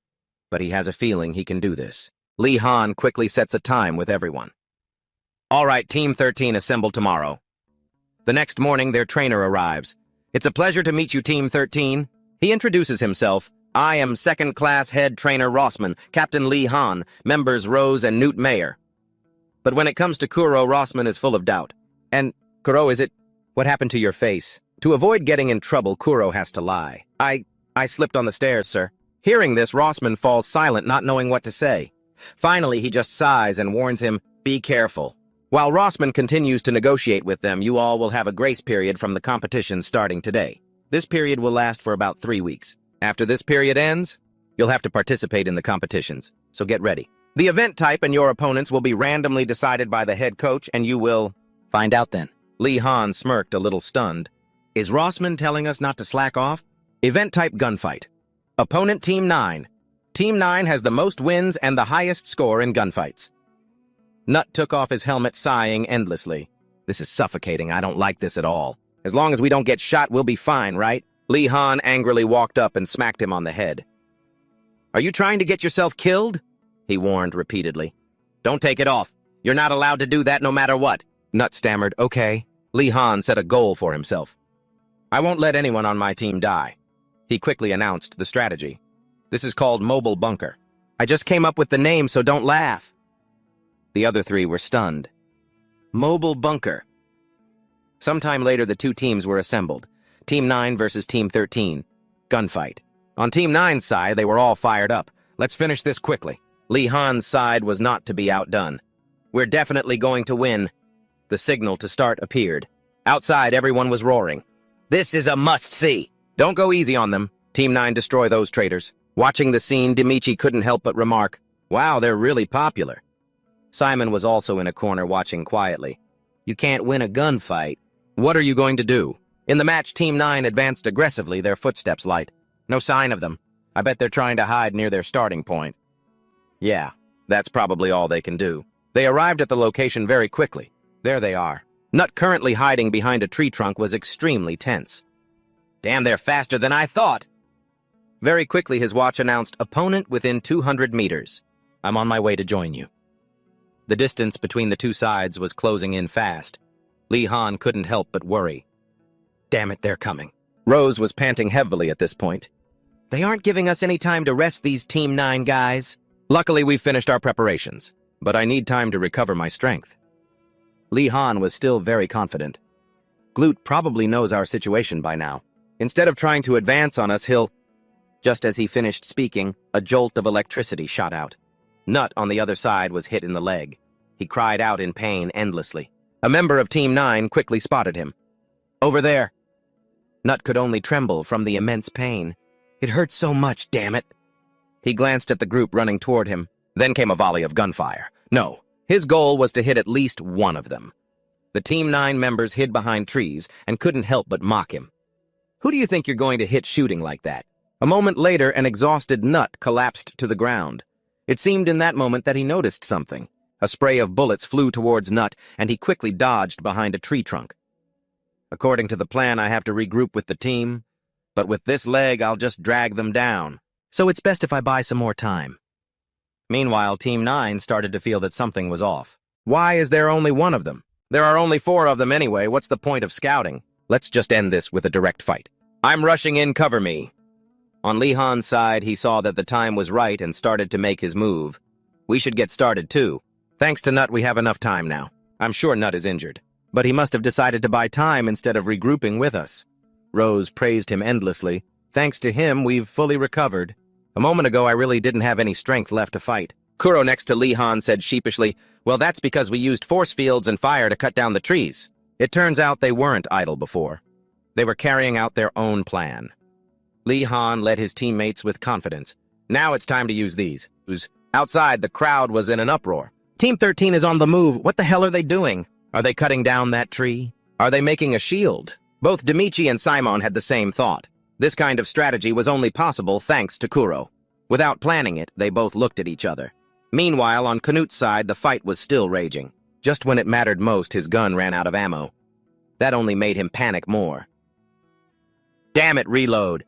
But he has a feeling he can do this. Lee Han quickly sets a time with everyone. All right, Team 13 assemble tomorrow. The next morning, their trainer arrives. It's a pleasure to meet you, Team 13. He introduces himself. I am second-class head trainer Rossman, Captain Lee Han, members Rose and Newt Mayer. But when it comes to Kuro, Rossman is full of doubt. And, Kuro, is it... What happened to your face? To avoid getting in trouble, Kuro has to lie. I slipped on the stairs, sir. Hearing this, Rossman falls silent, not knowing what to say. Finally, he just sighs and warns him, be careful. While Rossman continues to negotiate with them, you all will have a grace period from the competition starting today. This period will last for about 3 weeks. After this period ends, you'll have to participate in the competitions, so get ready. The event type and your opponents will be randomly decided by the head coach, and you will find out then. Lee Han smirked, a little stunned. Is Rossman telling us not to slack off? Event type gunfight. Opponent Team 9. Team 9 has the most wins and the highest score in gunfights. Nut took off his helmet, sighing endlessly. This is suffocating. I don't like this at all. As long as we don't get shot, we'll be fine, right? Lee Han angrily walked up and smacked him on the head. Are you trying to get yourself killed? He warned repeatedly. Don't take it off. You're not allowed to do that no matter what. Nut stammered, okay. Lee Han set a goal for himself. I won't let anyone on my team die. He quickly announced the strategy. This is called Mobile Bunker. I just came up with the name, so don't laugh. The other three were stunned. Mobile Bunker. Sometime later, the two teams were assembled. Team 9 versus Team 13. Gunfight. On Team 9's side, they were all fired up. Let's finish this quickly. Lee Han's side was not to be outdone. We're definitely going to win. The signal to start appeared. Outside, everyone was roaring. This is a must-see. Don't go easy on them. Team 9 destroy those traitors. Watching the scene, Demichi couldn't help but remark, wow, they're really popular. Simon was also in a corner watching quietly. You can't win a gunfight. What are you going to do? In the match, Team 9 advanced aggressively, their footsteps light. No sign of them. I bet they're trying to hide near their starting point. Yeah, that's probably all they can do. They arrived at the location very quickly. There they are. Nut, currently hiding behind a tree trunk, was extremely tense. Damn, they're faster than I thought. Very quickly, his watch announced, opponent within 200 meters. I'm on my way to join you. The distance between the two sides was closing in fast. Lee Han couldn't help but worry. Damn it, they're coming. Rose was panting heavily at this point. They aren't giving us any time to rest, these Team 9 guys. Luckily, we've finished our preparations, but I need time to recover my strength. Lee Han was still very confident. Glute probably knows our situation by now. Instead of trying to advance on us, he'll... Just as he finished speaking, a jolt of electricity shot out. Nut on the other side was hit in the leg. He cried out in pain endlessly. A member of Team 9 quickly spotted him. Over there. Nut could only tremble from the immense pain. It hurt so much, damn it. He glanced at the group running toward him. Then came a volley of gunfire. No, his goal was to hit at least one of them. The Team 9 members hid behind trees and couldn't help but mock him. Who do you think you're going to hit shooting like that? A moment later, an exhausted Nut collapsed to the ground. It seemed in that moment that he noticed something. A spray of bullets flew towards Nut, and he quickly dodged behind a tree trunk. According to the plan, I have to regroup with the team, but with this leg, I'll just drag them down. So it's best if I buy some more time. Meanwhile, Team 9 started to feel that something was off. Why is there only one of them? There are only 4 of them anyway. What's the point of scouting? Let's just end this with a direct fight. I'm rushing in, cover me. On Lee Han's side, he saw that the time was right and started to make his move. We should get started, too. Thanks to Nut, we have enough time now. I'm sure Nut is injured, but he must have decided to buy time instead of regrouping with us. Rose praised him endlessly. Thanks to him, we've fully recovered. A moment ago, I really didn't have any strength left to fight. Kuro next to Lee Han said sheepishly, well, that's because we used force fields and fire to cut down the trees. It turns out they weren't idle before. They were carrying out their own plan. Lee Han led his teammates with confidence. Now it's time to use these. Outside, the crowd was in an uproar. Team 13 is on the move. What the hell are they doing? Are they cutting down that tree? Are they making a shield? Both Demichi and Simon had the same thought. This kind of strategy was only possible thanks to Kuro. Without planning it, they both looked at each other. Meanwhile, on Knut's side, the fight was still raging. Just when it mattered most, his gun ran out of ammo. That only made him panic more. Damn it, reload!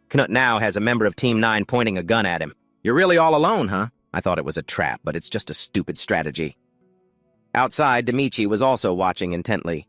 Knut now has a member of Team 9 pointing a gun at him. You're really all alone, huh? I thought it was a trap, but it's just a stupid strategy. Outside, Demichi was also watching intently.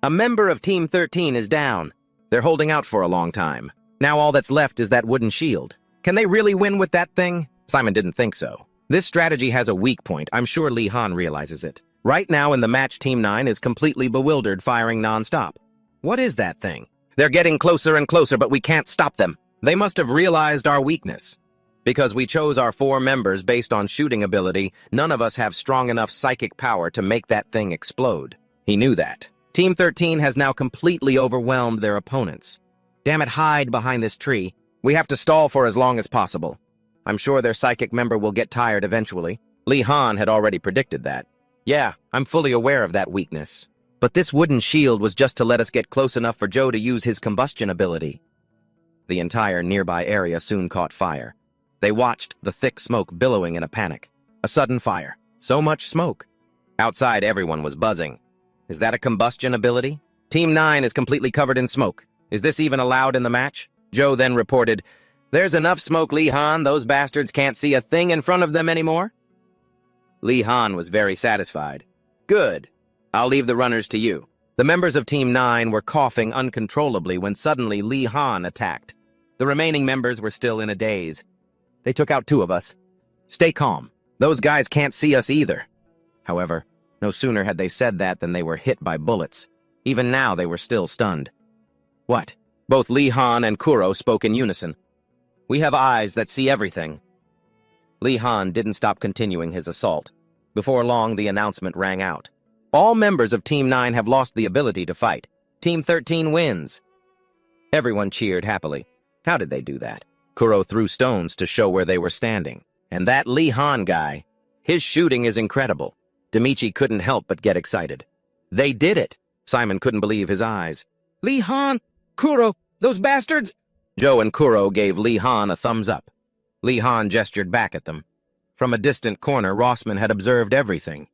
A member of Team 13 is down. They're holding out for a long time. Now all that's left is that wooden shield. Can they really win with that thing? Simon didn't think so. This strategy has a weak point. I'm sure Lee Han realizes it. Right now in the match, Team 9 is completely bewildered, firing non-stop. What is that thing? They're getting closer and closer, but we can't stop them. They must have realized our weakness. Because we chose our 4 members based on shooting ability, none of us have strong enough psychic power to make that thing explode. He knew that. Team 13 has now completely overwhelmed their opponents. Damn it, hide behind this tree. We have to stall for as long as possible. I'm sure their psychic member will get tired eventually. Lee Han had already predicted that. Yeah, I'm fully aware of that weakness. But this wooden shield was just to let us get close enough for Joe to use his combustion ability. The entire nearby area soon caught fire. They watched the thick smoke billowing in a panic. A sudden fire. So much smoke. Outside, everyone was buzzing. Is that a combustion ability? Team 9 is completely covered in smoke. Is this even allowed in the match? Joe then reported, There's enough smoke, Lee Han. Those bastards can't see a thing in front of them anymore. Lee Han was very satisfied. Good. I'll leave the runners to you. The members of Team 9 were coughing uncontrollably when suddenly Lee Han attacked. The remaining members were still in a daze. They took out 2 of us. Stay calm. Those guys can't see us either. However, no sooner had they said that than they were hit by bullets. Even now, they were still stunned. What? Both Lee Han and Kuro spoke in unison. We have eyes that see everything. Lee Han didn't stop continuing his assault. Before long, the announcement rang out. All members of Team 9 have lost the ability to fight. Team 13 wins. Everyone cheered happily. How did they do that? Kuro threw stones to show where they were standing. And that Lee Han guy, his shooting is incredible. Demichi couldn't help but get excited. They did it! Simon couldn't believe his eyes. Lee Han! Kuro! Those bastards! Joe and Kuro gave Lee Han a thumbs up. Lee Han gestured back at them. From a distant corner, Rossman had observed everything.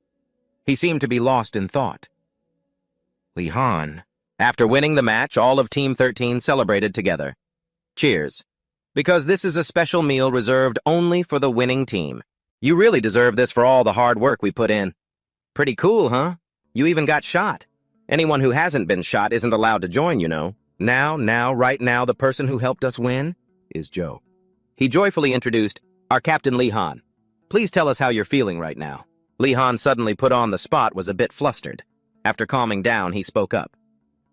He seemed to be lost in thought. Lee Han. After winning the match, all of Team 13 celebrated together. Cheers. Because this is a special meal reserved only for the winning team. You really deserve this for all the hard work we put in. Pretty cool, huh? You even got shot. Anyone who hasn't been shot isn't allowed to join, you know. Right now, the person who helped us win is Joe. He joyfully introduced our Captain Lee Han. Please tell us how you're feeling right now. Lee Han, suddenly put on the spot, was a bit flustered. After calming down, he spoke up.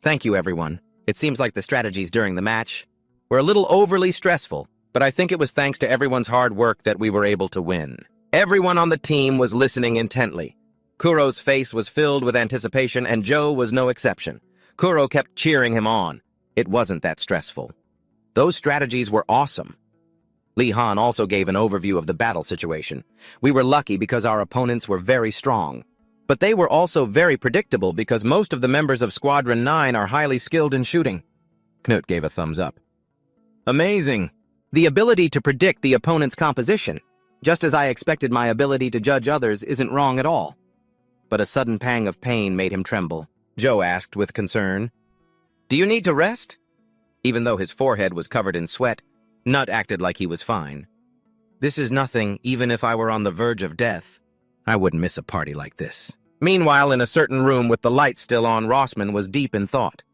Thank you, everyone. It seems like the strategies during the match were a little overly stressful, but I think it was thanks to everyone's hard work that we were able to win. Everyone on the team was listening intently. Kuro's face was filled with anticipation, and Joe was no exception. Kuro kept cheering him on. It wasn't that stressful. Those strategies were awesome. Lee Han also gave an overview of the battle situation. We were lucky because our opponents were very strong. But they were also very predictable because most of the members of Squadron 9 are highly skilled in shooting. Knut gave a thumbs up. Amazing. The ability to predict the opponent's composition, just as I expected my ability to judge others, isn't wrong at all. But a sudden pang of pain made him tremble. Joe asked with concern, Do you need to rest? Even though his forehead was covered in sweat, Nut acted like he was fine. This is nothing, even if I were on the verge of death. I wouldn't miss a party like this. Meanwhile, in a certain room with the lights still on, Rossman was deep in thought.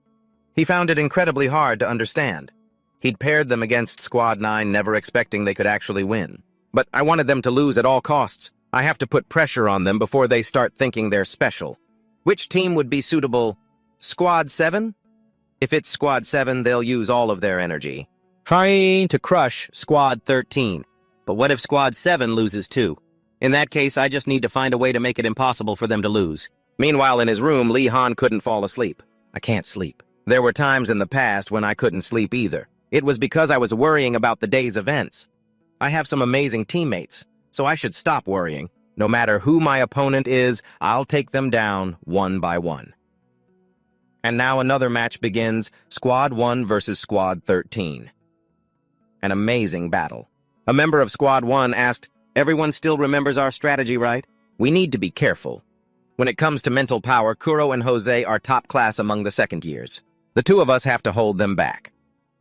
He found it incredibly hard to understand. He'd paired them against Squad 9, never expecting they could actually win. But I wanted them to lose at all costs. I have to put pressure on them before they start thinking they're special. Which team would be suitable? Squad 7? If it's Squad 7, they'll use all of their energy, trying to crush Squad 13. But what if Squad 7 loses too? In that case, I just need to find a way to make it impossible for them to lose. Meanwhile, in his room, Lee Han couldn't fall asleep. I can't sleep. There were times in the past when I couldn't sleep either. It was because I was worrying about the day's events. I have some amazing teammates, so I should stop worrying. No matter who my opponent is, I'll take them down one by one. And now another match begins, Squad 1 versus Squad 13. An amazing battle. A member of Squad 1 asked, Everyone still remembers our strategy, right? We need to be careful. When it comes to mental power, Kuro and Jose are top class among the second years. The two of us have to hold them back.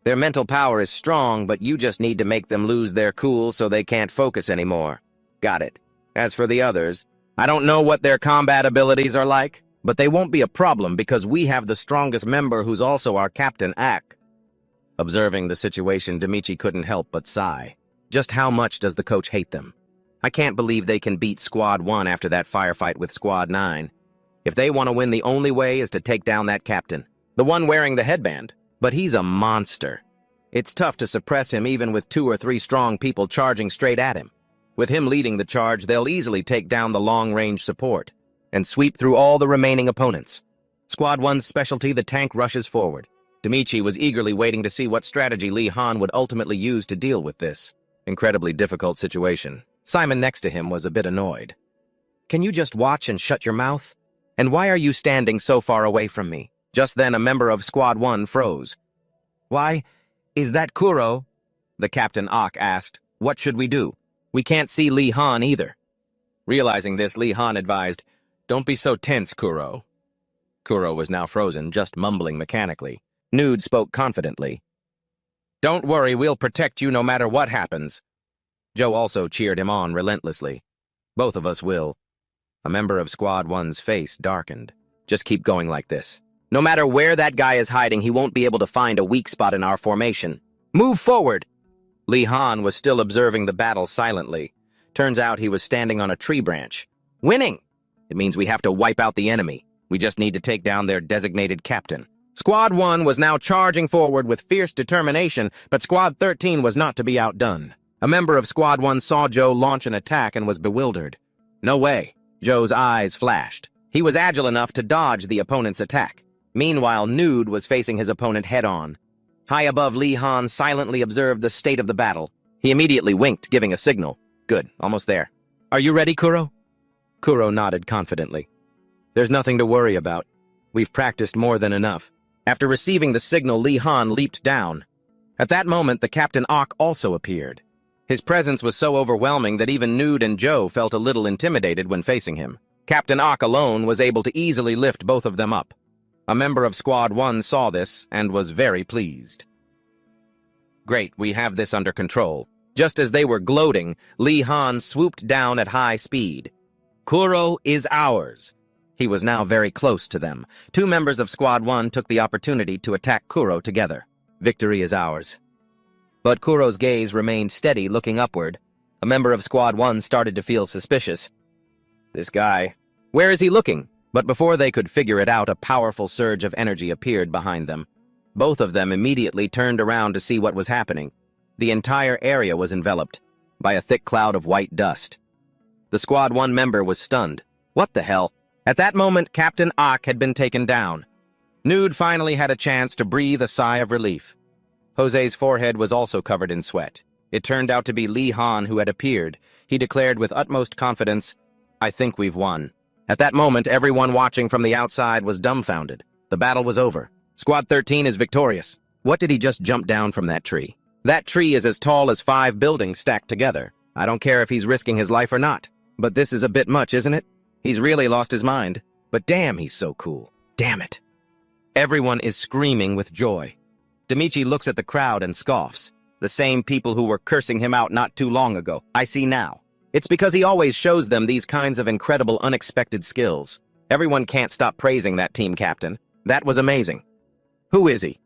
Their mental power is strong, but you just need to make them lose their cool so they can't focus anymore. Got it. As for the others, I don't know what their combat abilities are like, but they won't be a problem because we have the strongest member who's also our captain, Ak. Observing the situation, Demichi couldn't help but sigh. Just how much does the coach hate them? I can't believe they can beat Squad 1 after that firefight with Squad 9. If they want to win, the only way is to take down that captain, the one wearing the headband. But he's a monster. It's tough to suppress him even with 2 or 3 strong people charging straight at him. With him leading the charge, they'll easily take down the long-range support and sweep through all the remaining opponents. Squad 1's specialty, the tank, rushes forward. Demichi was eagerly waiting to see what strategy Lee Han would ultimately use to deal with this incredibly difficult situation. Simon next to him was a bit annoyed. Can you just watch and shut your mouth? And why are you standing so far away from me? Just then, a member of Squad 1 froze. Why, is that Kuro? The Captain Ak asked. What should we do? We can't see Lee Han either. Realizing this, Lee Han advised, Don't be so tense, Kuro. Kuro was now frozen, just mumbling mechanically. Nude spoke confidently. Don't worry, we'll protect you no matter what happens. Joe also cheered him on relentlessly. Both of us will. A member of Squad 1's face darkened. Just keep going like this. No matter where that guy is hiding, he won't be able to find a weak spot in our formation. Move forward! Lee Han was still observing the battle silently. Turns out he was standing on a tree branch. Winning! It means we have to wipe out the enemy. We just need to take down their designated captain. Squad 1 was now charging forward with fierce determination, but Squad 13 was not to be outdone. A member of Squad 1 saw Joe launch an attack and was bewildered. No way. Joe's eyes flashed. He was agile enough to dodge the opponent's attack. Meanwhile, Nude was facing his opponent head-on. High above, Lee Han silently observed the state of the battle. He immediately winked, giving a signal. Good, almost there. Are you ready, Kuro? Kuro nodded confidently. There's nothing to worry about. We've practiced more than enough. After receiving the signal, Lee Han leaped down. At that moment, the Captain Ak also appeared. His presence was so overwhelming that even Nude and Joe felt a little intimidated when facing him. Captain Ak alone was able to easily lift both of them up. A member of Squad 1 saw this and was very pleased. Great, we have this under control. Just as they were gloating, Lee Han swooped down at high speed. Kuro is ours. He was now very close to them. Two members of Squad 1 took the opportunity to attack Kuro together. Victory is ours. But Kuro's gaze remained steady, looking upward. A member of Squad 1 started to feel suspicious. This guy, where is he looking? But before they could figure it out, a powerful surge of energy appeared behind them. Both of them immediately turned around to see what was happening. The entire area was enveloped by a thick cloud of white dust. The Squad 1 member was stunned. What the hell? At that moment, Captain Ak had been taken down. Nude finally had a chance to breathe a sigh of relief. Jose's forehead was also covered in sweat. It turned out to be Lee Han who had appeared. He declared with utmost confidence, "I think we've won." At that moment, everyone watching from the outside was dumbfounded. The battle was over. Squad 13 is victorious. What did he just jump down from that tree? That tree is as tall as 5 buildings stacked together. I don't care if he's risking his life or not. But this is a bit much, isn't it? He's really lost his mind. But damn, he's so cool. Damn it. Everyone is screaming with joy. Demichi looks at the crowd and scoffs. The same people who were cursing him out not too long ago. I see now. It's because he always shows them these kinds of incredible, unexpected skills. Everyone can't stop praising that team captain. That was amazing. Who is he?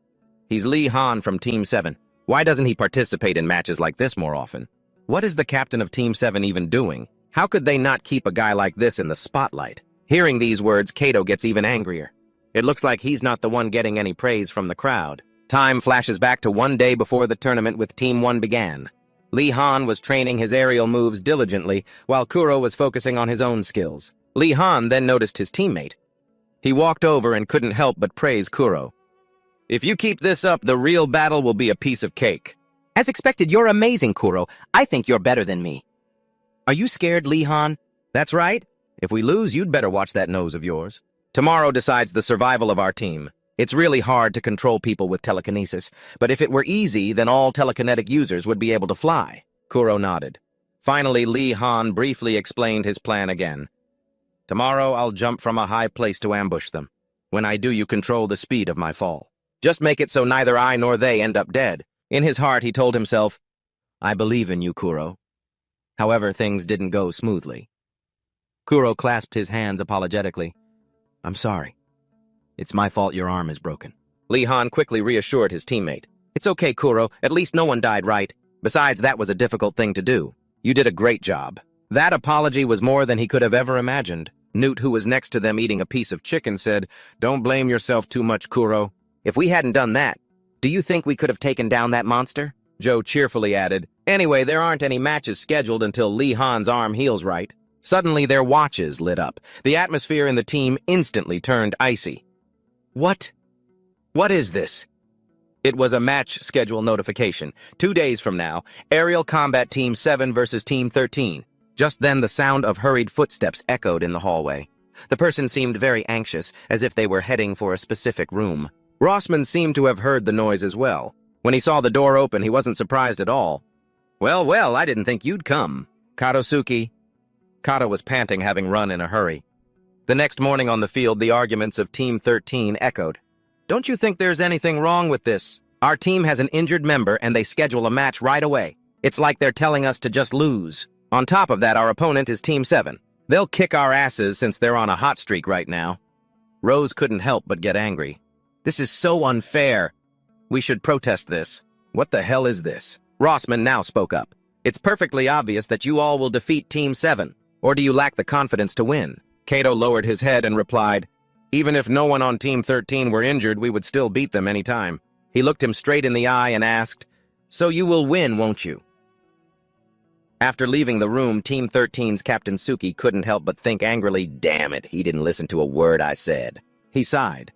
He's Lee Han from Team 7. Why doesn't he participate in matches like this more often? What is the captain of Team 7 even doing? How could they not keep a guy like this in the spotlight? Hearing these words, Kato gets even angrier. It looks like he's not the one getting any praise from the crowd. Time flashes back to one day before the tournament with Team 1 began. Lee Han was training his aerial moves diligently, while Kuro was focusing on his own skills. Lee Han then noticed his teammate. He walked over and couldn't help but praise Kuro. "If you keep this up, the real battle will be a piece of cake." "As expected, you're amazing, Kuro. I think you're better than me." "Are you scared, Lee Han?" "That's right. If we lose, you'd better watch that nose of yours. Tomorrow decides the survival of our team. It's really hard to control people with telekinesis, but if it were easy, then all telekinetic users would be able to fly." Kuro nodded. Finally, Lee Han briefly explained his plan again. "Tomorrow, I'll jump from a high place to ambush them. When I do, you control the speed of my fall. Just make it so neither I nor they end up dead." In his heart, he told himself, "I believe in you, Kuro." However, things didn't go smoothly. Kuro clasped his hands apologetically. "I'm sorry. It's my fault your arm is broken." Lee Han quickly reassured his teammate. "It's okay, Kuro. At least no one died, right? Besides, that was a difficult thing to do. You did a great job." That apology was more than he could have ever imagined. Newt, who was next to them eating a piece of chicken, said, "Don't blame yourself too much, Kuro. If we hadn't done that, do you think we could have taken down that monster?" Joe cheerfully added, "Anyway, there aren't any matches scheduled until Lee Han's arm heals right." Suddenly, their watches lit up. The atmosphere in the team instantly turned icy. What? What is this? It was a match schedule notification. 2 days from now, Aerial Combat Team 7 versus Team 13. Just then, the sound of hurried footsteps echoed in the hallway. The person seemed very anxious, as if they were heading for a specific room. Rossman seemed to have heard the noise as well. When he saw the door open, he wasn't surprised at all. Well, I didn't think you'd come. Katosuke." Kato was panting, having run in a hurry. The next morning on the field, the arguments of Team 13 echoed. "Don't you think there's anything wrong with this? Our team has an injured member, and they schedule a match right away. It's like they're telling us to just lose. On top of that, our opponent is Team 7. They'll kick our asses since they're on a hot streak right now." Rose couldn't help but get angry. "This is so unfair. We should protest this." "What the hell is this?" Rossman now spoke up. "It's perfectly obvious that you all will defeat Team 7. Or do you lack the confidence to win?" Kato lowered his head and replied, "Even if no one on Team 13 were injured, we would still beat them any time." He looked him straight in the eye and asked, "So you will win, won't you?" After leaving the room, Team 13's Captain Suki couldn't help but think angrily, "Damn it, he didn't listen to a word I said." He sighed.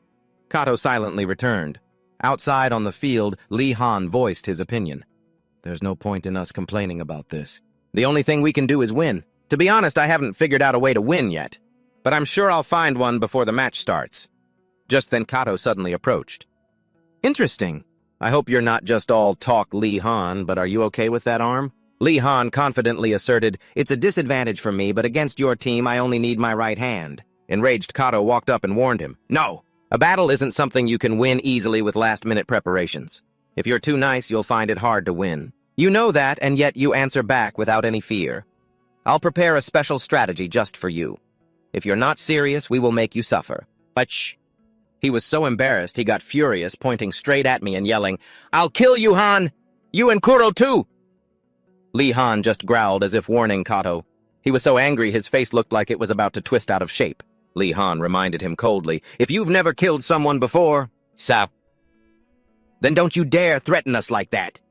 Kato silently returned. Outside on the field, Lee Han voiced his opinion. "There's no point in us complaining about this. The only thing we can do is win. To be honest, I haven't figured out a way to win yet, but I'm sure I'll find one before the match starts." Just then, Kato suddenly approached. "Interesting. I hope you're not just all talk, Lee Han, but are you okay with that arm?" Lee Han confidently asserted, "It's a disadvantage for me, but against your team, I only need my right hand." Enraged, Kato walked up and warned him, "No! A battle isn't something you can win easily with last-minute preparations. If you're too nice, you'll find it hard to win. You know that, and yet you answer back without any fear. I'll prepare a special strategy just for you." If you're not serious, we will make you suffer. But shh. He was so embarrassed he got furious, pointing straight at me and yelling, "I'll kill you, Han! You and Kuro too!" Lee Han just growled as if warning Kato. He was so angry his face looked like it was about to twist out of shape. Lee Han reminded him coldly, "If you've never killed someone before, then don't you dare threaten us like that."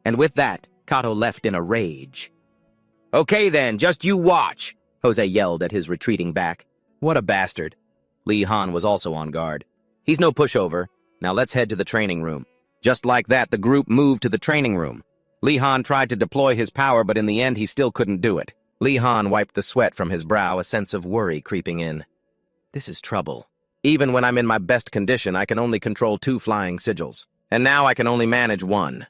And with that, Kato left in a rage. "Okay then, just you watch," Jose yelled at his retreating back. What a bastard. Lee Han was also on guard. He's no pushover. Now let's head to the training room. Just like that, the group moved to the training room. Lee Han tried to deploy his power, but in the end he still couldn't do it. Lee Han wiped the sweat from his brow, a sense of worry creeping in. This is trouble. Even when I'm in my best condition, I can only control 2 flying sigils. And now I can only manage 1.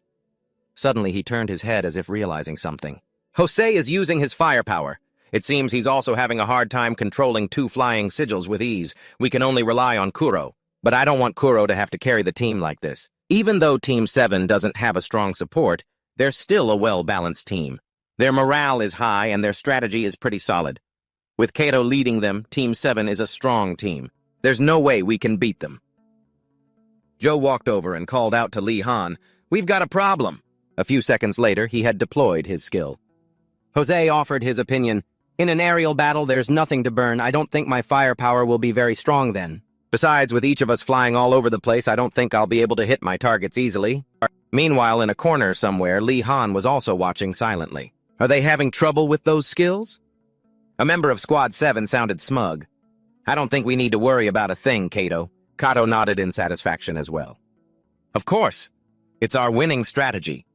Suddenly he turned his head as if realizing something. Jose is using his firepower. It seems he's also having a hard time controlling 2 flying sigils with ease. We can only rely on Kuro. But I don't want Kuro to have to carry the team like this. Even though Team 7 doesn't have a strong support, they're still a well-balanced team. Their morale is high and their strategy is pretty solid. With Kato leading them, Team 7 is a strong team. There's no way we can beat them. Joe walked over and called out to Lee Han, "We've got a problem." A few seconds later, he had deployed his skill. Jose offered his opinion. "In an aerial battle, there's nothing to burn. I don't think my firepower will be very strong then. Besides, with each of us flying all over the place, I don't think I'll be able to hit my targets easily." Meanwhile, in a corner somewhere, Lee Han was also watching silently. Are they having trouble with those skills? A member of Squad 7 sounded smug. "I don't think we need to worry about a thing, Kato." Kato nodded in satisfaction as well. "Of course. It's our winning strategy.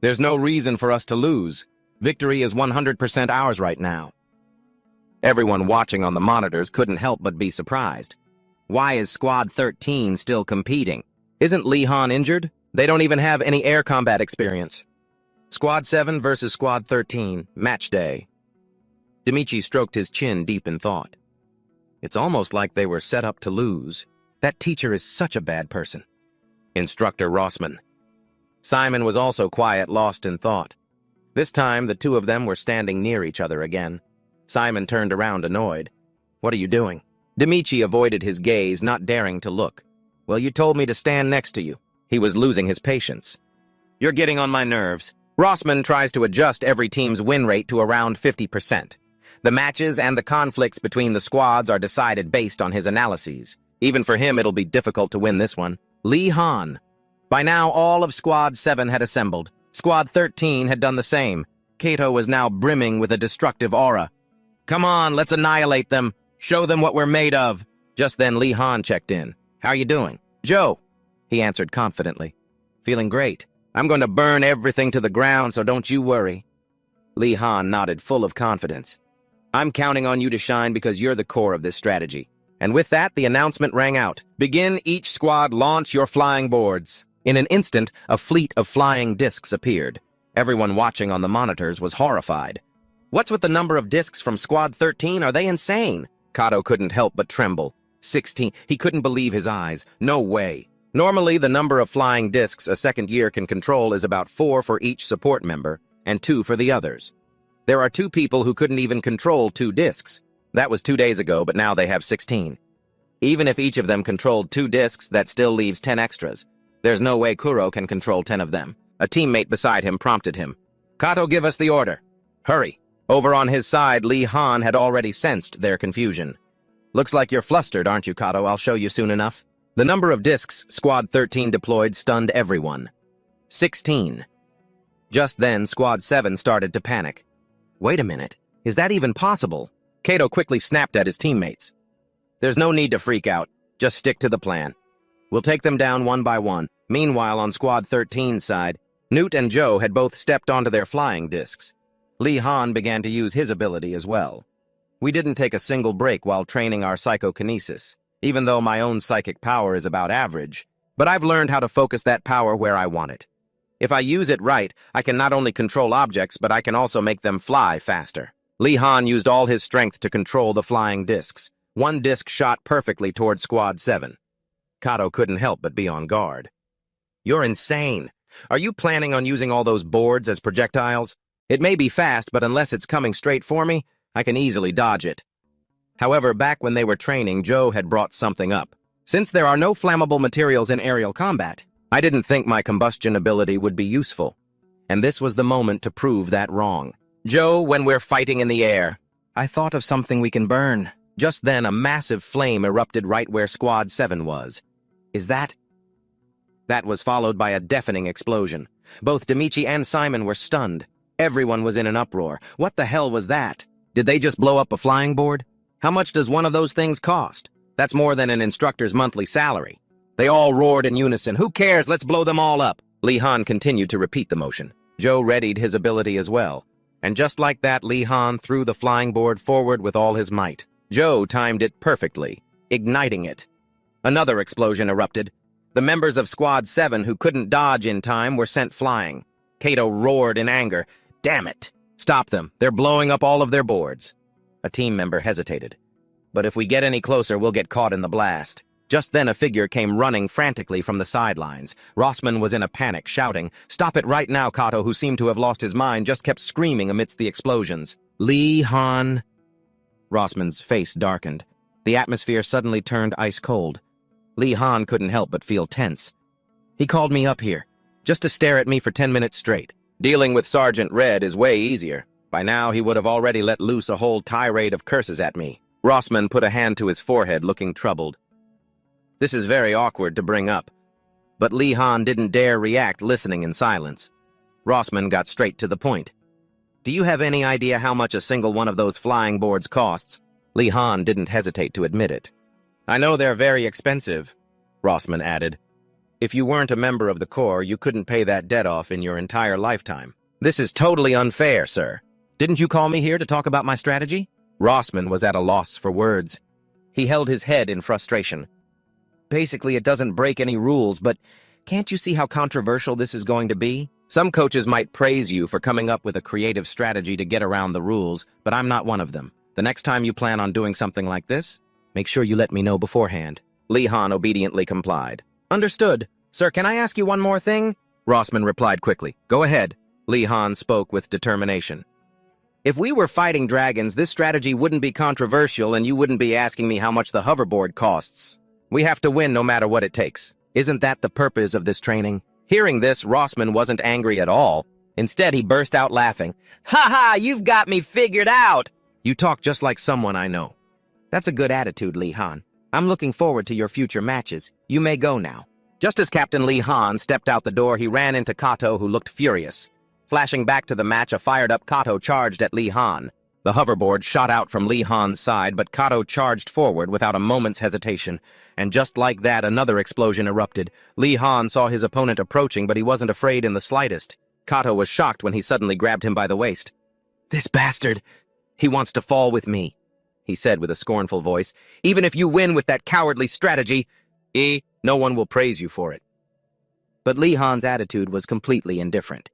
There's no reason for us to lose. Victory is 100% ours right now." Everyone watching on the monitors couldn't help but be surprised. Why is Squad 13 still competing? Isn't Lee Han injured? They don't even have any air combat experience. Squad 7 versus Squad 13, match day. Demichi stroked his chin deep in thought. It's almost like they were set up to lose. That teacher is such a bad person. Instructor Rossman. Simon was also quiet, lost in thought. This time, the 2 of them were standing near each other again. Simon turned around, annoyed. "What are you doing?" Demichi avoided his gaze, not daring to look. "Well, you told me to stand next to you." He was losing his patience. "You're getting on my nerves." Rossman tries to adjust every team's win rate to around 50%. The matches and the conflicts between the squads are decided based on his analyses. Even for him, it'll be difficult to win this one. Lee Han. By now, all of Squad 7 had assembled. Squad 13 had done the same. Kato was now brimming with a destructive aura. "Come on, let's annihilate them. Show them what we're made of." Just then, Lee Han checked in. "How you doing?" "Joe," he answered confidently. "Feeling great. I'm going to burn everything to the ground, so don't you worry." Lee Han nodded, full of confidence. "I'm counting on you to shine because you're the core of this strategy." And with that, the announcement rang out. "Begin each squad, launch your flying boards." In an instant, a fleet of flying discs appeared. Everyone watching on the monitors was horrified. "What's with the number of discs from Squad 13? Are they insane?" Kato couldn't help but tremble. 16. He couldn't believe his eyes. No way. Normally, the number of flying discs a second year can control is about 4 for each support member, and 2 for the others. There are 2 people who couldn't even control 2 discs. That was 2 days ago, but now they have 16. Even if each of them controlled 2 discs, that still leaves 10 extras. There's no way Kuro can control 10 of them. A teammate beside him prompted him. "Kato, give us the order." "Hurry." Over on his side, Lee Han had already sensed their confusion. "Looks like you're flustered, aren't you, Kato? I'll show you soon enough." The number of discs Squad 13 deployed stunned everyone. 16. Just then, Squad 7 started to panic. "Wait a minute. Is that even possible?" Kato quickly snapped at his teammates. "There's no need to freak out. Just stick to the plan. We'll take them down one by one." Meanwhile, on Squad 13's side, Newt and Joe had both stepped onto their flying discs. Lee Han began to use his ability as well. We didn't take a single break while training our psychokinesis, even though my own psychic power is about average, but I've learned how to focus that power where I want it. If I use it right, I can not only control objects, but I can also make them fly faster. Lee Han used all his strength to control the flying discs. One disc shot perfectly toward Squad 7. Kato couldn't help but be on guard. "You're insane. Are you planning on using all those boards as projectiles? It may be fast, but unless it's coming straight for me, I can easily dodge it." However, back when they were training, Joe had brought something up. Since there are no flammable materials in aerial combat, I didn't think my combustion ability would be useful. And this was the moment to prove that wrong. Joe, when we're fighting in the air, I thought of something we can burn. Just then, a massive flame erupted right where Squad 7 was. Is that? That was followed by a deafening explosion. Both Demichi and Simon were stunned. Everyone was in an uproar. What the hell was that? Did they just blow up a flying board? How much does one of those things cost? That's more than an instructor's monthly salary. They all roared in unison. Who cares? Let's blow them all up. Lee Han continued to repeat the motion. Joe readied his ability as well. And just like that, Lee Han threw the flying board forward with all his might. Joe timed it perfectly, igniting it. Another explosion erupted. The members of Squad 7 who couldn't dodge in time were sent flying. Kato roared in anger. Damn it! Stop them. They're blowing up all of their boards. A team member hesitated. But if we get any closer, we'll get caught in the blast. Just then a figure came running frantically from the sidelines. Rossman was in a panic, shouting, "Stop it right now!" Kato, who seemed to have lost his mind, just kept screaming amidst the explosions. Lee Han... Rossman's face darkened. The atmosphere suddenly turned ice cold. Lee Han couldn't help but feel tense. He called me up here, just to stare at me for 10 minutes straight. Dealing with Sergeant Red is way easier. By now, he would have already let loose a whole tirade of curses at me. Rossman put a hand to his forehead, looking troubled. This is very awkward to bring up. But Lee Han didn't dare react, listening in silence. Rossman got straight to the point. Do you have any idea how much a single one of those flying boards costs? Lee Han didn't hesitate to admit it. I know they're very expensive, Rossman added. If you weren't a member of the Corps, you couldn't pay that debt off in your entire lifetime. This is totally unfair, sir. Didn't you call me here to talk about my strategy? Rossman was at a loss for words. He held his head in frustration. Basically, it doesn't break any rules, but can't you see how controversial this is going to be? Some coaches might praise you for coming up with a creative strategy to get around the rules, but I'm not one of them. The next time you plan on doing something like this, make sure you let me know beforehand. Lee Han obediently complied. Understood. Sir, can I ask you one more thing? Rossman replied quickly. Go ahead. Lee Han spoke with determination. If we were fighting dragons, this strategy wouldn't be controversial and you wouldn't be asking me how much the hoverboard costs. We have to win no matter what it takes. Isn't that the purpose of this training? Hearing this, Rossman wasn't angry at all. Instead, he burst out laughing. Ha ha, you've got me figured out! You talk just like someone I know. That's a good attitude, Lee Han. I'm looking forward to your future matches. You may go now. Just as Captain Lee Han stepped out the door, he ran into Kato, who looked furious. Flashing back to the match, a fired-up Kato charged at Lee Han. The hoverboard shot out from Lee Han's side, but Kato charged forward without a moment's hesitation. And just like that, another explosion erupted. Lee Han saw his opponent approaching, but he wasn't afraid in the slightest. Kato was shocked when he suddenly grabbed him by the waist. This bastard! He wants to fall with me, he said with a scornful voice. Even if you win with that cowardly strategy, no one will praise you for it. But Lee Han's attitude was completely indifferent.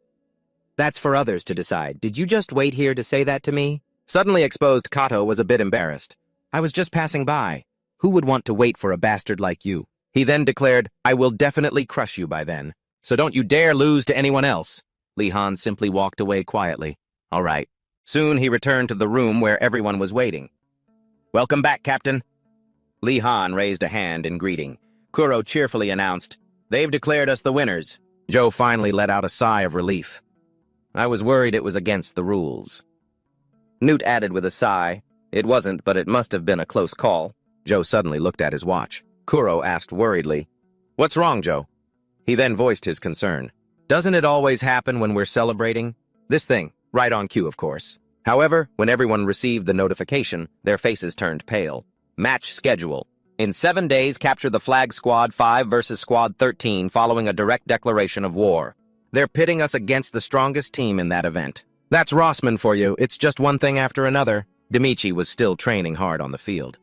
That's for others to decide. Did you just wait here to say that to me? Suddenly exposed Kato was a bit embarrassed. I was just passing by. Who would want to wait for a bastard like you? He then declared, I will definitely crush you by then. So don't you dare lose to anyone else. Lee Han simply walked away quietly. All right. Soon he returned to the room where everyone was waiting. Welcome back, Captain. Lee Han raised a hand in greeting. Kuro cheerfully announced, They've declared us the winners. Joe finally let out a sigh of relief. I was worried it was against the rules. Newt added with a sigh, It wasn't, but it must have been a close call. Joe suddenly looked at his watch. Kuro asked worriedly, What's wrong, Joe? He then voiced his concern. Doesn't it always happen when we're celebrating? This thing, right on cue, of course. However, when everyone received the notification, their faces turned pale. Match schedule. In 7 days, capture the flag Squad 5 versus Squad 13 following a direct declaration of war. They're pitting us against the strongest team in that event. That's Rossman for you. It's just one thing after another. Demichi was still training hard on the field.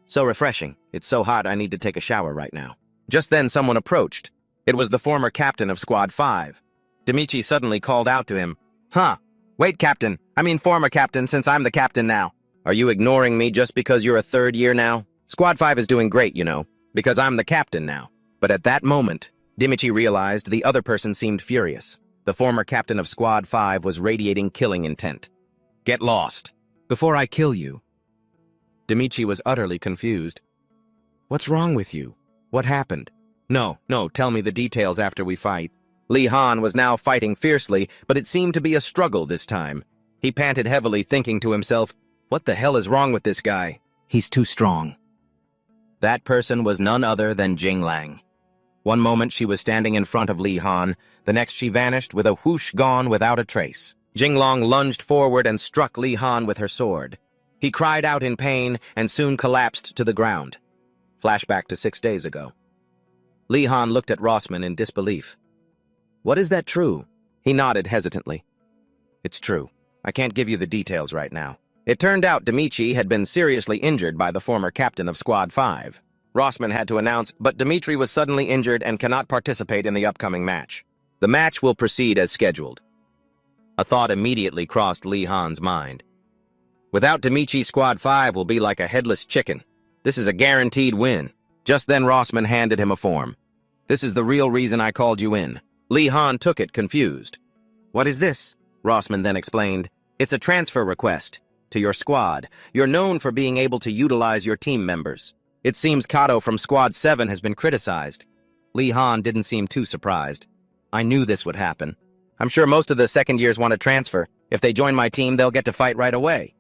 So refreshing. It's so hot I need to take a shower right now. Just then someone approached. It was the former captain of Squad 5. Demichi suddenly called out to him. Huh. Wait, Captain. I mean former captain, since I'm the captain now. Are you ignoring me just because you're a third year now? Squad 5 is doing great, you know, because I'm the captain now. But at that moment, Demichi realized the other person seemed furious. The former captain of Squad 5 was radiating killing intent. Get lost. Before I kill you. Demichi was utterly confused. What's wrong with you? What happened? No, tell me the details after we fight. Li Han was now fighting fiercely, but it seemed to be a struggle this time. He panted heavily, thinking to himself, what the hell is wrong with this guy? He's too strong. That person was none other than Jinglang. One moment she was standing in front of Li Han, the next she vanished with a whoosh gone without a trace. Jinglang lunged forward and struck Li Han with her sword. He cried out in pain and soon collapsed to the ground. Flashback to 6 days ago. Li Han looked at Rossman in disbelief. What is that true? He nodded hesitantly. It's true. I can't give you the details right now. It turned out Demichi had been seriously injured by the former captain of Squad 5. Rossman had to announce, but Dmitri was suddenly injured and cannot participate in the upcoming match. The match will proceed as scheduled. A thought immediately crossed Li Han's mind. Without Demichi, Squad 5 will be like a headless chicken. This is a guaranteed win. Just then Rossman handed him a form. This is the real reason I called you in. Li Han took it, confused. What is this? Rossman then explained. It's a transfer request. To your squad. You're known for being able to utilize your team members. It seems Kato from Squad 7 has been criticized. Li Han didn't seem too surprised. I knew this would happen. I'm sure most of the second years want to transfer. If they join my team, they'll get to fight right away.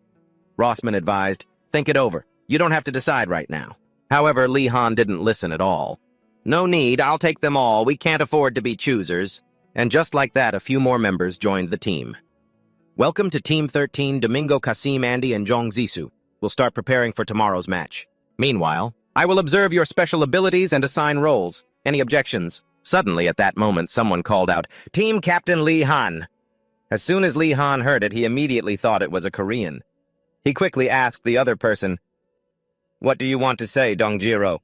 Rossman advised, think it over. You don't have to decide right now. However, Li Han didn't listen at all. No need, I'll take them all. We can't afford to be choosers. And just like that, a few more members joined the team. Welcome to Team 13, Domingo, Kasim, Andy, and Zhong Zisu. We'll start preparing for tomorrow's match. Meanwhile, I will observe your special abilities and assign roles. Any objections? Suddenly, at that moment, someone called out, Team Captain Li Han. As soon as Li Han heard it, he immediately thought it was a Korean. He quickly asked the other person, What do you want to say, Dong Jiro?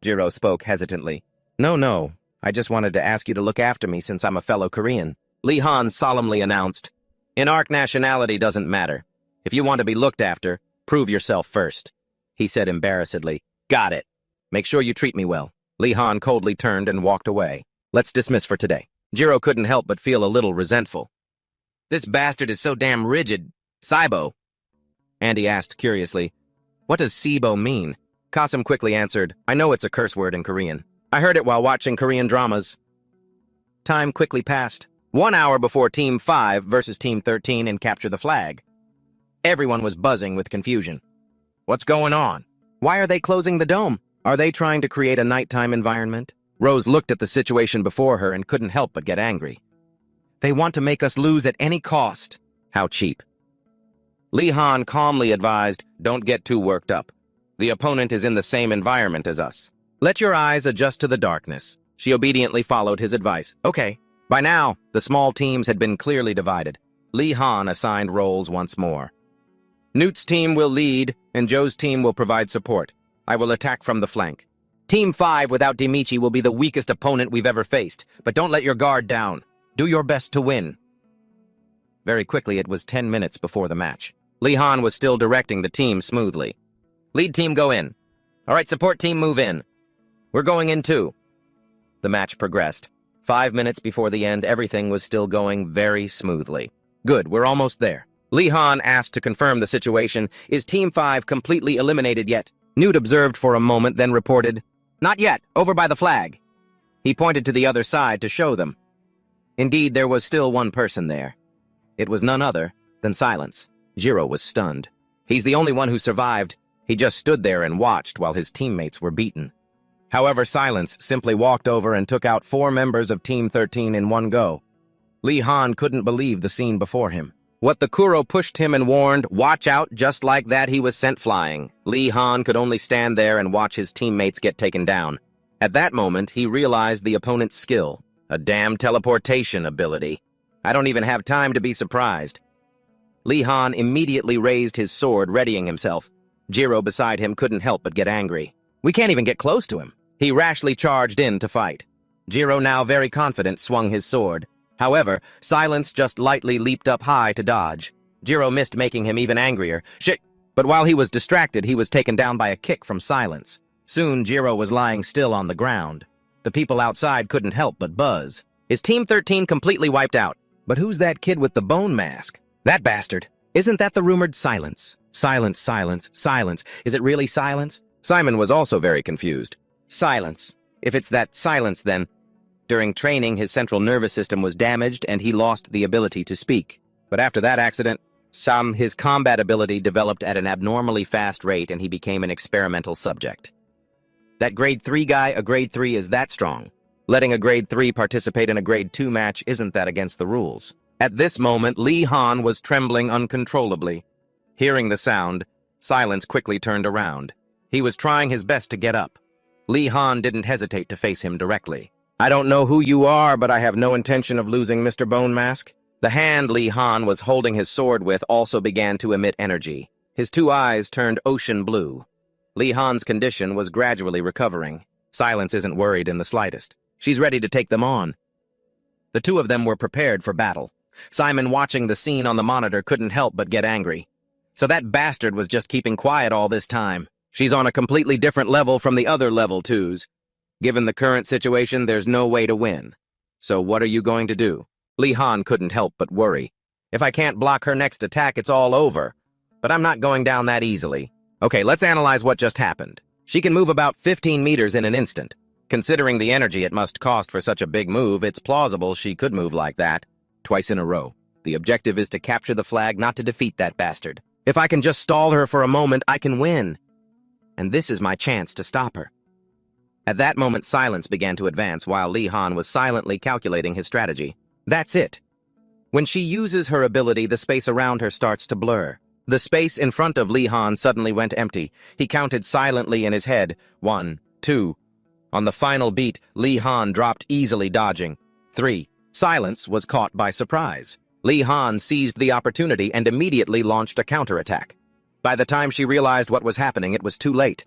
Jiro spoke hesitantly. No, I just wanted to ask you to look after me since I'm a fellow Korean. Li Han solemnly announced, In ARC, nationality doesn't matter. If you want to be looked after, prove yourself first. He said embarrassedly, Got it. Make sure you treat me well. Li Han coldly turned and walked away. Let's dismiss for today. Jiro couldn't help but feel a little resentful. This bastard is so damn rigid. Saibo? Andy asked curiously, What does Sibo mean? Kasim quickly answered, I know it's a curse word in Korean. I heard it while watching Korean dramas. Time quickly passed. 1 hour before Team 5 versus Team 13 in Capture the Flag. Everyone was buzzing with confusion. What's going on? Why are they closing the dome? Are they trying to create a nighttime environment? Rose looked at the situation before her and couldn't help but get angry. They want to make us lose at any cost. How cheap. Li Han calmly advised, Don't get too worked up. The opponent is in the same environment as us. Let your eyes adjust to the darkness. She obediently followed his advice. Okay. By now, the small teams had been clearly divided. Li Han assigned roles once more. Newt's team will lead, and Joe's team will provide support. I will attack from the flank. Team 5 without Demichi will be the weakest opponent we've ever faced, but don't let your guard down. Do your best to win. Very quickly, it was 10 minutes before the match. Li Han was still directing the team smoothly. Lead team go in. All right, support team move in. We're going in too. The match progressed. 5 minutes before the end, everything was still going very smoothly. Good, we're almost there. Li Han asked to confirm the situation. Is Team 5 completely eliminated yet? Newt observed for a moment, then reported, Not yet, over by the flag. He pointed to the other side to show them. Indeed, there was still one person there. It was none other than Silence. Jiro was stunned. He's the only one who survived. He just stood there and watched while his teammates were beaten. However, Silence simply walked over and took out 4 members of Team 13 in one go. Li Han couldn't believe the scene before him. What the Kuro pushed him and warned, watch out, just like that he was sent flying. Li Han could only stand there and watch his teammates get taken down. At that moment, he realized the opponent's skill. A damn teleportation ability. I don't even have time to be surprised. Li Han immediately raised his sword, readying himself. Jiro beside him couldn't help but get angry. We can't even get close to him. He rashly charged in to fight. Jiro, now very confident, swung his sword. However, Silence just lightly leaped up high to dodge. Jiro missed, making him even angrier. Shit! But while he was distracted, he was taken down by a kick from Silence. Soon, Jiro was lying still on the ground. The people outside couldn't help but buzz. Is Team 13 completely wiped out? But who's that kid with the bone mask? That bastard! Isn't that the rumored Silence? Silence, silence, silence. Is it really silence? Simon was also very confused. Silence. If it's that silence, then... During training, his central nervous system was damaged and he lost the ability to speak. But after that accident, his combat ability developed at an abnormally fast rate and he became an experimental subject. That grade 3 guy, a grade 3, is that strong. Letting a grade 3 participate in a grade 2 match isn't that against the rules. At this moment, Lee Han was trembling uncontrollably. Hearing the sound, Silence quickly turned around. He was trying his best to get up. Lee Han didn't hesitate to face him directly. I don't know who you are, but I have no intention of losing Mr. Bone Mask. The hand Lee Han was holding his sword with also began to emit energy. His two eyes turned ocean blue. Lee Han's condition was gradually recovering. Silence isn't worried in the slightest. She's ready to take them on. The two of them were prepared for battle. Simon, watching the scene on the monitor, couldn't help but get angry. So that bastard was just keeping quiet all this time. She's on a completely different level from the other level 2s. Given the current situation, there's no way to win. So what are you going to do? Lee Han couldn't help but worry. If I can't block her next attack, it's all over. But I'm not going down that easily. Okay, let's analyze what just happened. She can move about 15 meters in an instant. Considering the energy it must cost for such a big move, it's plausible she could move like that. Twice in a row. The objective is to capture the flag, not to defeat that bastard. If I can just stall her for a moment, I can win. And this is my chance to stop her. At that moment, Silence began to advance while Lee Han was silently calculating his strategy. That's it. When she uses her ability, the space around her starts to blur. The space in front of Lee Han suddenly went empty. He counted silently in his head. 1, 2. On the final beat, Lee Han dropped easily, dodging. 3. Silence was caught by surprise. Lee Han seized the opportunity and immediately launched a counterattack. By the time she realized what was happening, it was too late.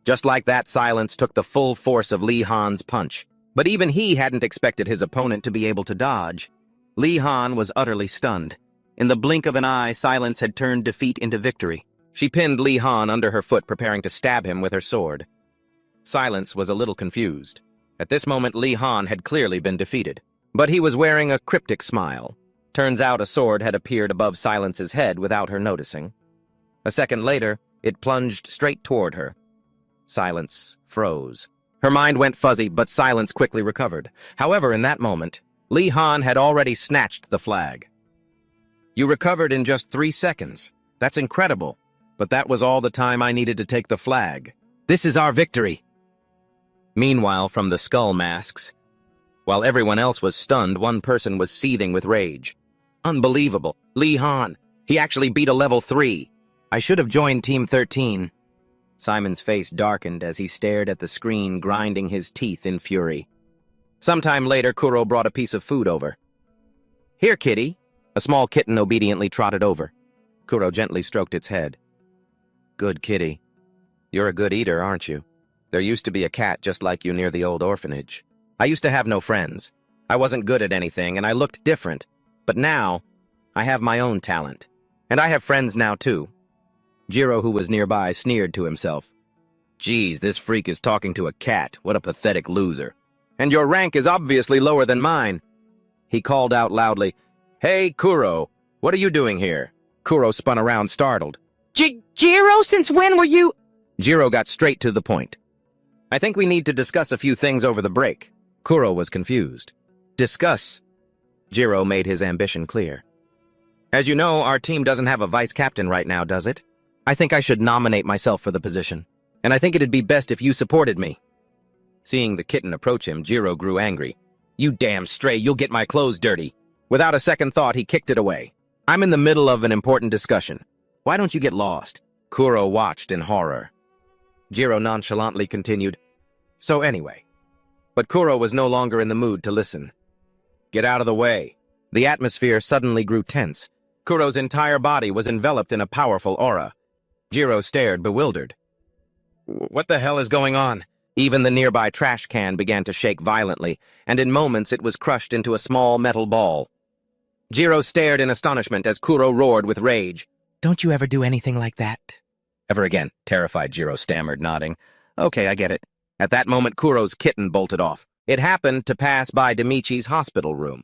Just like that, Silence took the full force of Lee Han's punch. But even he hadn't expected his opponent to be able to dodge. Lee Han was utterly stunned. In the blink of an eye, Silence had turned defeat into victory. She pinned Lee Han under her foot, preparing to stab him with her sword. Silence was a little confused. At this moment, Lee Han had clearly been defeated. But he was wearing a cryptic smile. Turns out a sword had appeared above Silence's head without her noticing. A second later, it plunged straight toward her. Silence froze. Her mind went fuzzy, but Silence quickly recovered. However, in that moment, Lee Han had already snatched the flag. You recovered in just 3 seconds. That's incredible. But that was all the time I needed to take the flag. This is our victory. Meanwhile, from the skull masks, while everyone else was stunned, one person was seething with rage. Unbelievable. Lee Han. He actually beat a level 3. I should have joined Team 13. Simon's face darkened as he stared at the screen, grinding his teeth in fury. Sometime later, Kuro brought a piece of food over. Here, kitty. A small kitten obediently trotted over. Kuro gently stroked its head. Good kitty. You're a good eater, aren't you? There used to be a cat just like you near the old orphanage. I used to have no friends. I wasn't good at anything, and I looked different. But now, I have my own talent. And I have friends now, too. Jiro, who was nearby, sneered to himself. Geez, this freak is talking to a cat. What a pathetic loser. And your rank is obviously lower than mine. He called out loudly, Hey, Kuro, what are you doing here? Kuro spun around, startled. Jiro, since when were you— Jiro got straight to the point. I think we need to discuss a few things over the break. Kuro was confused. Discuss? Jiro made his ambition clear. As you know, our team doesn't have a vice captain right now, does it? I think I should nominate myself for the position. And I think it'd be best if you supported me. Seeing the kitten approach him, Jiro grew angry. You damn stray, you'll get my clothes dirty. Without a second thought, he kicked it away. I'm in the middle of an important discussion. Why don't you get lost? Kuro watched in horror. Jiro nonchalantly continued. So anyway. But Kuro was no longer in the mood to listen. Get out of the way. The atmosphere suddenly grew tense. Kuro's entire body was enveloped in a powerful aura. Jiro stared, bewildered. What the hell is going on? Even the nearby trash can began to shake violently, and in moments it was crushed into a small metal ball. Jiro stared in astonishment as Kuro roared with rage. Don't you ever do anything like that? Ever again, terrified, Jiro stammered, nodding. Okay, I get it. At that moment, Kuro's kitten bolted off. It happened to pass by Demichi's hospital room.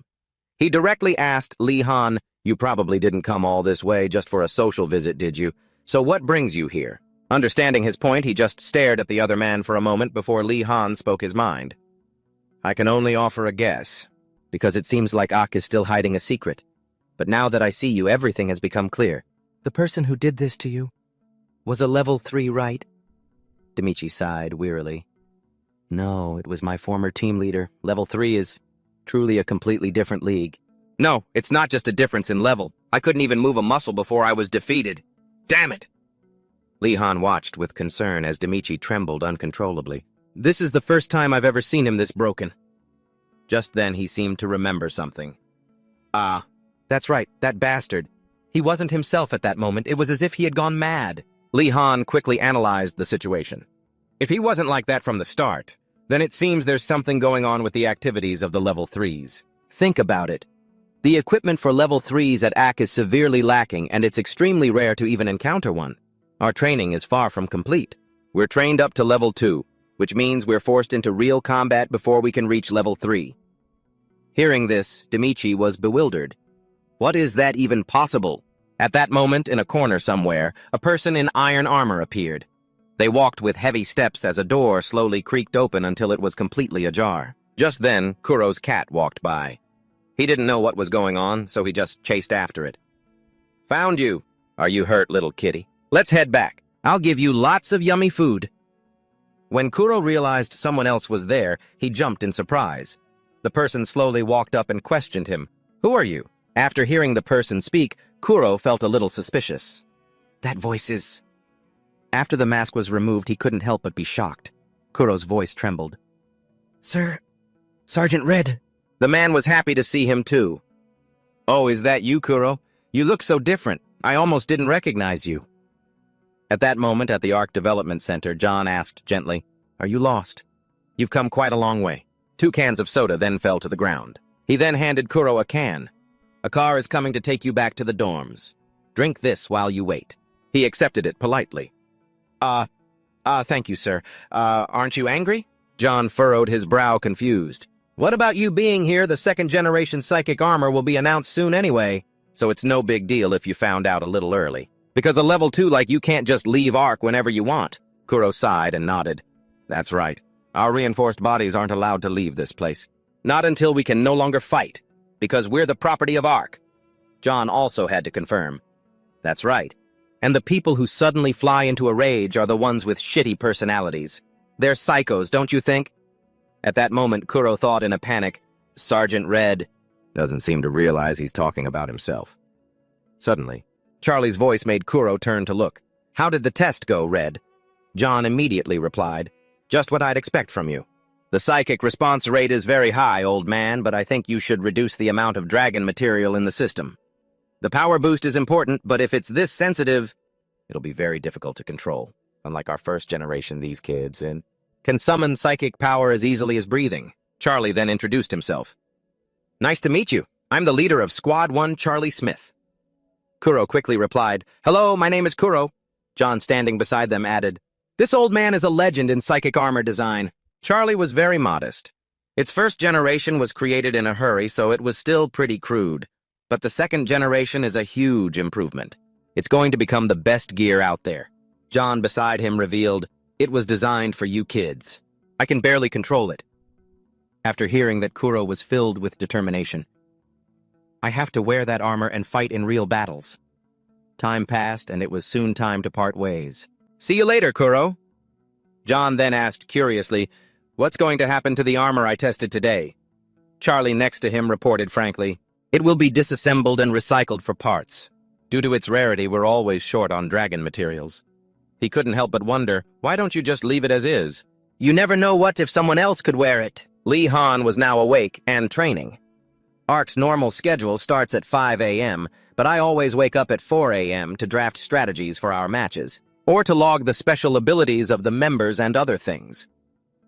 He directly asked Lee Han, You probably didn't come all this way just for a social visit, did you? So what brings you here? Understanding his point, he just stared at the other man for a moment before Li Han spoke his mind. I can only offer a guess, because it seems like Ak is still hiding a secret. But now that I see you, everything has become clear. The person who did this to you was a level 3, right? Demichi sighed wearily. No, it was my former team leader. Level 3 is truly a completely different league. No, it's not just a difference in level. I couldn't even move a muscle before I was defeated. Damn it! Li Han watched with concern as Demichi trembled uncontrollably. This is the first time I've ever seen him this broken. Just then he seemed to remember something. Ah, that's right, that bastard. He wasn't himself at that moment. It was as if he had gone mad. Li Han quickly analyzed the situation. If he wasn't like that from the start, then it seems there's something going on with the activities of the level 3s. Think about it. The equipment for level 3s at AK is severely lacking, and it's extremely rare to even encounter one. Our training is far from complete. We're trained up to level 2, which means we're forced into real combat before we can reach level 3. Hearing this, Demichi was bewildered. What is that even possible? At that moment, in a corner somewhere, a person in iron armor appeared. They walked with heavy steps as a door slowly creaked open until it was completely ajar. Just then, Kuro's cat walked by. He didn't know what was going on, so he just chased after it. Found you. Are you hurt, little kitty? Let's head back. I'll give you lots of yummy food. When Kuro realized someone else was there, he jumped in surprise. The person slowly walked up and questioned him. Who are you? After hearing the person speak, Kuro felt a little suspicious. That voice is... After the mask was removed, he couldn't help but be shocked. Kuro's voice trembled. Sir, Sergeant Red. The man was happy to see him too. Oh, is that you, Kuro? You look so different. I almost didn't recognize you. At that moment, at the ARC Development Center, John asked gently, Are you lost? You've come quite a long way. 2 cans of soda then fell to the ground. He then handed Kuro a can. A car is coming to take you back to the dorms. Drink this while you wait. He accepted it politely. Thank you, sir. Aren't you angry? John furrowed his brow confused. What about you being here? The 2nd-generation psychic armor will be announced soon anyway, so it's no big deal if you found out a little early. Because a level 2 like you can't just leave ARC whenever you want. Kuro sighed and nodded. That's right. Our reinforced bodies aren't allowed to leave this place. Not until we can no longer fight, because we're the property of ARC. John also had to confirm. That's right. And the people who suddenly fly into a rage are the ones with shitty personalities. They're psychos, don't you think? At that moment, Kuro thought in a panic, Sergeant Red doesn't seem to realize he's talking about himself. Suddenly, Charlie's voice made Kuro turn to look. How did the test go, Red? John immediately replied, Just what I'd expect from you. The psychic response rate is very high, old man, but I think you should reduce the amount of dragon material in the system. The power boost is important, but if it's this sensitive, it'll be very difficult to control. Unlike our 1st generation, these kids can summon psychic power as easily as breathing. Charlie then introduced himself. Nice to meet you. I'm the leader of Squad 1, Charlie Smith. Kuro quickly replied, Hello, my name is Kuro. John, standing beside them, added, This old man is a legend in psychic armor design. Charlie was very modest. Its 1st generation was created in a hurry, so it was still pretty crude. But the 2nd generation is a huge improvement. It's going to become the best gear out there. John beside him revealed, It was designed for you kids. I can barely control it. After hearing that, Kuro was filled with determination. I have to wear that armor and fight in real battles. Time passed, and it was soon time to part ways. See you later, Kuro. John then asked curiously, What's going to happen to the armor I tested today? Charlie next to him reported frankly, It will be disassembled and recycled for parts. Due to its rarity, we're always short on dragon materials. He couldn't help but wonder, why don't you just leave it as is? You never know what if someone else could wear it. Li Han was now awake and training. ARC's normal schedule starts at 5 a.m., but I always wake up at 4 a.m. to draft strategies for our matches, or to log the special abilities of the members and other things.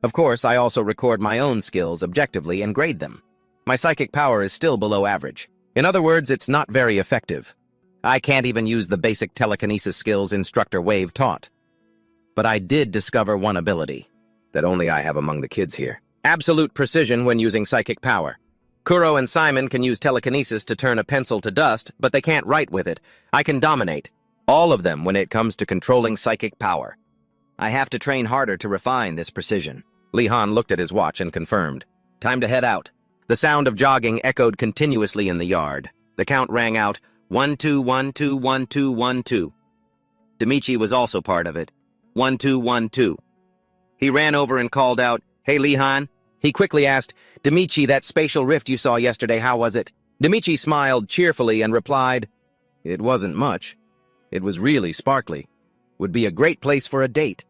Of course, I also record my own skills objectively and grade them. My psychic power is still below average. In other words, it's not very effective. I can't even use the basic telekinesis skills Instructor Wave taught. But I did discover one ability that only I have among the kids here. Absolute precision when using psychic power. Kuro and Simon can use telekinesis to turn a pencil to dust, but they can't write with it. I can dominate. All of them when it comes to controlling psychic power. I have to train harder to refine this precision. Li Han looked at his watch and confirmed. Time to head out. The sound of jogging echoed continuously in the yard. The count rang out, 1 2 1 2 1 2 1 2. Demichi was also part of it. 1 2 1 2. He ran over and called out, "Hey, Li Han." He quickly asked, "Demichi, that spatial rift you saw yesterday, how was it?" Demichi smiled cheerfully and replied, "It wasn't much. It was really sparkly. Would be a great place for a date."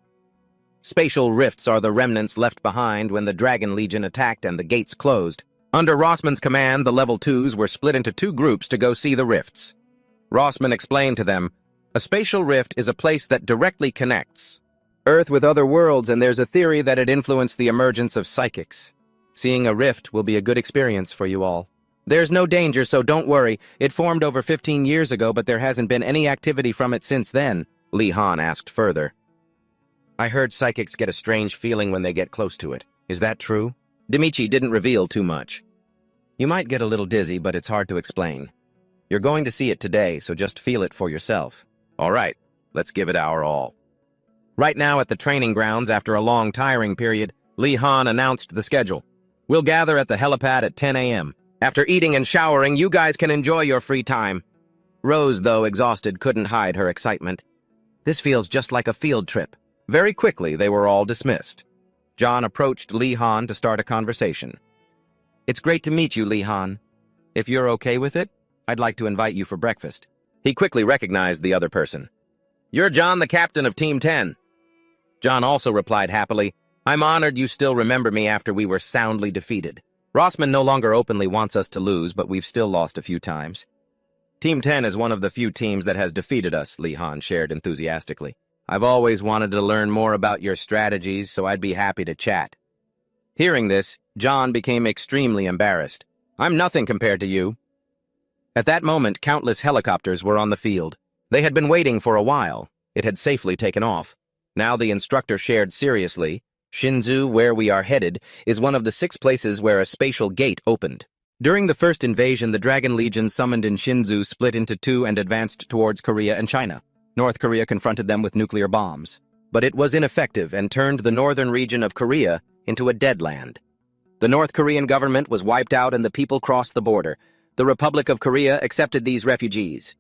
Spatial rifts are the remnants left behind when the Dragon Legion attacked and the gates closed. Under Rossman's command, the Level 2s were split into 2 groups to go see the rifts. Rossman explained to them, "A spatial rift is a place that directly connects Earth with other worlds, and there's a theory that it influenced the emergence of psychics. Seeing a rift will be a good experience for you all. There's no danger, so don't worry. It formed over 15 years ago, but there hasn't been any activity from it since then," Li Han asked further. "I heard psychics get a strange feeling when they get close to it. Is that true?" Demichi didn't reveal too much. "You might get a little dizzy, but it's hard to explain. You're going to see it today, so just feel it for yourself." "All right, let's give it our all." Right now at the training grounds, after a long, tiring period, Li Han announced the schedule. "We'll gather at the helipad at 10 a.m. After eating and showering, you guys can enjoy your free time." Rose, though exhausted, couldn't hide her excitement. "This feels just like a field trip." Very quickly, they were all dismissed. John approached Li Han to start a conversation. "It's great to meet you, Li Han. If you're okay with it, I'd like to invite you for breakfast." He quickly recognized the other person. "You're John, the captain of Team 10. John also replied happily, "I'm honored you still remember me after we were soundly defeated. Rossman no longer openly wants us to lose, but we've still lost a few times." "Team 10 is one of the few teams that has defeated us," Li Han shared enthusiastically. "I've always wanted to learn more about your strategies, so I'd be happy to chat." Hearing this, John became extremely embarrassed. "I'm nothing compared to you." At that moment, countless helicopters were on the field. They had been waiting for a while. It had safely taken off. Now the instructor shared seriously, "Shinzu, where we are headed, is one of the 6 places where a spatial gate opened. During the first invasion, the Dragon Legion summoned in Shinzu split into 2 and advanced towards Korea and China. North Korea confronted them with nuclear bombs. But it was ineffective and turned the northern region of Korea into a dead land. The North Korean government was wiped out and the people crossed the border. The Republic of Korea accepted these refugees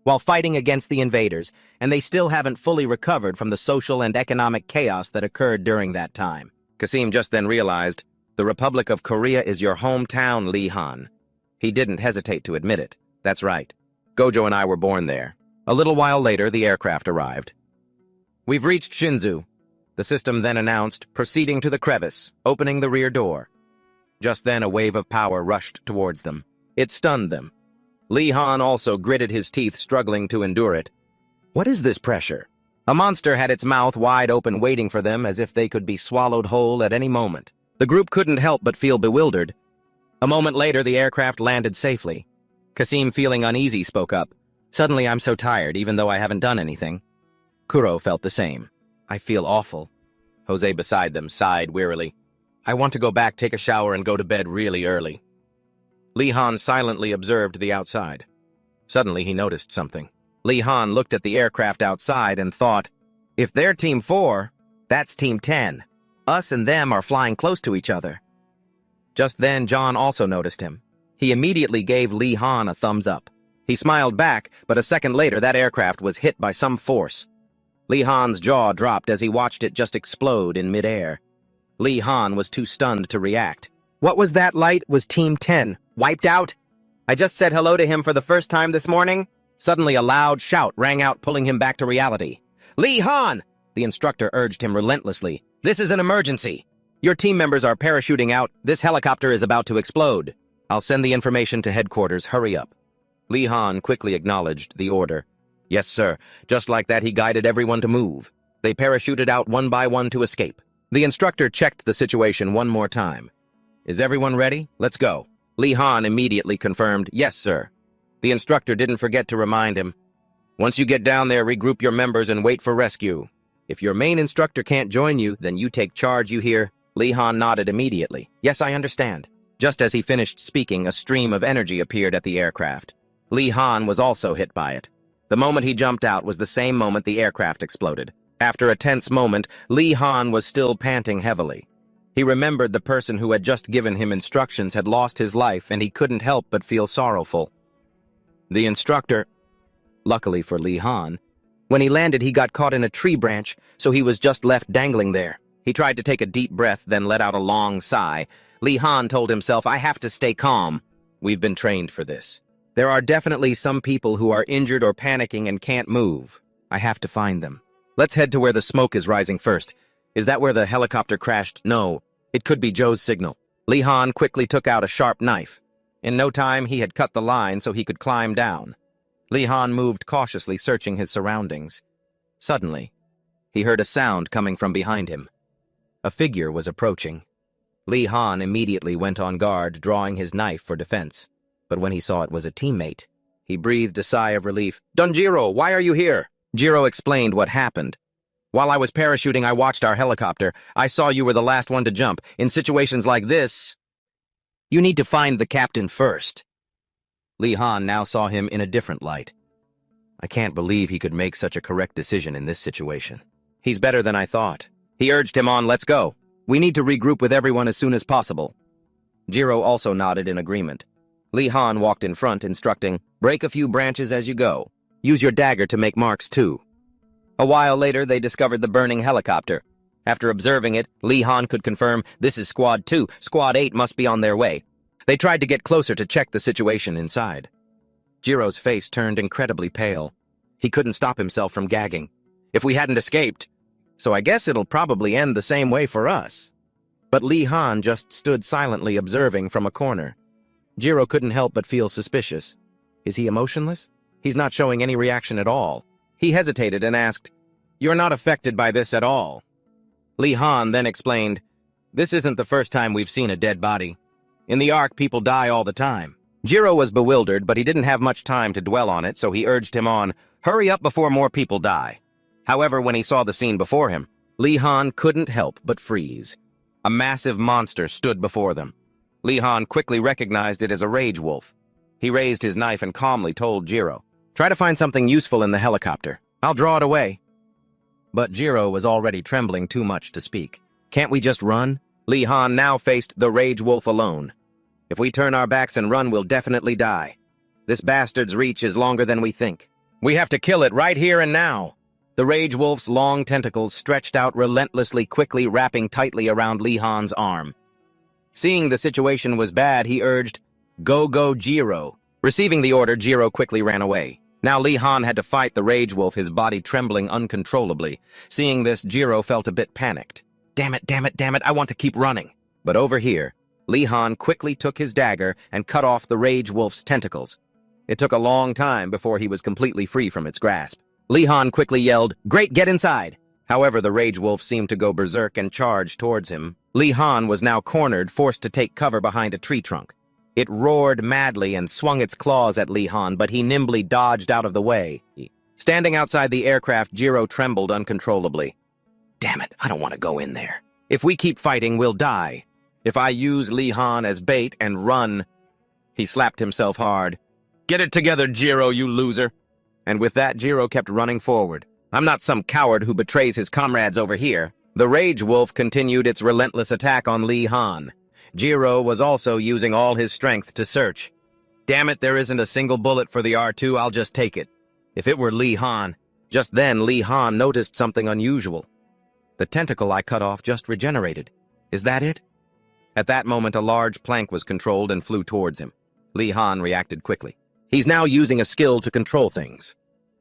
while fighting against the invaders, and they still haven't fully recovered from the social and economic chaos that occurred during that time." Kasim just then realized, "The Republic of Korea is your hometown, Li Han." He didn't hesitate to admit it. "That's right. Gojo and I were born there." A little while later, the aircraft arrived. "We've reached Shinzu," the system then announced, proceeding to the crevice, opening the rear door. Just then, a wave of power rushed towards them. It stunned them. Li Han also gritted his teeth, struggling to endure it. What is this pressure? A monster had its mouth wide open, waiting for them as if they could be swallowed whole at any moment. The group couldn't help but feel bewildered. A moment later, the aircraft landed safely. Kasim, feeling uneasy, spoke up. "Suddenly, I'm so tired, even though I haven't done anything." Kuro felt the same. "I feel awful." Jose beside them sighed wearily. "I want to go back, take a shower, and go to bed really early." Li Han silently observed the outside. Suddenly, he noticed something. Li Han looked at the aircraft outside and thought, "If they're Team 4, that's Team 10. Us and them are flying close to each other." Just then, John also noticed him. He immediately gave Li Han a thumbs up. He smiled back, but a second later, that aircraft was hit by some force. Li Han's jaw dropped as he watched it just explode in midair. Li Han was too stunned to react. "What was that light? Was Team 10 wiped out? I just said hello to him for the first time this morning." Suddenly, a loud shout rang out, pulling him back to reality. "Li Han!" The instructor urged him relentlessly. "This is an emergency. Your team members are parachuting out. This helicopter is about to explode. I'll send the information to headquarters. Hurry up." Li Han quickly acknowledged the order. "Yes, sir." Just like that, he guided everyone to move. They parachuted out one by one to escape. The instructor checked the situation one more time. "Is everyone ready? Let's go." Li Han immediately confirmed, "Yes, sir." The instructor didn't forget to remind him, "Once you get down there, regroup your members and wait for rescue. If your main instructor can't join you, then you take charge, you hear?" Li Han nodded immediately. "Yes, I understand." Just as he finished speaking, a stream of energy appeared at the aircraft. Li Han was also hit by it. The moment he jumped out was the same moment the aircraft exploded. After a tense moment, Lee Han was still panting heavily. He remembered the person who had just given him instructions had lost his life, and he couldn't help but feel sorrowful. The instructor, luckily for Lee Han, when he landed he got caught in a tree branch, so he was just left dangling there. He tried to take a deep breath, then let out a long sigh. Lee Han told himself, I have to stay calm. We've been trained for this. There are definitely some people who are injured or panicking and can't move. I have to find them. Let's head to where the smoke is rising first. Is that where the helicopter crashed? No. It could be Joe's signal. Lee Han quickly took out a sharp knife. In no time, he had cut the line so he could climb down. Lee Han moved cautiously, searching his surroundings. Suddenly, he heard a sound coming from behind him. A figure was approaching. Lee Han immediately went on guard, drawing his knife for defense. But when he saw it was a teammate, he breathed a sigh of relief. Donjiro, why are you here? Jiro explained what happened. While I was parachuting, I watched our helicopter. I saw you were the last one to jump. In situations like this, you need to find the captain first. Lee Han now saw him in a different light. I can't believe he could make such a correct decision in this situation. He's better than I thought. He urged him on, let's go. We need to regroup with everyone as soon as possible. Jiro also nodded in agreement. Lee Han walked in front, instructing, break a few branches as you go. Use your dagger to make marks too. A while later, they discovered the burning helicopter. After observing it, Lee Han could confirm, this is Squad 2. Squad 8 must be on their way. They tried to get closer to check the situation inside. Jiro's face turned incredibly pale. He couldn't stop himself from gagging. If we hadn't escaped, so I guess it'll probably end the same way for us. But Lee Han just stood silently observing from a corner. Jiro couldn't help but feel suspicious. Is he emotionless? He's not showing any reaction at all. He hesitated and asked, You're not affected by this at all. Lee Han then explained, This isn't the first time we've seen a dead body. In the Ark, people die all the time. Jiro was bewildered, but he didn't have much time to dwell on it, so he urged him on, Hurry up before more people die. However, when he saw the scene before him, Lee Han couldn't help but freeze. A massive monster stood before them. Lee Han quickly recognized it as a rage wolf. He raised his knife and calmly told Jiro, Try to find something useful in the helicopter. I'll draw it away. But Jiro was already trembling too much to speak. Can't we just run? Lee Han now faced the rage wolf alone. If we turn our backs and run, we'll definitely die. This bastard's reach is longer than we think. We have to kill it right here and now. The rage wolf's long tentacles stretched out relentlessly, quickly wrapping tightly around Lee Han's arm. Seeing the situation was bad, he urged, Go, Jiro. Receiving the order, Jiro quickly ran away. Now Lee Han had to fight the rage wolf, his body trembling uncontrollably. Seeing this, Jiro felt a bit panicked. Damn it, I want to keep running. But over here, Lee Han quickly took his dagger and cut off the rage wolf's tentacles. It took a long time before he was completely free from its grasp. Lee Han quickly yelled, Great, get inside! However, the rage wolf seemed to go berserk and charged towards him. Lee Han was now cornered, forced to take cover behind a tree trunk. It roared madly and swung its claws at Lee Han, but he nimbly dodged out of the way. Standing outside the aircraft, Jiro trembled uncontrollably. Damn it, I don't want to go in there. If we keep fighting, we'll die. If I use Lee Han as bait and run... He slapped himself hard. Get it together, Jiro, you loser. And with that, Jiro kept running forward. I'm not some coward who betrays his comrades over here. The rage wolf continued its relentless attack on Lee Han. Jiro was also using all his strength to search. Damn it, there isn't a single bullet for the R2, I'll just take it. If it were Lee Han. Just then, Lee Han noticed something unusual. The tentacle I cut off just regenerated. Is that it? At that moment, a large plank was controlled and flew towards him. Lee Han reacted quickly. He's now using a skill to control things.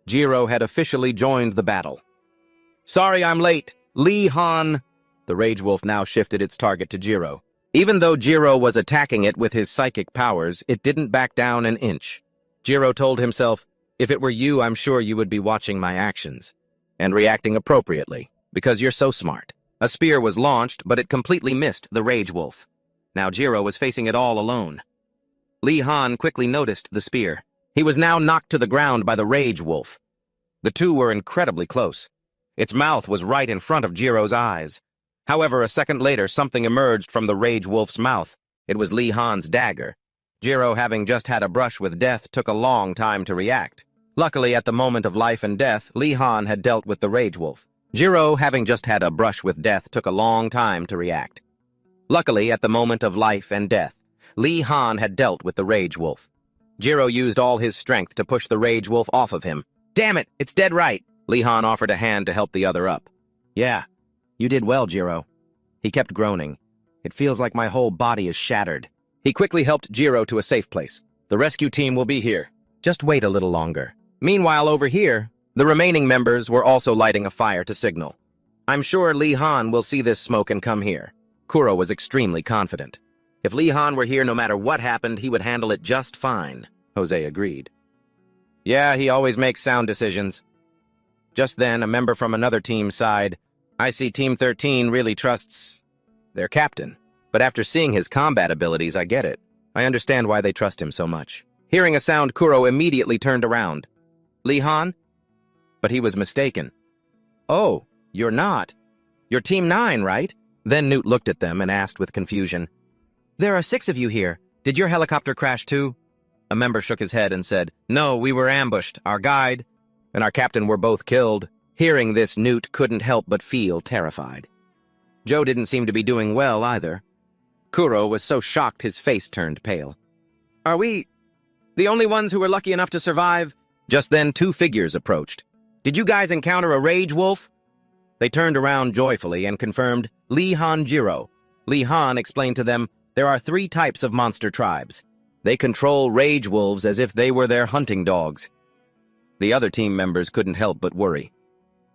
Jiro had officially joined the battle. Sorry I'm late. Lee Han. The rage wolf now shifted its target to Jiro. Even though Jiro was attacking it with his psychic powers, it didn't back down an inch. Jiro told himself, if it were you, I'm sure you would be watching my actions and reacting appropriately, because you're so smart. A spear was launched, but it completely missed the rage wolf. Now Jiro was facing it all alone. Lee Han quickly noticed the spear. He was now knocked to the ground by the rage wolf. The two were incredibly close. Its mouth was right in front of Jiro's eyes. However, a second later, something emerged from the rage wolf's mouth. It was Lee Han's dagger. Jiro, having just had a brush with death, took a long time to react. Luckily, at the moment of life and death, Li Han had dealt with the rage wolf. Jiro, having just had a brush with death, took a long time to react. Luckily, at the moment of life and death, Li Han had dealt with the rage wolf. Jiro used all his strength to push the rage wolf off of him. Damn it, it's dead right. Li Han offered a hand to help the other up. Yeah, you did well, Jiro. He kept groaning. It feels like my whole body is shattered. He quickly helped Jiro to a safe place. The rescue team will be here. Just wait a little longer. Meanwhile, over here, the remaining members were also lighting a fire to signal. I'm sure Li Han will see this smoke and come here. Kuro was extremely confident. If Li Han were here, no matter what happened, he would handle it just fine, Jose agreed. Yeah, he always makes sound decisions. Just then, a member from another team sighed. I see Team 13 really trusts their captain. But after seeing his combat abilities, I get it. I understand why they trust him so much. Hearing a sound, Kuro immediately turned around. Li Han? But he was mistaken. Oh, you're not. You're Team 9, right? Then Newt looked at them and asked with confusion. There are 6 of you here. Did your helicopter crash too? A member shook his head and said, No, we were ambushed. Our guide and our captain were both killed. Hearing this, Newt couldn't help but feel terrified. Joe didn't seem to be doing well either. Kuro was so shocked his face turned pale. Are we the only ones who were lucky enough to survive? Just then, 2 figures approached. Did you guys encounter a rage wolf? They turned around joyfully and confirmed Li Han Jiro. Li Han explained to them there are 3 types of monster tribes. They control rage wolves as if they were their hunting dogs. The other team members couldn't help but worry.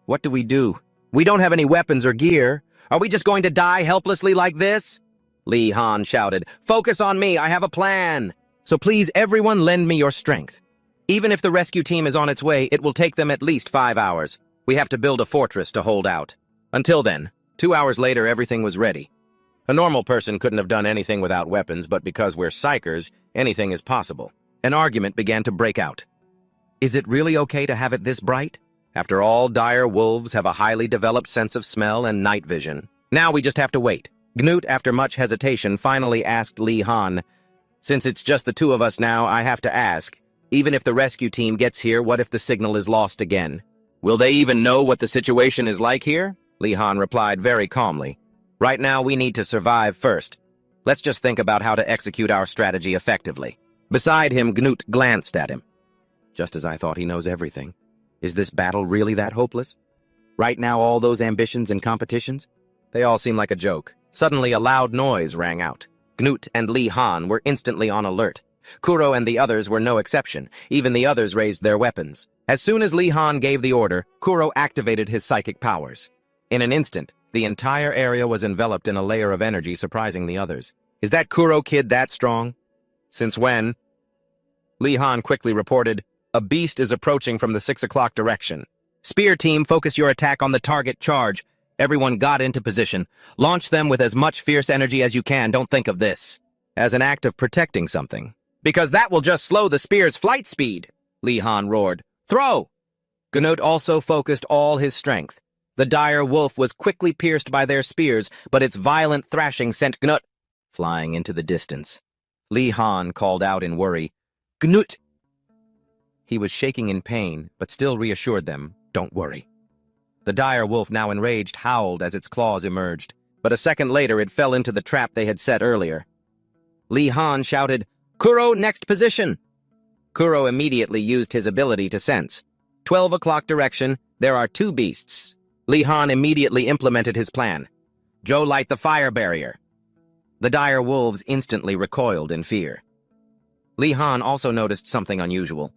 What do? We don't have any weapons or gear. Are we just going to die helplessly like this? Li Han shouted, Focus on me, I have a plan. So please, everyone, lend me your strength. Even if the rescue team is on its way, it will take them at least 5 hours. We have to build a fortress to hold out. Until then, 2 hours later, everything was ready. A normal person couldn't have done anything without weapons, but because we're psychers, anything is possible. An argument began to break out. Is it really okay to have it this bright? After all, dire wolves have a highly developed sense of smell and night vision. Now we just have to wait. Gnut, after much hesitation, finally asked Li Han, Since it's just the 2 of us now, I have to ask, even if the rescue team gets here, what if the signal is lost again? Will they even know what the situation is like here? Li Han replied very calmly. Right now, we need to survive first. Let's just think about how to execute our strategy effectively. Beside him, Gnut glanced at him. Just as I thought, he knows everything. Is this battle really that hopeless? Right now, all those ambitions and competitions? They all seem like a joke. Suddenly, a loud noise rang out. Gnut and Li Han were instantly on alert. Kuro and the others were no exception. Even the others raised their weapons. As soon as Li Han gave the order, Kuro activated his psychic powers. In an instant, the entire area was enveloped in a layer of energy, surprising the others. Is that Kuro kid that strong? Since when? Li Han quickly reported, A beast is approaching from the 6 o'clock direction. Spear team, focus your attack on the target charge. Everyone got into position. Launch them with as much fierce energy as you can. Don't think of this as an act of protecting something. Because that will just slow the spear's flight speed, Li Han roared. Throw! Gnut also focused all his strength. The dire wolf was quickly pierced by their spears, but its violent thrashing sent Gnut flying into the distance. Li Han called out in worry, Gnut! He was shaking in pain, but still reassured them, Don't worry. The dire wolf, now enraged, howled as its claws emerged, but a second later it fell into the trap they had set earlier. Li Han shouted, Kuro, next position! Kuro immediately used his ability to sense. 12 o'clock direction, there are 2 beasts. Li Han immediately implemented his plan. Joe, light the fire barrier. The dire wolves instantly recoiled in fear. Li Han also noticed something unusual.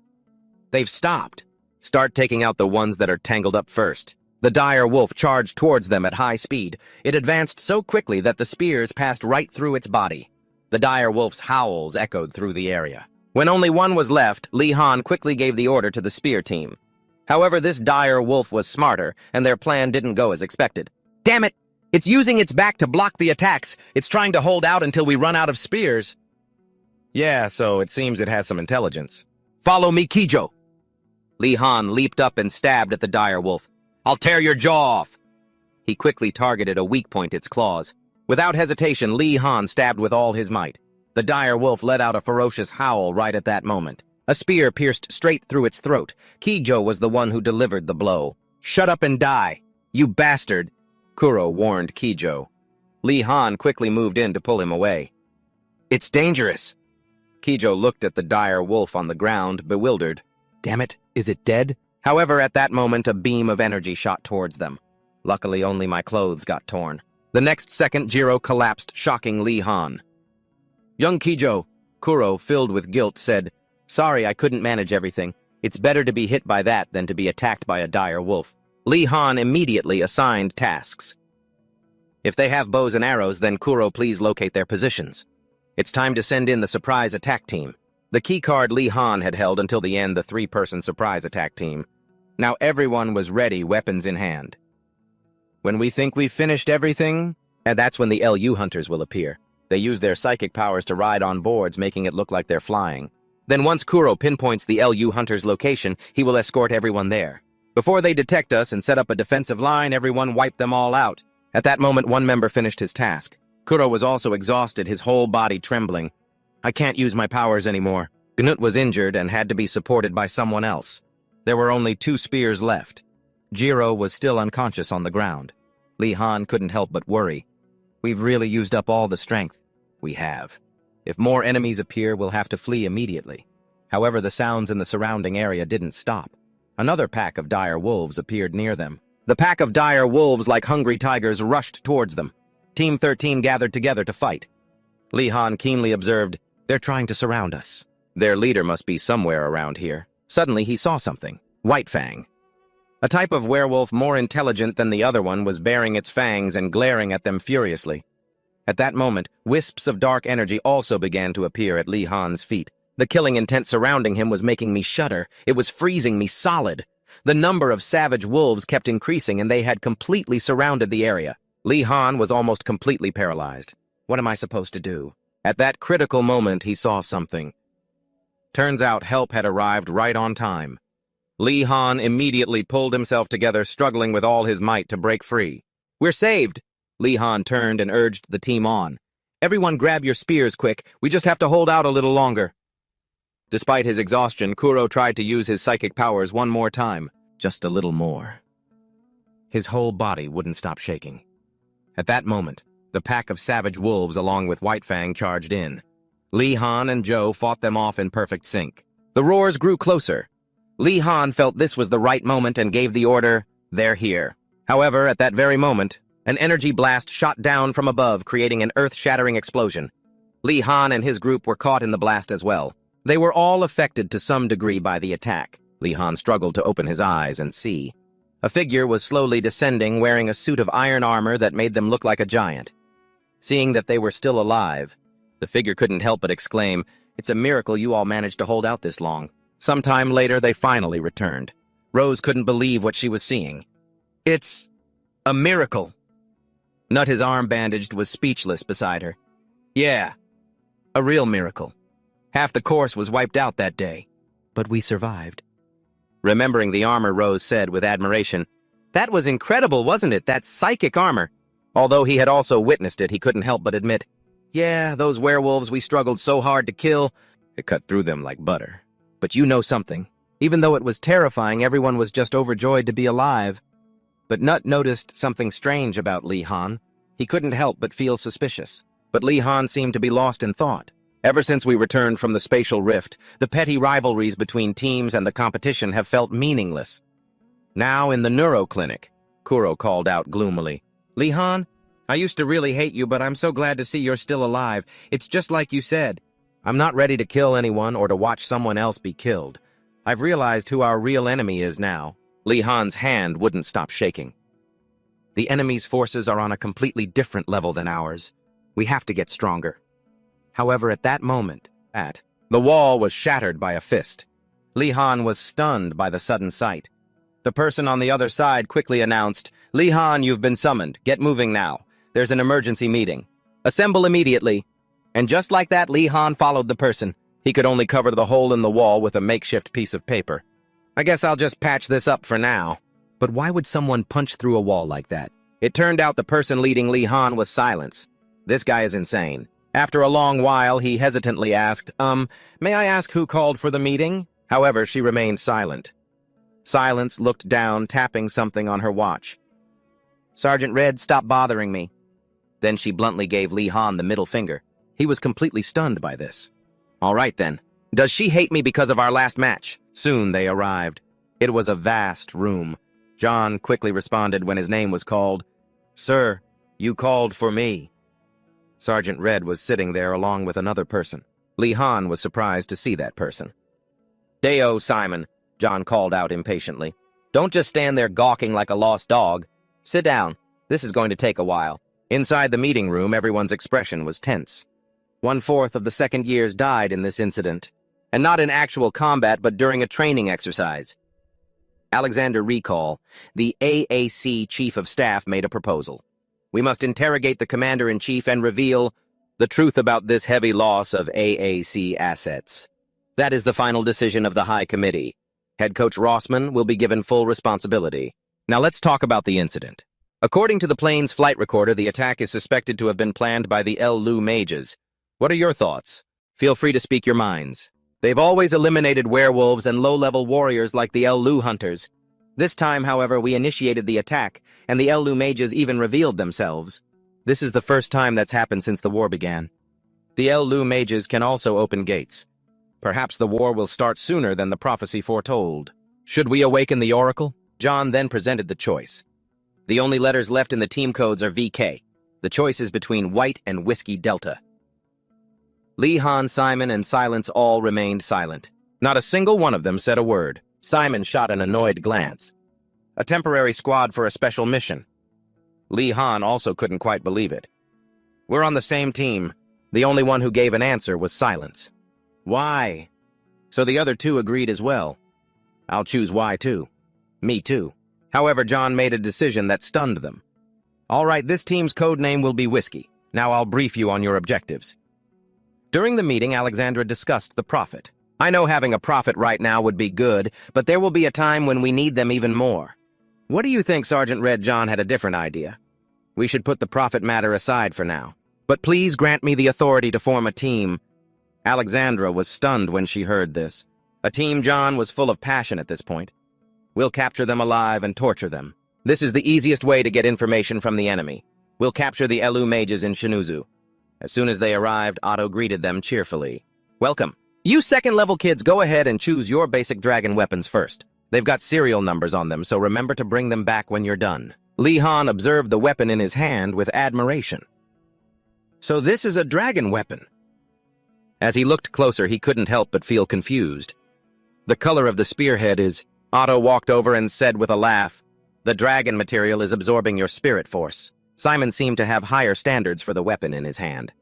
They've stopped. Start taking out the ones that are tangled up first. The dire wolf charged towards them at high speed. It advanced so quickly that the spears passed right through its body. The dire wolf's howls echoed through the area. When only one was left, Li Han quickly gave the order to the spear team. However, this dire wolf was smarter, and their plan didn't go as expected. Damn it! It's using its back to block the attacks. It's trying to hold out until we run out of spears. Yeah, so it seems it has some intelligence. Follow me, Kijo! Li Han leaped up and stabbed at the dire wolf. I'll tear your jaw off! He quickly targeted a weak point, its claws. Without hesitation, Li Han stabbed with all his might. The dire wolf let out a ferocious howl right at that moment. A spear pierced straight through its throat. Kijo was the one who delivered the blow. "Shut up and die, you bastard," Kuro warned Kijo. Lee Han quickly moved in to pull him away. "It's dangerous." Kijo looked at the dire wolf on the ground, bewildered. Damn it, is it dead? However, at that moment, a beam of energy shot towards them. Luckily, only my clothes got torn. The next second, Jiro collapsed, shocking Lee Han. "Young Kijo," Kuro, filled with guilt, said, "Sorry, I couldn't manage everything. It's better to be hit by that than to be attacked by a dire wolf." Lee Han immediately assigned tasks. "If they have bows and arrows, then Kuro, please locate their positions. It's time to send in the surprise attack team." The keycard Lee Han had held until the end the three-person surprise attack team. Now everyone was ready, weapons in hand. When we think we've finished everything, and that's when the LU hunters will appear. They use their psychic powers to ride on boards, making it look like they're flying. Then once Kuro pinpoints the LU hunter's location, he will escort everyone there. Before they detect us and set up a defensive line, everyone wipe them all out. At that moment, one member finished his task. Kuro was also exhausted, his whole body trembling. "I can't use my powers anymore." Gnut was injured and had to be supported by someone else. There were only 2 spears left. Jiro was still unconscious on the ground. Lee Han couldn't help but worry. "We've really used up all the strength." "We have. If more enemies appear, we'll have to flee immediately." However, the sounds in the surrounding area didn't stop. Another pack of dire wolves appeared near them. The pack of dire wolves, like hungry tigers, rushed towards them. Team 13 gathered together to fight. Lee Han keenly observed, "They're trying to surround us. Their leader must be somewhere around here." Suddenly, he saw something. White Fang. A type of werewolf more intelligent than the other one was baring its fangs and glaring at them furiously. At that moment, wisps of dark energy also began to appear at Lee Han's feet. The killing intent surrounding him was making me shudder. It was freezing me solid. The number of savage wolves kept increasing, and they had completely surrounded the area. Lee Han was almost completely paralyzed. What am I supposed to do? At that critical moment, he saw something. Turns out help had arrived right on time. Lee Han immediately pulled himself together, struggling with all his might to break free. "We're saved!" Lee Han turned and urged the team on. "Everyone grab your spears quick. We just have to hold out a little longer." Despite his exhaustion, Kuro tried to use his psychic powers one more time. Just a little more. His whole body wouldn't stop shaking. At that moment, the pack of savage wolves along with White Fang charged in. Lee Han and Joe fought them off in perfect sync. The roars grew closer. Lee Han felt this was the right moment and gave the order, "They're here." However, at that very moment, an energy blast shot down from above, creating an earth-shattering explosion. Lee Han and his group were caught in the blast as well. They were all affected to some degree by the attack. Lee Han struggled to open his eyes and see. A figure was slowly descending, wearing a suit of iron armor that made them look like a giant. Seeing that they were still alive, the figure couldn't help but exclaim, "It's a miracle you all managed to hold out this long." Sometime later, they finally returned. Rose couldn't believe what she was seeing. "It's a miracle." Nut, his arm bandaged, was speechless beside her. "Yeah, a real miracle. Half the course was wiped out that day, but we survived." Remembering the armor, Rose said with admiration, "That was incredible, wasn't it? That psychic armor." Although he had also witnessed it, he couldn't help but admit, "Yeah, those werewolves we struggled so hard to kill, it cut through them like butter." But you know something. Even though it was terrifying, everyone was just overjoyed to be alive. But Nut noticed something strange about Lee Han. He couldn't help but feel suspicious. But Lee Han seemed to be lost in thought. Ever since we returned from the spatial rift, the petty rivalries between teams and the competition have felt meaningless. Now in the neuro clinic, Kuro called out gloomily, "Lee Han, I used to really hate you, but I'm so glad to see you're still alive. It's just like you said. I'm not ready to kill anyone or to watch someone else be killed. I've realized who our real enemy is now." Lee Han's hand wouldn't stop shaking. "The enemy's forces are on a completely different level than ours. We have to get stronger." However, at that moment, the wall was shattered by a fist. Lee Han was stunned by the sudden sight. The person on the other side quickly announced, "Lee Han, you've been summoned. Get moving now. There's an emergency meeting. Assemble immediately." And just like that, Lee Han followed the person. He could only cover the hole in the wall with a makeshift piece of paper. "I guess I'll just patch this up for now." But why would someone punch through a wall like that? It turned out the person leading Lee Han was Silence. This guy is insane. After a long while, he hesitantly asked, may I ask who called for the meeting? However, she remained silent. Silence looked down, tapping something on her watch. Sergeant Red, stop bothering me. Then she bluntly gave Lee Han the middle finger. He was completely stunned by this. All right, then. Does she hate me because of our last match? Soon they arrived. It was a vast room. John quickly responded when his name was called. Sir, you called for me. Sergeant Red was sitting there along with another person. Lee Han was surprised to see that person. Deo, Simon, John called out impatiently. Don't just stand there gawking like a lost dog. Sit down. This is going to take a while. Inside the meeting room, everyone's expression was tense. 1/4 of the second years died in this incident, and not in actual combat, but during a training exercise. Alexander Recall, the AAC Chief of Staff, made a proposal. We must interrogate the Commander-in-Chief and reveal the truth about this heavy loss of AAC assets. That is the final decision of the High Committee. Head Coach Rossman will be given full responsibility. Now let's talk about the incident. According to the plane's flight recorder, the attack is suspected to have been planned by the Lu mages. What are your thoughts? Feel free to speak your minds. They've always eliminated werewolves and low-level warriors like the Lu hunters. This time, however, we initiated the attack, and the Lu mages even revealed themselves. This is the first time that's happened since the war began. The Lu mages can also open gates. Perhaps the war will start sooner than the prophecy foretold. Should we awaken the Oracle? John then presented the choice. The only letters left in the team codes are VK. The choice is between White and Whiskey Delta. Lee Han, Simon, and Silence all remained silent. Not a single one of them said a word. Simon shot an annoyed glance. A temporary squad for a special mission. Lee Han also couldn't quite believe it. We're on the same team. The only one who gave an answer was Silence. Why? So the other two agreed as well. I'll choose Y too. Me too. However, John made a decision that stunned them. All right, this team's code name will be Whiskey. Now I'll brief you on your objectives. During the meeting, Alexandra discussed the Prophet. I know having a Prophet right now would be good, but there will be a time when we need them even more. What do you think, Sergeant Red? John had a different idea. We should put the Prophet matter aside for now. But please grant me the authority to form a team. Alexandra was stunned when she heard this. A team John was full of passion at this point. We'll capture them alive and torture them. This is the easiest way to get information from the enemy. We'll capture the Lu mages in Shinuzu. As soon as they arrived, Otto greeted them cheerfully. Welcome. You second-level kids, go ahead and choose your basic dragon weapons first. They've got serial numbers on them, so remember to bring them back when you're done. Lee Han observed the weapon in his hand with admiration. So this is a dragon weapon. As he looked closer, he couldn't help but feel confused. The color of the spearhead is... Otto walked over and said with a laugh, the dragon material is absorbing your spirit force. Simon seemed to have higher standards for the weapon in his hand.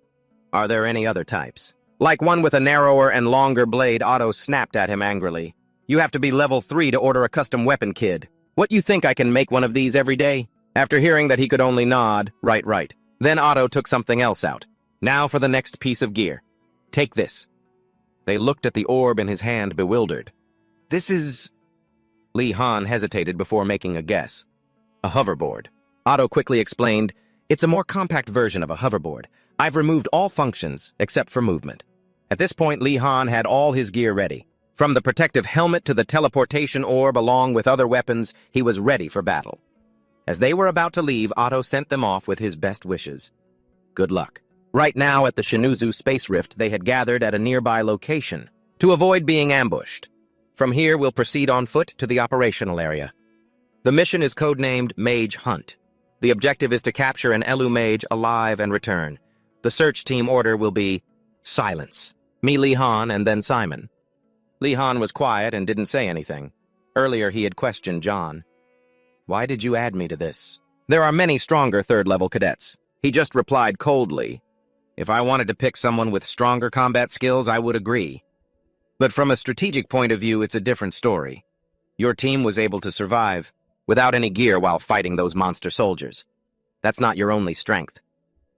Are there any other types? Like one with a narrower and longer blade, Otto snapped at him angrily. You have to be level 3 to order a custom weapon, kid. What, you think I can make one of these every day? After hearing that, he could only nod, right. Then Otto took something else out. Now for the next piece of gear. Take this. They looked at the orb in his hand, bewildered. This is... Lee Han hesitated before making a guess. A hoverboard. Otto quickly explained, it's a more compact version of a hoverboard. I've removed all functions except for movement. At this point, Lee Han had all his gear ready. From the protective helmet to the teleportation orb along with other weapons, he was ready for battle. As they were about to leave, Otto sent them off with his best wishes. Good luck. Right now, at the Shinuzu Space Rift, they had gathered at a nearby location to avoid being ambushed. From here, we'll proceed on foot to the operational area. The mission is codenamed Mage Hunt. The objective is to capture an Lu mage alive and return. The search team order will be Silence. Me, Lee Han, and then Simon. Lee Han was quiet and didn't say anything. Earlier, he had questioned John. Why did you add me to this? There are many stronger third-level cadets. He just replied coldly. If I wanted to pick someone with stronger combat skills, I would agree. But from a strategic point of view, it's a different story. Your team was able to survive without any gear while fighting those monster soldiers. That's not your only strength.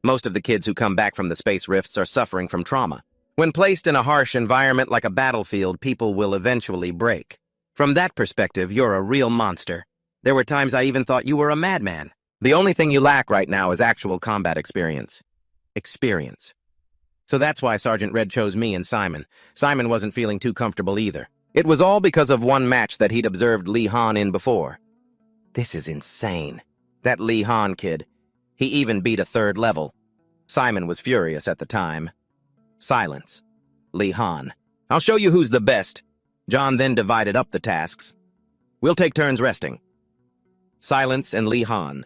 Most of the kids who come back from the space rifts are suffering from trauma. When placed in a harsh environment like a battlefield, people will eventually break. From that perspective, you're a real monster. There were times I even thought you were a madman. The only thing you lack right now is actual combat experience. So that's why Sergeant Red chose me and Simon. Simon wasn't feeling too comfortable either. It was all because of one match that he'd observed Lee Han in before. This is insane. That Lee Han kid. He even beat a 3rd level. Simon was furious at the time. Silence. Lee Han. I'll show you who's the best. John then divided up the tasks. We'll take turns resting. Silence and Lee Han.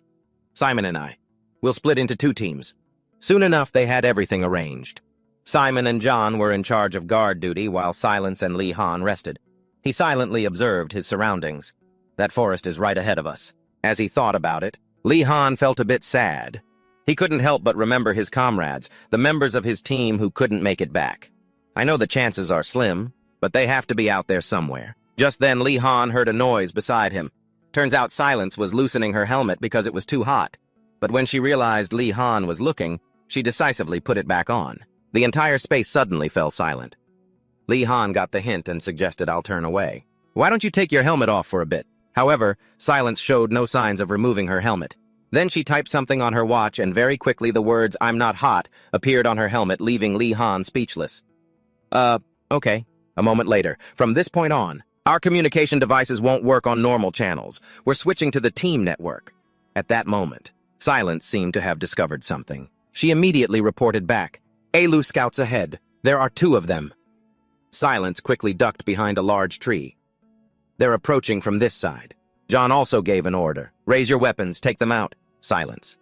Simon and I. We'll split into 2 teams. Soon enough, they had everything arranged. Simon and John were in charge of guard duty while Silence and Lee Han rested. He silently observed his surroundings. That forest is right ahead of us. As he thought about it, Lee Han felt a bit sad. He couldn't help but remember his comrades, the members of his team who couldn't make it back. I know the chances are slim, but they have to be out there somewhere. Just then, Lee Han heard a noise beside him. Turns out Silence was loosening her helmet because it was too hot. But when she realized Lee Han was looking, she decisively put it back on. The entire space suddenly fell silent. Lee Han got the hint and suggested I'll turn away. Why don't you take your helmet off for a bit? However, Silence showed no signs of removing her helmet. Then she typed something on her watch and very quickly the words, "I'm not hot," appeared on her helmet, leaving Lee Han speechless. Okay. A moment later. From this point on, our communication devices won't work on normal channels. We're switching to the team network. At that moment, Silence seemed to have discovered something. She immediately reported back. "Alu scouts ahead. There are 2 of them." Silence quickly ducked behind a large tree. They're approaching from this side. John also gave an order. "Raise your weapons, take them out." Silence.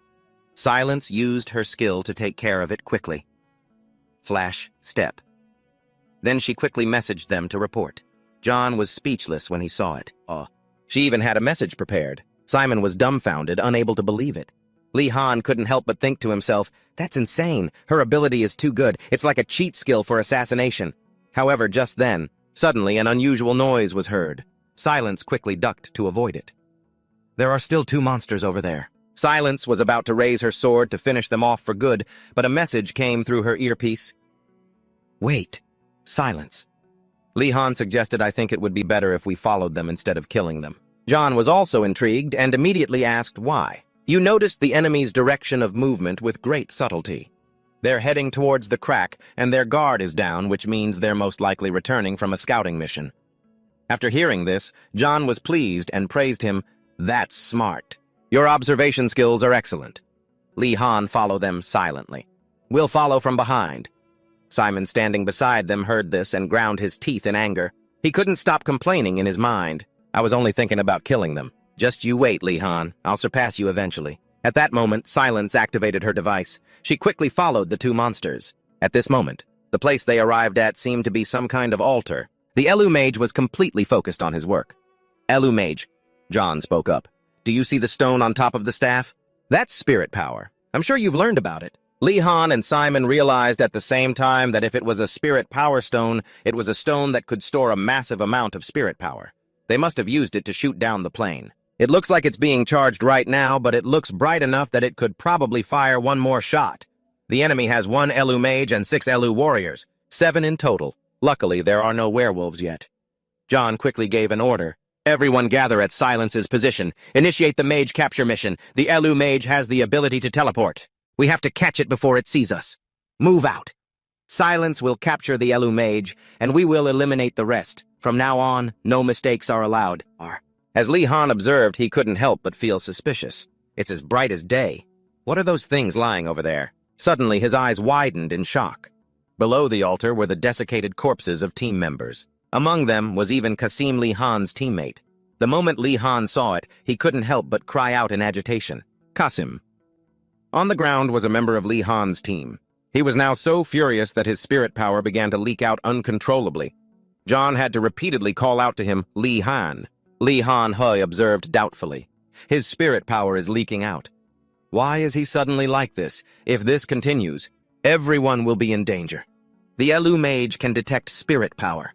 Silence used her skill to take care of it quickly. Flash, step. Then she quickly messaged them to report. John was speechless when he saw it. She even had a message prepared. Simon was dumbfounded, unable to believe it. Lee Han couldn't help but think to himself, that's insane. Her ability is too good. It's like a cheat skill for assassination. However, just then, suddenly an unusual noise was heard. Silence quickly ducked to avoid it. There are still 2 monsters over there. Silence was about to raise her sword to finish them off for good, but a message came through her earpiece. Wait. Silence. Lee Han suggested I think it would be better if we followed them instead of killing them. John was also intrigued and immediately asked why. You noticed the enemy's direction of movement with great subtlety. They're heading towards the crack, and their guard is down, which means they're most likely returning from a scouting mission. After hearing this, John was pleased and praised him. That's smart. Your observation skills are excellent. Lee Han followed them silently. We'll follow from behind. Simon, standing beside them, heard this and ground his teeth in anger. He couldn't stop complaining in his mind. I was only thinking about killing them. Just you wait, Lee Han. I'll surpass you eventually. At that moment, Silence activated her device. She quickly followed the 2 monsters. At this moment, the place they arrived at seemed to be some kind of altar. The Elu mage was completely focused on his work. Elu mage, John spoke up. Do you see the stone on top of the staff? That's spirit power. I'm sure you've learned about it. Lee Han and Simon realized at the same time that if it was a spirit power stone, it was a stone that could store a massive amount of spirit power. They must have used it to shoot down the plane. It looks like it's being charged right now, but it looks bright enough that it could probably fire 1 more shot. The enemy has 1 Elu mage and 6 Elu warriors, 7 in total. Luckily, there are no werewolves yet. John quickly gave an order. Everyone gather at Silence's position. Initiate the mage capture mission. The Elu mage has the ability to teleport. We have to catch it before it sees us. Move out. Silence will capture the Elu mage, and we will eliminate the rest. From now on, no mistakes are allowed. As Lee Han observed, he couldn't help but feel suspicious. It's as bright as day. What are those things lying over there? Suddenly, his eyes widened in shock. Below the altar were the desiccated corpses of team members. Among them was even Kasim Lee Han's teammate. The moment Lee Han saw it, he couldn't help but cry out in agitation. Kasim. On the ground was a member of Lee Han's team. He was now so furious that his spirit power began to leak out uncontrollably. John had to repeatedly call out to him, Lee Han. Lee Han Hui observed doubtfully. His spirit power is leaking out. Why is he suddenly like this? If this continues, everyone will be in danger. The Elu mage can detect spirit power.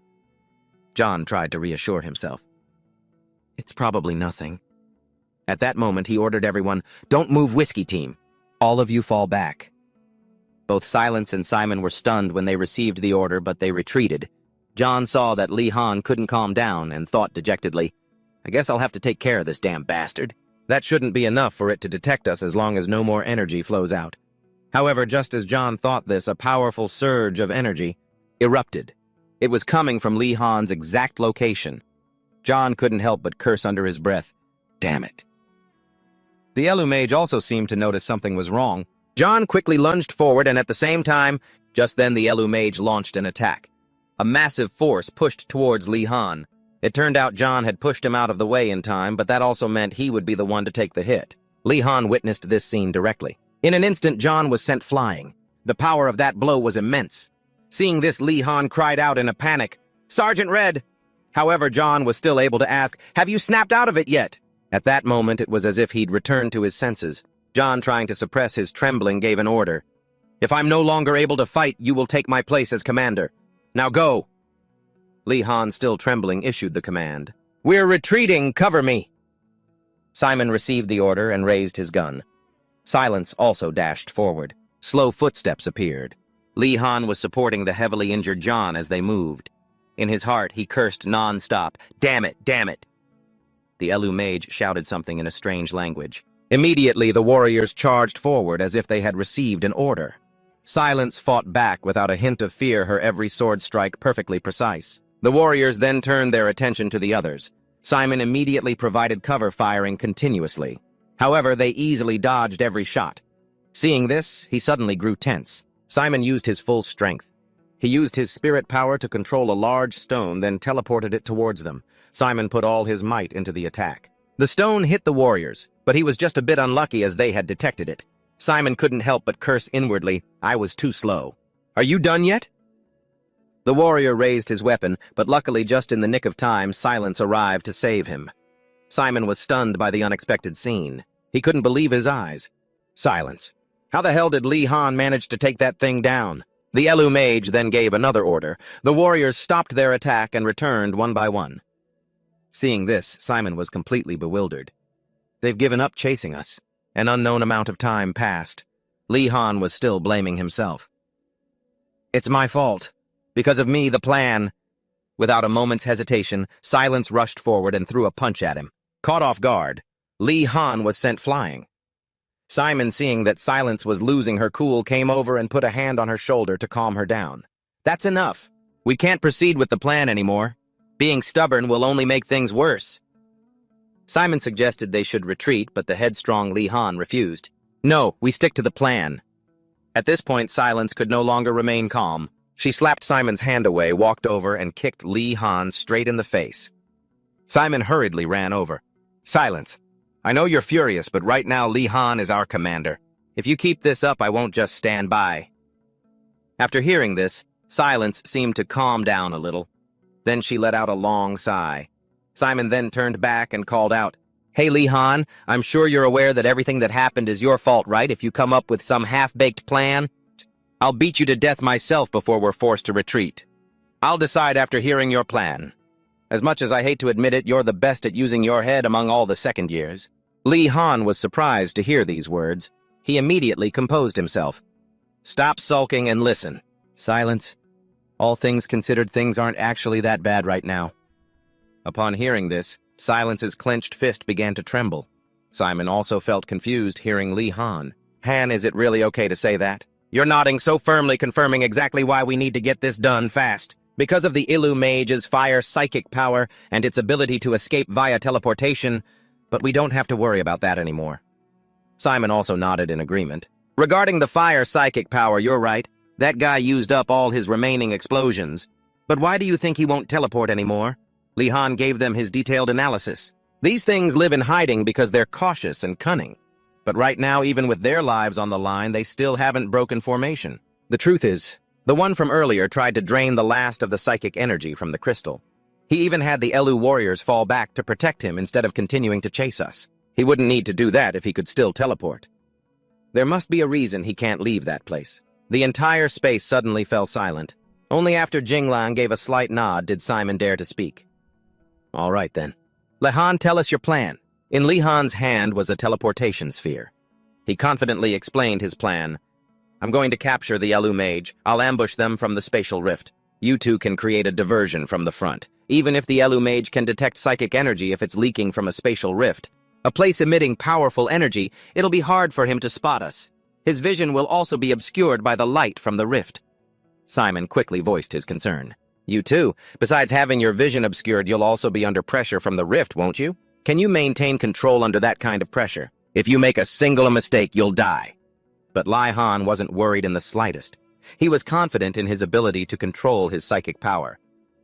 John tried to reassure himself. It's probably nothing. At that moment, he ordered everyone, don't move, Whiskey Team. All of you fall back. Both Silence and Simon were stunned when they received the order, but they retreated. John saw that Lee Han couldn't calm down and thought dejectedly, I guess I'll have to take care of this damn bastard. That shouldn't be enough for it to detect us as long as no more energy flows out. However, just as John thought this, a powerful surge of energy erupted. It was coming from Li Han's exact location. John couldn't help but curse under his breath. Damn it. The Elu mage also seemed to notice something was wrong. John quickly lunged forward, and at the same time, just then the Elu mage launched an attack. A massive force pushed towards Li Han. It turned out John had pushed him out of the way in time, but that also meant he would be the one to take the hit. Li Han witnessed this scene directly. In an instant, John was sent flying. The power of that blow was immense. Seeing this, Li Han cried out in a panic, "Sergeant Red!" However, John was still able to ask, "Have you snapped out of it yet?" At that moment, it was as if he'd returned to his senses. John, trying to suppress his trembling, gave an order. "If I'm no longer able to fight, you will take my place as commander. Now go!" Li Han, still trembling, issued the command. "We're retreating, cover me!" Simon received the order and raised his gun. Silence also dashed forward. Slow footsteps appeared. Li Han was supporting the heavily injured John as they moved. In his heart, he cursed non-stop, "Damn it, damn it!" The Elu mage shouted something in a strange language. Immediately, the warriors charged forward as if they had received an order. Silence fought back without a hint of fear, her every sword strike perfectly precise. The warriors then turned their attention to the others. Simon immediately provided cover, firing continuously. However, they easily dodged every shot. Seeing this, he suddenly grew tense. Simon used his full strength. He used his spirit power to control a large stone, then teleported it towards them. Simon put all his might into the attack. The stone hit the warriors, but he was just a bit unlucky as they had detected it. Simon couldn't help but curse inwardly, "I was too slow." "Are you done yet?" The warrior raised his weapon, but luckily just in the nick of time, Silence arrived to save him. Simon was stunned by the unexpected scene. He couldn't believe his eyes. Silence. How the hell did Li Han manage to take that thing down? The Elu mage then gave another order. The warriors stopped their attack and returned one by one. Seeing this, Simon was completely bewildered. They've given up chasing us. An unknown amount of time passed. Li Han was still blaming himself. "It's my fault. Because of me, the plan." Without a moment's hesitation, Silence rushed forward and threw a punch at him. Caught off guard, Li Han was sent flying. Simon, seeing that Silence was losing her cool, came over and put a hand on her shoulder to calm her down. "That's enough. We can't proceed with the plan anymore. Being stubborn will only make things worse." Simon suggested they should retreat, but the headstrong Li Han refused. "No, we stick to the plan." At this point, Silence could no longer remain calm. She slapped Simon's hand away, walked over, and kicked Li Han straight in the face. Simon hurriedly ran over. "Silence. I know you're furious, but right now Li Han is our commander. If you keep this up, I won't just stand by." After hearing this, Silence seemed to calm down a little. Then she let out a long sigh. Simon then turned back and called out, "Hey, Li Han, I'm sure you're aware that everything that happened is your fault, right? If you come up with some half-baked plan, I'll beat you to death myself before we're forced to retreat. I'll decide after hearing your plan. As much as I hate to admit it, you're the best at using your head among all the second years." Li Han was surprised to hear these words. He immediately composed himself. "Stop sulking and listen." Silence. All things considered, things aren't actually that bad right now. Upon hearing this, Silence's clenched fist began to tremble. Simon also felt confused hearing Li Han. "Han, is it really okay to say that? You're nodding so firmly, confirming exactly why we need to get this done fast. Because of the Elu mage's fire psychic power and its ability to escape via teleportation, but we don't have to worry about that anymore." Simon also nodded in agreement. "Regarding the fire psychic power, you're right. That guy used up all his remaining explosions. But why do you think he won't teleport anymore?" Li Han gave them his detailed analysis. "These things live in hiding because they're cautious and cunning. But right now, even with their lives on the line, they still haven't broken formation. The truth is, the one from earlier tried to drain the last of the psychic energy from the crystal. He even had the Elu warriors fall back to protect him instead of continuing to chase us. He wouldn't need to do that if he could still teleport. There must be a reason he can't leave that place." The entire space suddenly fell silent. Only after Jinglang gave a slight nod did Simon dare to speak. "All right, then. Li Han, tell us your plan." In Li Han's hand was a teleportation sphere. He confidently explained his plan. "I'm going to capture the Elu mage. I'll ambush them from the spatial rift. You two can create a diversion from the front. Even if the Elu mage can detect psychic energy if it's leaking from a spatial rift, a place emitting powerful energy, it'll be hard for him to spot us. His vision will also be obscured by the light from the rift. Simon quickly voiced his concern. You too. Besides having your vision obscured, you'll also be under pressure from the rift, won't you? Can you maintain control under that kind of pressure? If you make a single mistake, you'll die. But Lai Han wasn't worried in the slightest. He was confident in his ability to control his psychic power.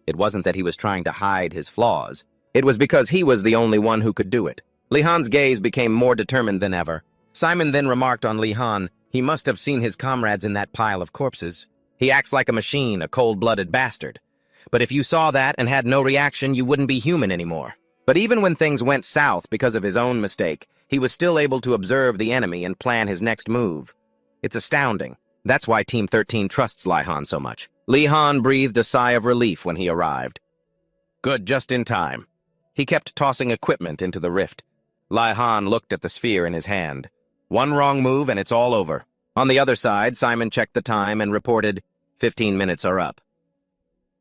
It wasn't that he was trying to hide his flaws. It was because he was the only one who could do it. Li Han's gaze became more determined than ever. Simon then remarked on Li Han, he must have seen his comrades in that pile of corpses. He acts like a machine, a cold-blooded bastard. But if you saw that and had no reaction, you wouldn't be human anymore. But even when things went south because of his own mistake, he was still able to observe the enemy and plan his next move. It's astounding. That's why Team 13 trusts Li Han so much. Li Han breathed a sigh of relief when he arrived. Good, just in time. He kept tossing equipment into the rift. Li Han looked at the sphere in his hand. One wrong move and it's all over. On the other side, Simon checked the time and reported, 15 minutes are up.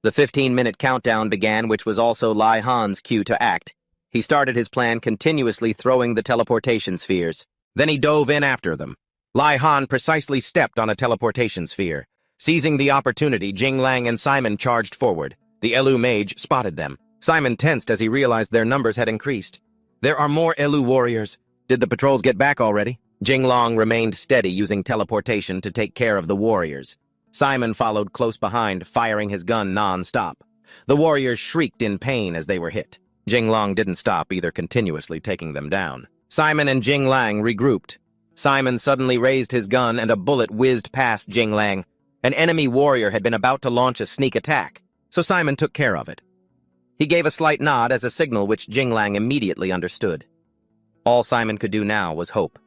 The 15-minute countdown began, which was also Li Han's cue to act. He started his plan continuously throwing the teleportation spheres. Then he dove in after them. Li Han precisely stepped on a teleportation sphere. Seizing the opportunity, Jing Lang and Simon charged forward. The Elu mage spotted them. Simon tensed as he realized their numbers had increased. There are more Elu warriors. Did the patrols get back already? Jing Lang remained steady, using teleportation to take care of the warriors. Simon followed close behind, firing his gun non-stop. The warriors shrieked in pain as they were hit. Jing Lang didn't stop either, continuously taking them down. Simon and Jing Lang regrouped. Simon suddenly raised his gun and a bullet whizzed past Jing Lang. An enemy warrior had been about to launch a sneak attack, so Simon took care of it. He gave a slight nod as a signal which Jing Lang immediately understood. All Simon could do now was hope.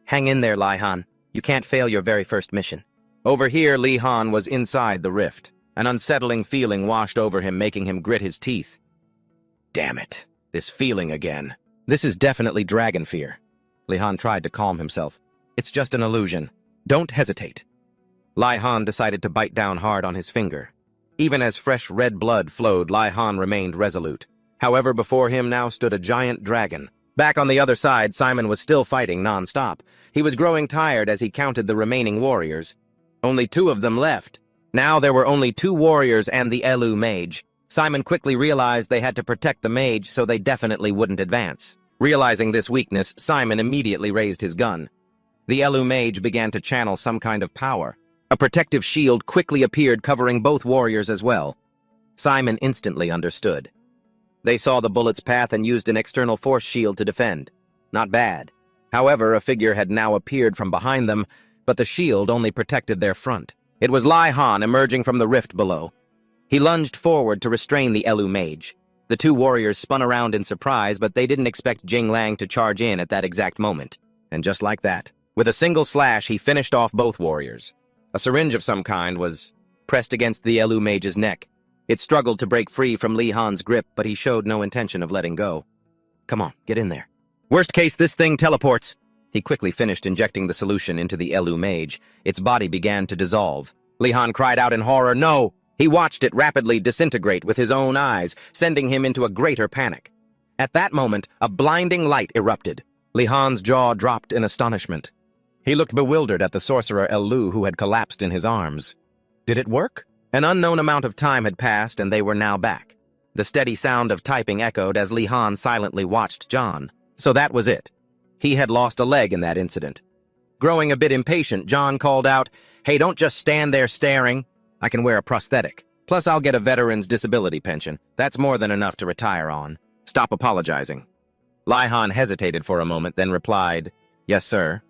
Hang in there, Li Han. You can't fail your very first mission. Over here, Li Han was inside the rift. An unsettling feeling washed over him, making him grit his teeth. Damn it. This feeling again. This is definitely dragon fear. Li Han tried to calm himself. It's just an illusion. Don't hesitate. Li Han decided to bite down hard on his finger. Even as fresh red blood flowed, Li Han remained resolute. However, before him now stood a giant dragon. Back on the other side, Simon was still fighting non-stop. He was growing tired as he counted the remaining warriors. Only 2 of them left. Now there were only 2 warriors and the Elu mage. Simon quickly realized they had to protect the mage, so they definitely wouldn't advance. Realizing this weakness, Simon immediately raised his gun. The Elu mage began to channel some kind of power. A protective shield quickly appeared, covering both warriors as well. Simon instantly understood. They saw the bullet's path and used an external force shield to defend. Not bad. However, a figure had now appeared from behind them, but the shield only protected their front. It was Li Han emerging from the rift below. He lunged forward to restrain the Elu mage. The 2 warriors spun around in surprise, but they didn't expect Jing Lang to charge in at that exact moment. And just like that, with a single slash, he finished off both warriors. A syringe of some kind was pressed against the Elu mage's neck. It struggled to break free from Li Han's grip, but he showed no intention of letting go. Come on, get in there. Worst case, this thing teleports. He quickly finished injecting the solution into the Elu mage. Its body began to dissolve. Li Han cried out in horror, no! He watched it rapidly disintegrate with his own eyes, sending him into a greater panic. At that moment, a blinding light erupted. Li Han's jaw dropped in astonishment. He looked bewildered at the sorcerer Elu, who had collapsed in his arms. Did it work? An unknown amount of time had passed, and they were now back. The steady sound of typing echoed as Li Han silently watched John. So that was it. He had lost a leg in that incident. Growing a bit impatient, John called out, "Hey, don't just stand there staring. I can wear a prosthetic. Plus, I'll get a veteran's disability pension. That's more than enough to retire on. Stop apologizing." Li Han hesitated for a moment, then replied, "Yes, sir."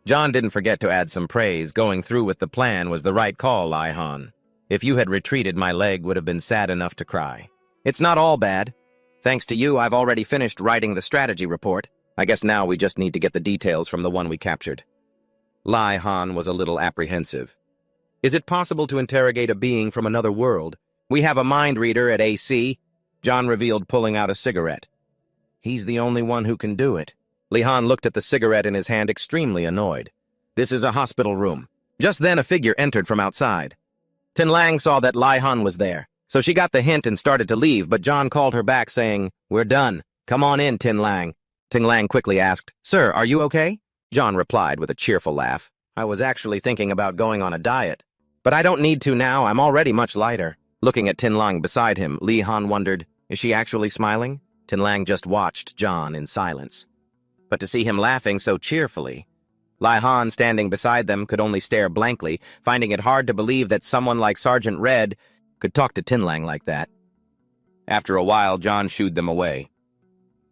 John didn't forget to add some praise. Going through with the plan was the right call, Li Han. If you had retreated, my leg would have been sad enough to cry. It's not all bad. Thanks to you, I've already finished writing the strategy report. I guess now we just need to get the details from the one we captured. Li Han was a little apprehensive. Is it possible to interrogate a being from another world? We have a mind reader at AC, John revealed, pulling out a cigarette. He's the only one who can do it. Li Han looked at the cigarette in his hand, extremely annoyed. This is a hospital room. Just then a figure entered from outside. Tin Lang saw that Li Han was there, so she got the hint and started to leave, but John called her back saying, "We're done. Come on in, Tin Lang." Tin Lang quickly asked, "Sir, are you okay?" John replied with a cheerful laugh. I was actually thinking about going on a diet. But I don't need to now, I'm already much lighter. Looking at Tin Lang beside him, Li Han wondered, is she actually smiling? Tin Lang just watched John in silence. But to see him laughing so cheerfully, Li Han, standing beside them, could only stare blankly, finding it hard to believe that someone like Sergeant Red could talk to Tin Lang like that. After a while, John shooed them away.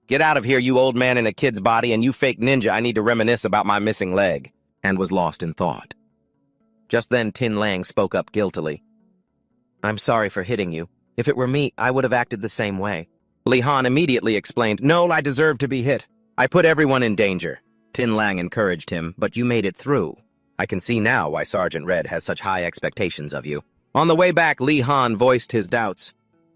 Get out of here, you old man in a kid's body, and you fake ninja, I need to reminisce about my missing leg, and was lost in thought. Just then, Tin Lang spoke up guiltily. I'm sorry for hitting you. If it were me, I would have acted the same way. Li Han immediately explained, No, I deserve to be hit. I put everyone in danger. Tin Lang encouraged him, but you made it through. I can see now why Sergeant Red has such high expectations of you. On the way back, Li Han voiced his doubts.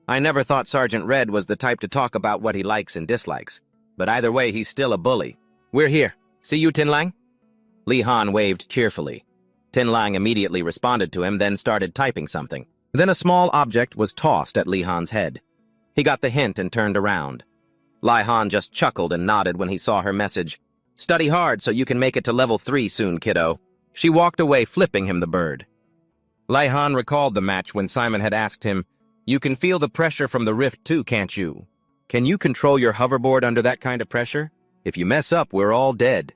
I never thought Sergeant Red was the type to talk about what he likes and dislikes. But either way, he's still a bully. We're here. See you, Tin Lang? Li Han waved cheerfully. Tin Lang immediately responded to him, then started typing something. Then a small object was tossed at Li Han's head. He got the hint and turned around. Li Han just chuckled and nodded when he saw her message. Study hard so you can make it to level 3 soon, kiddo. She walked away, flipping him the bird. Li Han recalled the match when Simon had asked him, You can feel the pressure from the rift too, can't you? Can you control your hoverboard under that kind of pressure? If you mess up, we're all dead.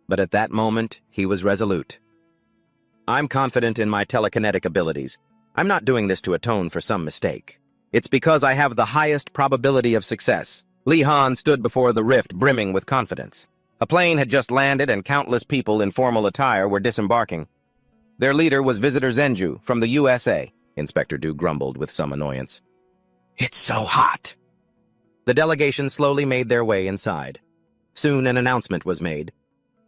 But at that moment, he was resolute. I'm confident in my telekinetic abilities. I'm not doing this to atone for some mistake. It's because I have the highest probability of success. Li Han stood before the rift brimming with confidence. A plane had just landed and countless people in formal attire were disembarking. Their leader was Visitor Zenju from the USA, Inspector Du grumbled with some annoyance. It's so hot. The delegation slowly made their way inside. Soon an announcement was made.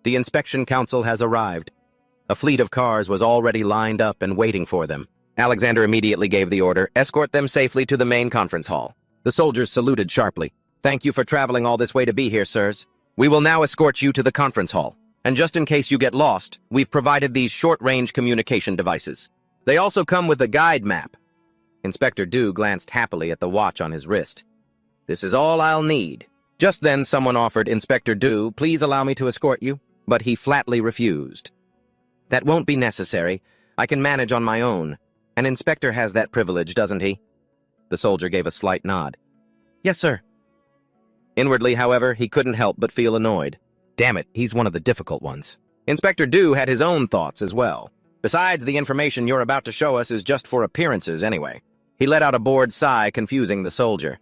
The inspection council has arrived. A fleet of cars was already lined up and waiting for them. Alexander immediately gave the order, escort them safely to the main conference hall. The soldiers saluted sharply. Thank you for traveling all this way to be here, sirs. We will now escort you to the conference hall. And just in case you get lost, we've provided these short-range communication devices. They also come with a guide map. Inspector Du glanced happily at the watch on his wrist. This is all I'll need. Just then someone offered Inspector Du, please allow me to escort you, but he flatly refused. That won't be necessary. I can manage on my own. An inspector has that privilege, doesn't he? The soldier gave a slight nod. Yes, sir. Inwardly, however, he couldn't help but feel annoyed. Damn it, he's one of the difficult ones. Inspector Du had his own thoughts as well. Besides, the information you're about to show us is just for appearances anyway. He let out a bored sigh, confusing the soldier.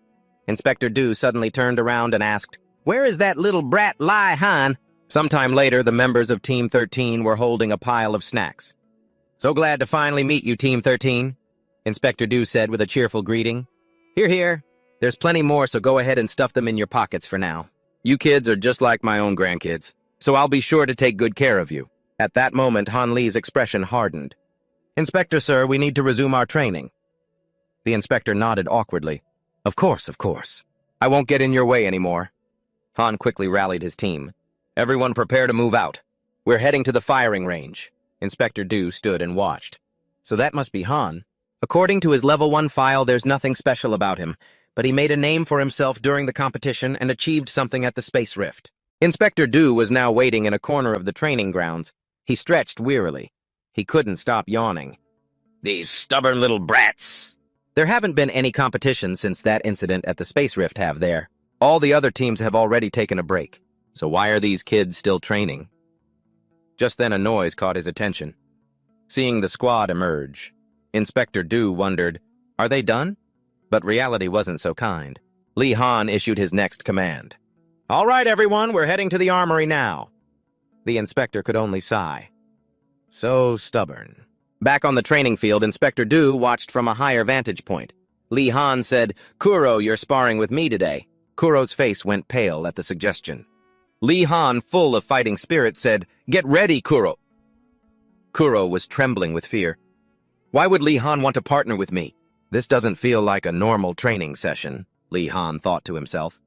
Inspector Du suddenly turned around and asked, Where is that little brat Li Han? Sometime later, the members of Team 13 were holding a pile of snacks. So glad to finally meet you, Team 13, Inspector Du said with a cheerful greeting. Here, here. There's plenty more, so go ahead and stuff them in your pockets for now. You kids are just like my own grandkids, so I'll be sure to take good care of you. At that moment, Han Li's expression hardened. Inspector, sir, we need to resume our training. The inspector nodded awkwardly. Of course, of course. I won't get in your way anymore. Han quickly rallied his team. Everyone prepare to move out. We're heading to the firing range. Inspector Du stood and watched. So that must be Han. According to his level 1 file, there's nothing special about him, but he made a name for himself during the competition and achieved something at the Space Rift. Inspector Du was now waiting in a corner of the training grounds. He stretched wearily. He couldn't stop yawning. These stubborn little brats! There haven't been any competition since that incident at the Space Rift, have there? All the other teams have already taken a break. So why are these kids still training? Just then a noise caught his attention. Seeing the squad emerge, Inspector Du wondered, are they done? But reality wasn't so kind. Li Han issued his next command. All right, everyone, we're heading to the armory now. The inspector could only sigh. So stubborn. Back on the training field, Inspector Du watched from a higher vantage point. Li Han said, Kuro, you're sparring with me today. Kuro's face went pale at the suggestion. Li Han, full of fighting spirit, said, Get ready, Kuro. Kuro was trembling with fear. Why would Li Han want to partner with me? This doesn't feel like a normal training session, Li Han thought to himself.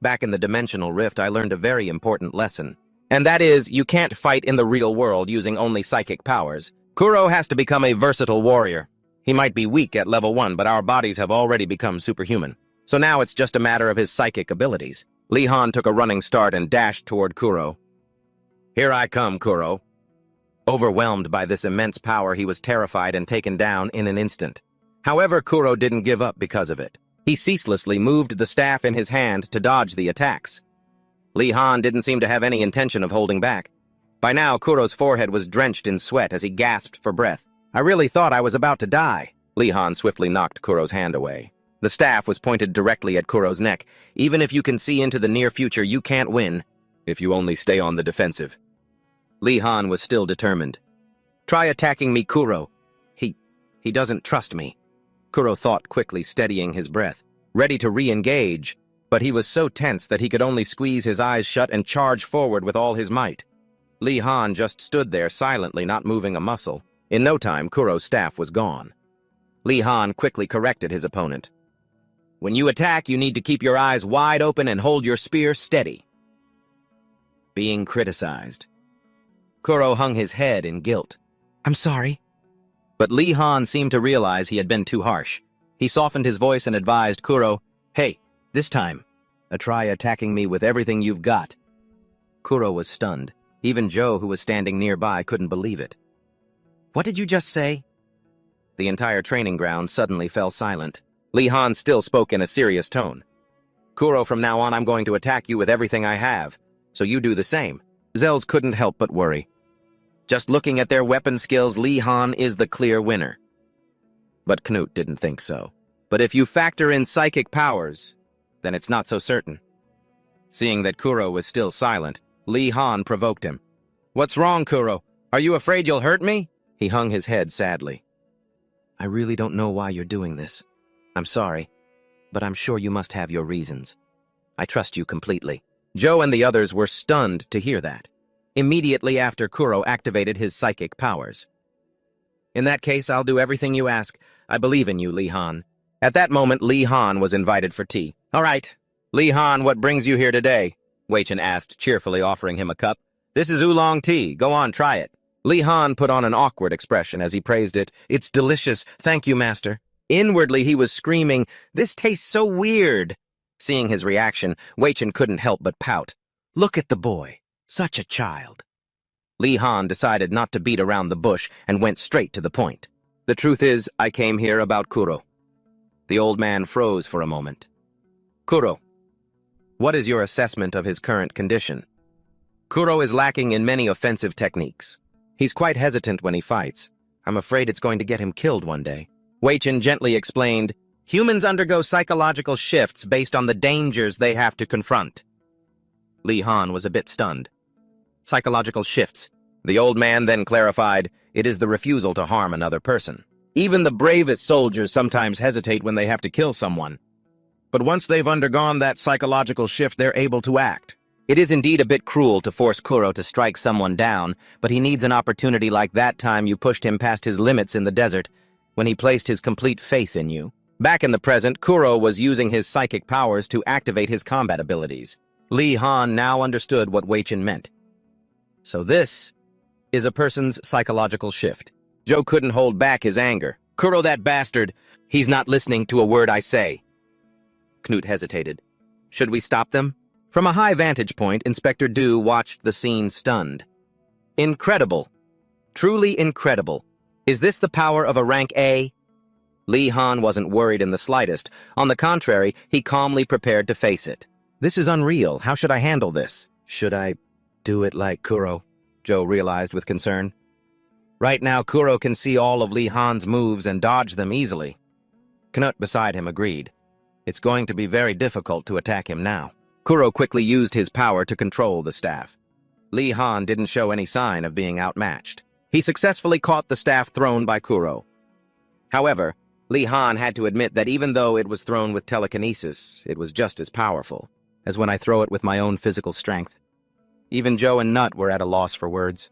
Back in the dimensional rift, I learned a very important lesson. And that is, you can't fight in the real world using only psychic powers. Kuro has to become a versatile warrior. He might be weak at level 1, but our bodies have already become superhuman. So now it's just a matter of his psychic abilities. Li Han took a running start and dashed toward Kuro. Here I come, Kuro. Overwhelmed by this immense power, he was terrified and taken down in an instant. However, Kuro didn't give up because of it. He ceaselessly moved the staff in his hand to dodge the attacks. Lee Han didn't seem to have any intention of holding back. By now, Kuro's forehead was drenched in sweat as he gasped for breath. I really thought I was about to die. Lee Han swiftly knocked Kuro's hand away. The staff was pointed directly at Kuro's neck. Even if you can see into the near future, you can't win if you only stay on the defensive. Lee Han was still determined. Try attacking me, Kuro. He doesn't trust me. Kuro thought quickly, steadying his breath, ready to re-engage, but he was so tense that he could only squeeze his eyes shut and charge forward with all his might. Lee Han just stood there silently, not moving a muscle. In no time, Kuro's staff was gone. Lee Han quickly corrected his opponent. When you attack, you need to keep your eyes wide open and hold your spear steady. Being criticized. Kuro hung his head in guilt. I'm sorry. But Lee Han seemed to realize he had been too harsh. He softened his voice and advised Kuro, Hey, this time, try attacking me with everything you've got. Kuro was stunned. Even Joe, who was standing nearby, couldn't believe it. What did you just say? The entire training ground suddenly fell silent. Lee Han still spoke in a serious tone. Kuro, from now on, I'm going to attack you with everything I have, so you do the same. Zels couldn't help but worry. Just looking at their weapon skills, Lee Han is the clear winner. But Knut didn't think so. But if you factor in psychic powers, then it's not so certain. Seeing that Kuro was still silent, Lee Han provoked him. What's wrong, Kuro? Are you afraid you'll hurt me? He hung his head sadly. I really don't know why you're doing this. I'm sorry, but I'm sure you must have your reasons. I trust you completely. Joe and the others were stunned to hear that. Immediately after Kuro activated his psychic powers. In that case, I'll do everything you ask. I believe in you, Lee Han. At that moment, Lee Han was invited for tea. All right, Lee Han, what brings you here today? Wei Chen asked, cheerfully offering him a cup. This is oolong tea. Go on, try it. Lee Han put on an awkward expression as he praised it. It's delicious. Thank you, master. Inwardly, he was screaming, This tastes so weird. Seeing his reaction, Wei Chen couldn't help but pout. Look at the boy. Such a child. Lee Han decided not to beat around the bush and went straight to the point. The truth is, I came here about Kuro. The old man froze for a moment. Kuro, what is your assessment of his current condition? Kuro is lacking in many offensive techniques. He's quite hesitant when he fights. I'm afraid it's going to get him killed one day. Wei Chen gently explained, Humans undergo psychological shifts based on the dangers they have to confront. Lee Han was a bit stunned. Psychological shifts. The old man then clarified, it is the refusal to harm another person. Even the bravest soldiers sometimes hesitate when they have to kill someone. But once they've undergone that psychological shift, they're able to act. It is indeed a bit cruel to force Kuro to strike someone down, but he needs an opportunity like that time you pushed him past his limits in the desert, when he placed his complete faith in you. Back in the present, Kuro was using his psychic powers to activate his combat abilities. Lee Han now understood what Wei Chen meant. So this is a person's psychological shift. Joe couldn't hold back his anger. Kuro, that bastard! He's not listening to a word I say. Knut hesitated. Should we stop them? From a high vantage point, Inspector Du watched the scene stunned. Incredible. Truly incredible. Is this the power of a rank A? Lee Han wasn't worried in the slightest. On the contrary, he calmly prepared to face it. This is unreal. How should I handle this? Should I do it like Kuro? Joe realized with concern. Right now, Kuro can see all of Lee Han's moves and dodge them easily. Knut beside him agreed. It's going to be very difficult to attack him now. Kuro quickly used his power to control the staff. Lee Han didn't show any sign of being outmatched. He successfully caught the staff thrown by Kuro. However, Lee Han had to admit that even though it was thrown with telekinesis, it was just as powerful as when I throw it with my own physical strength. Even Joe and Nut were at a loss for words.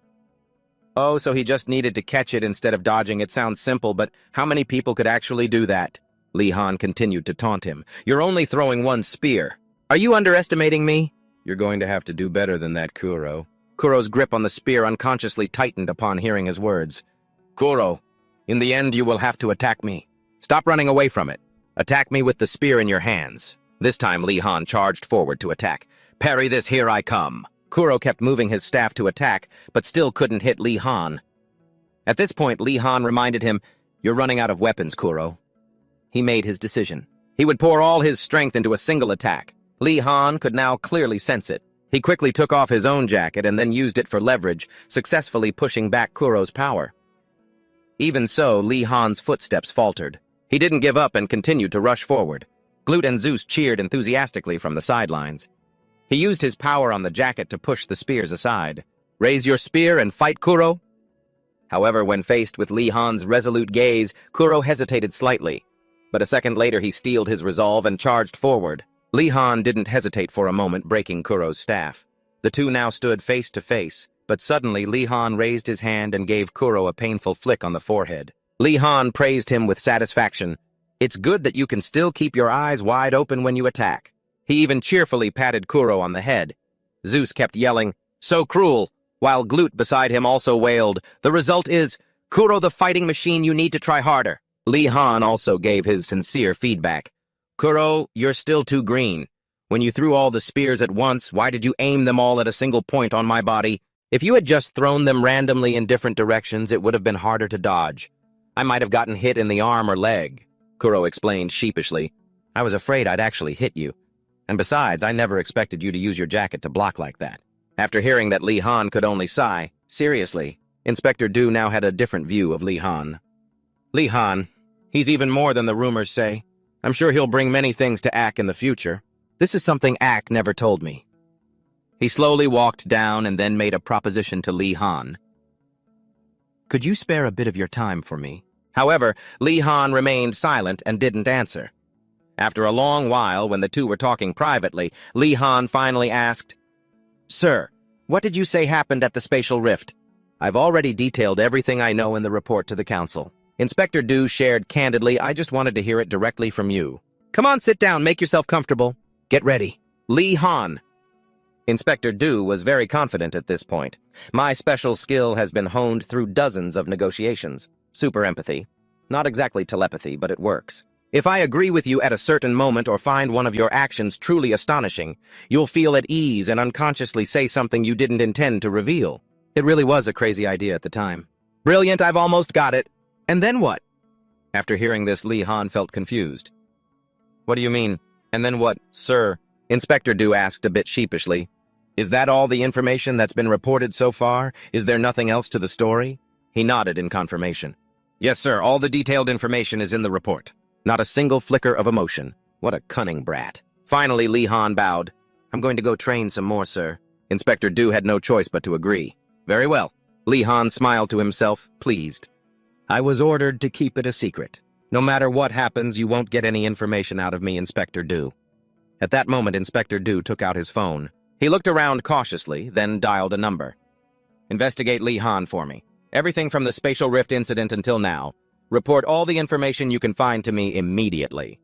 Oh, so he just needed to catch it instead of dodging. It sounds simple, but how many people could actually do that? Lee Han continued to taunt him. You're only throwing one spear. Are you underestimating me? You're going to have to do better than that, Kuro. Kuro's grip on the spear unconsciously tightened upon hearing his words. Kuro, in the end you will have to attack me. Stop running away from it. Attack me with the spear in your hands. This time Lee Han charged forward to attack. Parry this, here I come. Kuro kept moving his staff to attack, but still couldn't hit Li Han. At this point, Li Han reminded him, "You're running out of weapons, Kuro." He made his decision. He would pour all his strength into a single attack. Li Han could now clearly sense it. He quickly took off his own jacket and then used it for leverage, successfully pushing back Kuro's power. Even so, Li Han's footsteps faltered. He didn't give up and continued to rush forward. Glute and Zeus cheered enthusiastically from the sidelines. He used his power on the jacket to push the spears aside. "Raise your spear and fight, Kuro." However, when faced with Li Han's resolute gaze, Kuro hesitated slightly. But a second later he steeled his resolve and charged forward. Li Han didn't hesitate for a moment, breaking Kuro's staff. The two now stood face to face, but suddenly Li Han raised his hand and gave Kuro a painful flick on the forehead. Li Han praised him with satisfaction. "It's good that you can still keep your eyes wide open when you attack." He even cheerfully patted Kuro on the head. Zeus kept yelling, "So cruel," while Glute beside him also wailed, "The result is, Kuro the fighting machine, you need to try harder." Li Han also gave his sincere feedback. "Kuro, you're still too green. When you threw all the spears at once, why did you aim them all at a single point on my body? If you had just thrown them randomly in different directions, it would have been harder to dodge. I might have gotten hit in the arm or leg," Kuro explained sheepishly. "I was afraid I'd actually hit you. And besides, I never expected you to use your jacket to block like that." After hearing that Li Han could only sigh, seriously, Inspector Du now had a different view of Li Han. "Li Han, he's even more than the rumors say. I'm sure he'll bring many things to Ack in the future. This is something Ack never told me." He slowly walked down and then made a proposition to Li Han. "Could you spare a bit of your time for me?" However, Li Han remained silent and didn't answer. After a long while, when the two were talking privately, Li Han finally asked, "Sir, what did you say happened at the spatial rift?" "I've already detailed everything I know in the report to the council." Inspector Du shared candidly, "I just wanted to hear it directly from you." "Come on, sit down, make yourself comfortable. Get ready. Li Han." Inspector Du was very confident at this point. "My special skill has been honed through dozens of negotiations. Super empathy. Not exactly telepathy, but it works. If I agree with you at a certain moment or find one of your actions truly astonishing, you'll feel at ease and unconsciously say something you didn't intend to reveal." It really was a crazy idea at the time. "Brilliant, I've almost got it. And then what?" After hearing this, Li Han felt confused. "What do you mean, and then what, sir?" Inspector Du asked a bit sheepishly. "Is that all the information that's been reported so far? Is there nothing else to the story?" He nodded in confirmation. "Yes, sir, all the detailed information is in the report. Not a single flicker of emotion. What a cunning brat." Finally, Li Han bowed. "I'm going to go train some more, sir." Inspector Du had no choice but to agree. "Very well." Li Han smiled to himself, pleased. "I was ordered to keep it a secret. No matter what happens, you won't get any information out of me, Inspector Du." At that moment, Inspector Du took out his phone. He looked around cautiously, then dialed a number. "Investigate Li Han for me. Everything from the spatial rift incident until now. Report all the information you can find to me immediately."